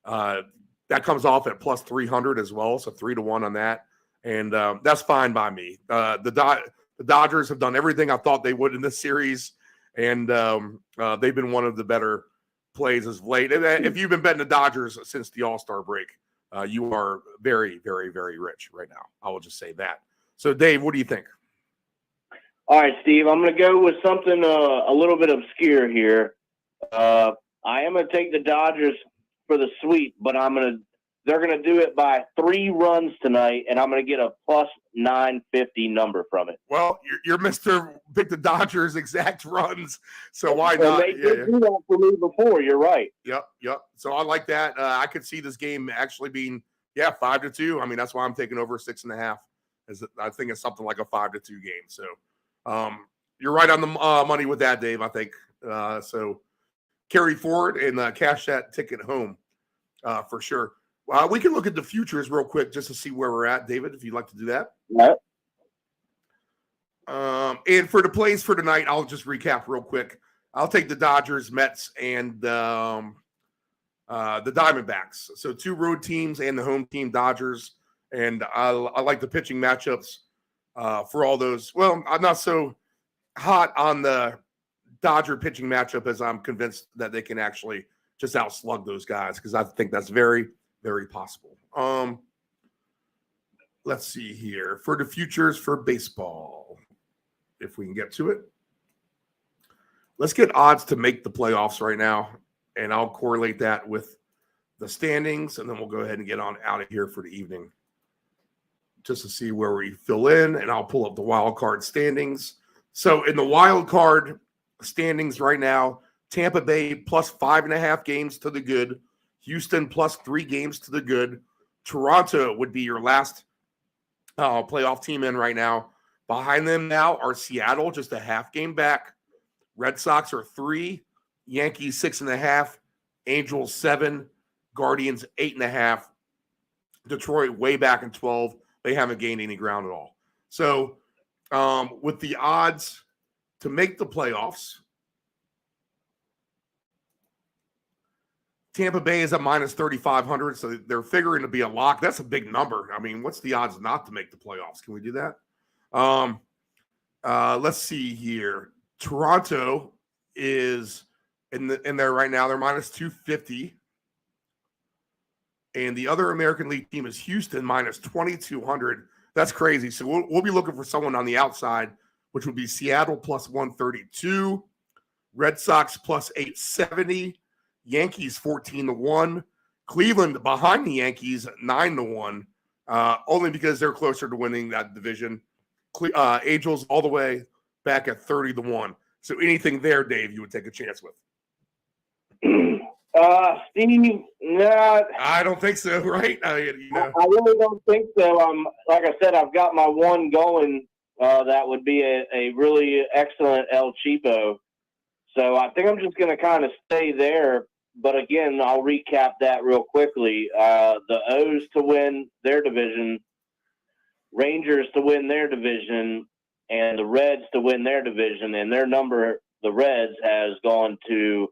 That comes off at +300 as well, so 3-1 on that, and that's fine by me. The Dodgers have done everything I thought they would in this series, and they've been one of the better plays as of late. If you've been betting the Dodgers since the All-Star break, you are very, very, very rich right now. I will just say that. So, Dave, what do you think? All right, Steve, I'm going to go with something a little bit obscure here. I am going to take the Dodgers for the sweep, but they're going to do it by 3 runs tonight, and I'm going to get a plus 950 number from it. Well, you're Mr. Pick the Dodgers exact runs, so why not? They did do that for me before. You're right. Yep. So I like that. I could see this game actually being 5-2. I mean, that's why I'm taking over 6.5. I think it's something like a 5-2 game. So you're right on the money with that, Dave. I think so. Carry forward and cash that ticket home for sure. We can look at the futures real quick just to see where we're at, David, if you'd like to do that. Yep. And for the plays for tonight, I'll just recap real quick. I'll take the Dodgers, Mets, and the Diamondbacks. So 2 road teams and the home team, Dodgers. And I like the pitching matchups for all those. Well, I'm not so hot on the Dodger pitching matchup as I'm convinced that they can actually just outslug those guys because I think that's very, very possible. Let's see here. For the futures for baseball, if we can get to it. Let's get odds to make the playoffs right now, and I'll correlate that with the standings, and then we'll go ahead and get on out of here for the evening just to see where we fill in, and I'll pull up the wild card standings. So in the wild card standings right now, Tampa Bay plus 5.5 games to the good. Houston plus 3 games to the good. Toronto would be your last playoff team in right now. Behind them now are Seattle, just a half game back. Red Sox are 3. Yankees 6.5. Angels 7. Guardians 8.5. Detroit way back in 12. They haven't gained any ground at all. So with the odds to make the playoffs, Tampa Bay is at minus 3,500, so they're figuring to be a lock. That's a big number. I mean, what's the odds not to make the playoffs? Can we do that? Let's see here. Toronto is in there right now. They're minus 250. And the other American League team is Houston, minus 2,200. That's crazy. So we'll be looking for someone on the outside, which would be Seattle plus 132, Red Sox plus 870, Yankees 14-1, Cleveland behind the Yankees 9-1, only because they're closer to winning that division. Angels all the way back at 30-1. So anything there, Dave, you would take a chance with? Steve, nah, I don't think so, right? I really don't think so. Like I said, I've got my one going. That would be a really excellent El Cheapo. So I think I'm just going to kind of stay there. But again, I'll recap that real quickly. The O's to win their division, Rangers to win their division, and the Reds to win their division. And their number, the Reds, has gone to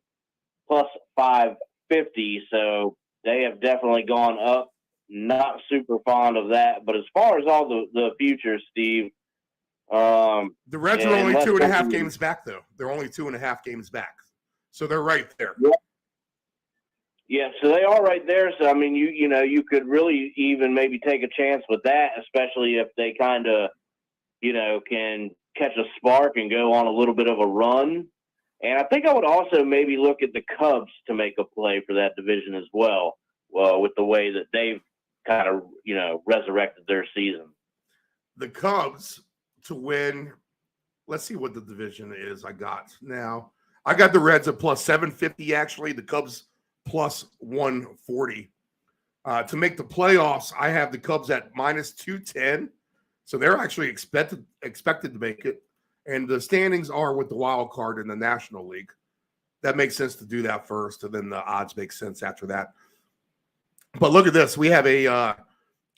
plus 550. So they have definitely gone up. Not super fond of that. But as far as all the futures, Steve, the Reds are only 2.5 games back, though. They're only 2.5 games back. So they're right there. Yep. Yeah, so they are right there. So, I mean, you could really even maybe take a chance with that, especially if they kind of, can catch a spark and go on a little bit of a run. And I think I would also maybe look at the Cubs to make a play for that division as well, with the way that they've kind of, resurrected their season. The Cubs to win, let's see what the division is I got now. I got the Reds at plus 750, actually. The Cubs plus 140. To make the playoffs, I have the Cubs at minus 210. So they're actually expected to make it. And the standings are with the wild card in the National League. That makes sense to do that first, and then the odds make sense after that. But look at this. We have a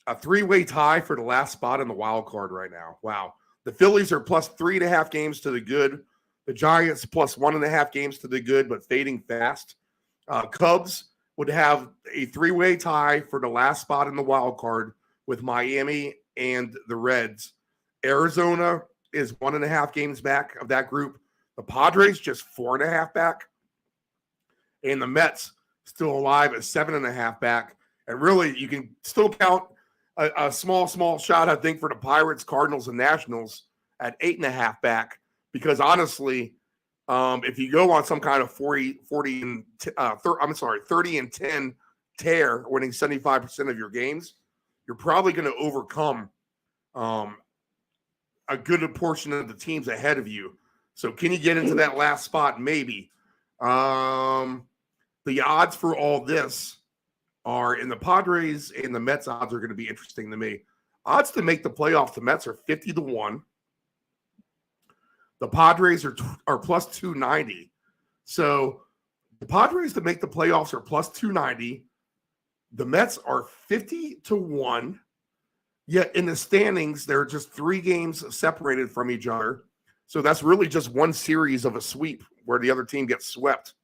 3-way tie for the last spot in the wild card right now. Wow. The Phillies are plus 3.5 games to the good. The Giants plus 1.5 games to the good, but fading fast. Cubs would have a 3-way tie for the last spot in the wild card with Miami and the Reds. Arizona is 1.5 games back of that group. The Padres just 4.5 back. And the Mets still alive at 7.5 back. And really, you can still count a small shot, I think, for the Pirates, Cardinals, and Nationals at 8.5 back. Because honestly, if you go on some kind of 30 and 10 tear, winning 75% of your games, you're probably going to overcome a good portion of the teams ahead of you. So can you get into that last spot? Maybe. The odds for all this are in the Padres and the Mets. Odds are going to be interesting to me. Odds to make the playoffs, the Mets are 50-1. The Padres are plus 290. So the Padres to make the playoffs are plus 290. The Mets are 50-1. Yet in the standings, they're just 3 games separated from each other. So that's really just one series of a sweep where the other team gets swept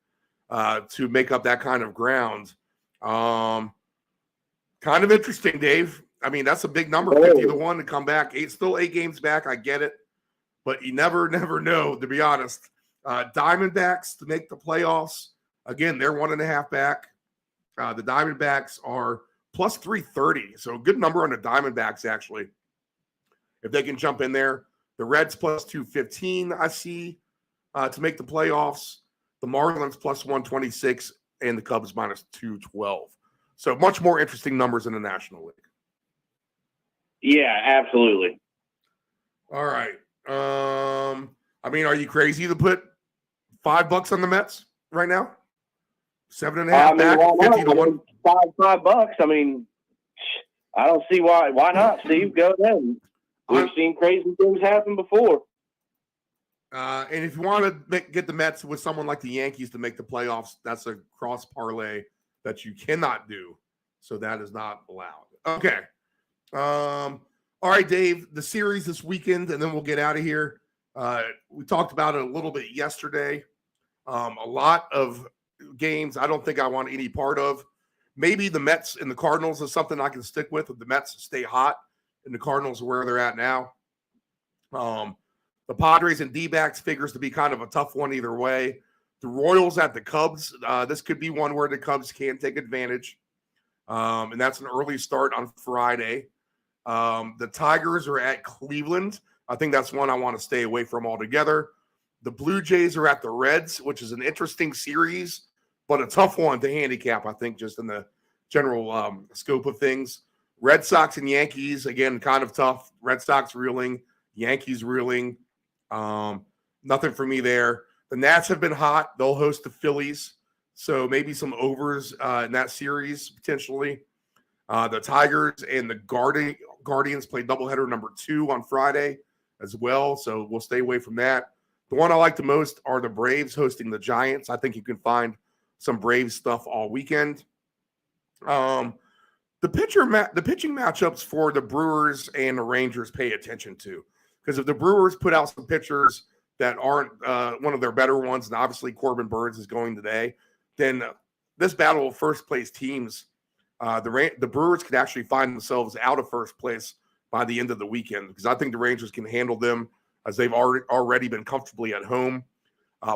to make up that kind of ground. Kind of interesting, Dave. I mean, that's a big number, 50-1 to come back. Still 8 games back. I get it. But you never know, to be honest. Diamondbacks to make the playoffs. Again, they're 1.5 back. The Diamondbacks are plus 330. So a good number on the Diamondbacks, actually. If they can jump in there. The Reds plus 215, I see, to make the playoffs. The Marlins plus 126 and the Cubs minus 212. So much more interesting numbers in the National League. Yeah, absolutely. All right. I mean, are you crazy to put $5 on the Mets right now? 7.5 back, 50-1. $5. I mean, I don't see why. Why not, Steve? Go ahead. We've seen crazy things happen before. And if you want to get the Mets with someone like the Yankees to make the playoffs, that's a cross parlay that you cannot do. So that is not allowed. Okay. All right, Dave, the series this weekend, and then we'll get out of here. We talked about it a little bit yesterday. A lot of games I don't think I want any part of. Maybe the Mets and the Cardinals is something I can stick with if the Mets stay hot and the Cardinals are where they're at now. The Padres and D-backs figures to be kind of a tough one either way. The Royals at the Cubs, this could be one where the Cubs can take advantage. And that's an early start on Friday. The Tigers are at Cleveland. I think that's one I want to stay away from altogether. The Blue Jays are at the Reds, which is an interesting series, but a tough one to handicap, I think, just in the general scope of things. Red Sox and Yankees, again, kind of tough. Red Sox reeling, Yankees reeling. Nothing for me there. The Nats have been hot. They'll host the Phillies, so maybe some overs in that series potentially. The Tigers and the Guardians play doubleheader number 2 on Friday as well, so we'll stay away from that. The one I like the most are the Braves hosting the Giants. I think you can find some Braves stuff all weekend. The pitching matchups for the Brewers and the Rangers pay attention to, because if the Brewers put out some pitchers that aren't one of their better ones, and obviously Corbin Burns is going today, then this battle of first place teams, the Brewers could actually find themselves out of first place by the end of the weekend, because I think the Rangers can handle them as they've already been comfortably at home.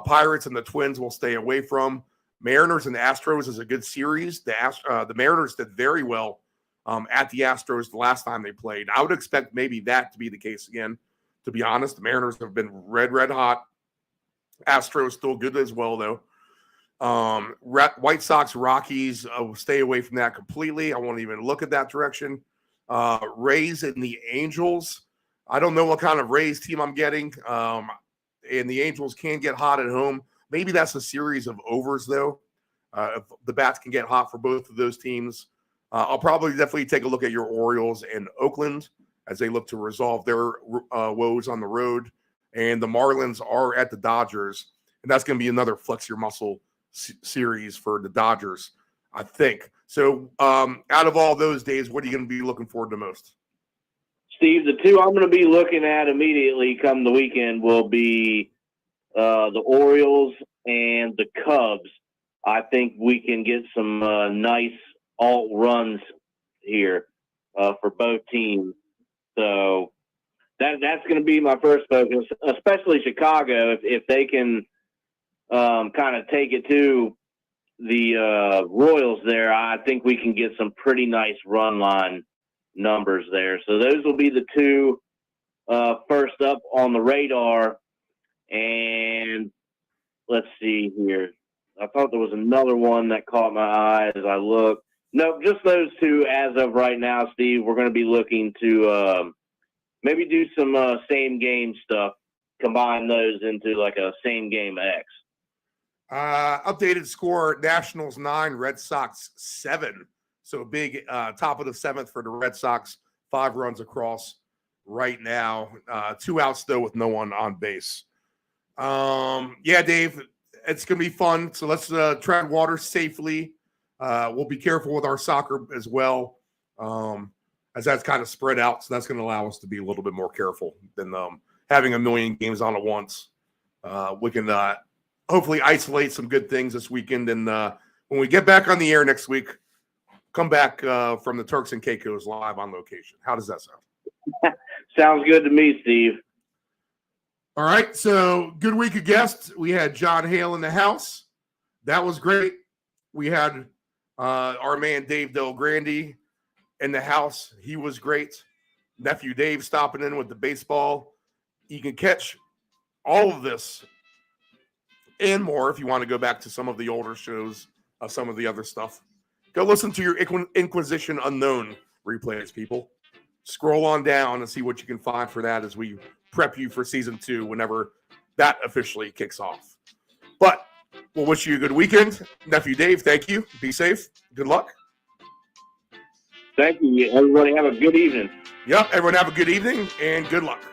Pirates and the Twins will stay away from. Mariners and the Astros is a good series. The Mariners did very well at the Astros the last time they played. I would expect maybe that to be the case again, to be honest. The Mariners have been red hot. Astros still good as well, though. White Sox, Rockies, stay away from that completely. I won't even look at that direction. Rays and the Angels. I don't know what kind of Rays team I'm getting. And the Angels can get hot at home. Maybe that's a series of overs, though. If the bats can get hot for both of those teams. I'll probably definitely take a look at your Orioles and Oakland as they look to resolve their woes on the road. And the Marlins are at the Dodgers. And that's going to be another flex your muscle series for the Dodgers, I think. So out of all those days, what are you going to be looking forward to most? Steve, the two I'm going to be looking at immediately come the weekend will be the Orioles and the Cubs. I think we can get some nice alt runs here for both teams. So that's going to be my first focus, especially Chicago, if they can kind of take it to the Royals there, I think we can get some pretty nice run line numbers there. So those will be the two first up on the radar. And let's see here. I thought there was another one that caught my eye as I looked. No, just those two as of right now, Steve. We're going to be looking to maybe do some same game stuff, combine those into like a same game X. Updated score: Nationals 9, Red Sox 7. So a big top of the 7th for the Red Sox. 5 runs across right now. 2 outs though with no one on base. Yeah, Dave, it's gonna be fun. So let's tread water safely. We'll be careful with our soccer as well, as that's kind of spread out. So that's going to allow us to be a little bit more careful than having a million games on at once. We can hopefully isolate some good things this weekend. And when we get back on the air next week, come back from the Turks and Caicos live on location. How does that sound? Sounds good to me, Steve. All right. So good week of guests. We had John Hale in the house. That was great. We had our man Dave Del Grande in the house. He was great. Nephew Dave stopping in with the baseball. You can catch all of this and more if you want to go back to some of the older shows of some of the other stuff. Go listen to your Inquisition Unknown replays, people. Scroll on down and see what you can find for that as we prep you for season 2 whenever that officially kicks off. But we'll wish you a good weekend. Nephew Dave, thank you. Be safe. Good luck. Thank you. Everybody have a good evening. Yep, everyone have a good evening and good luck.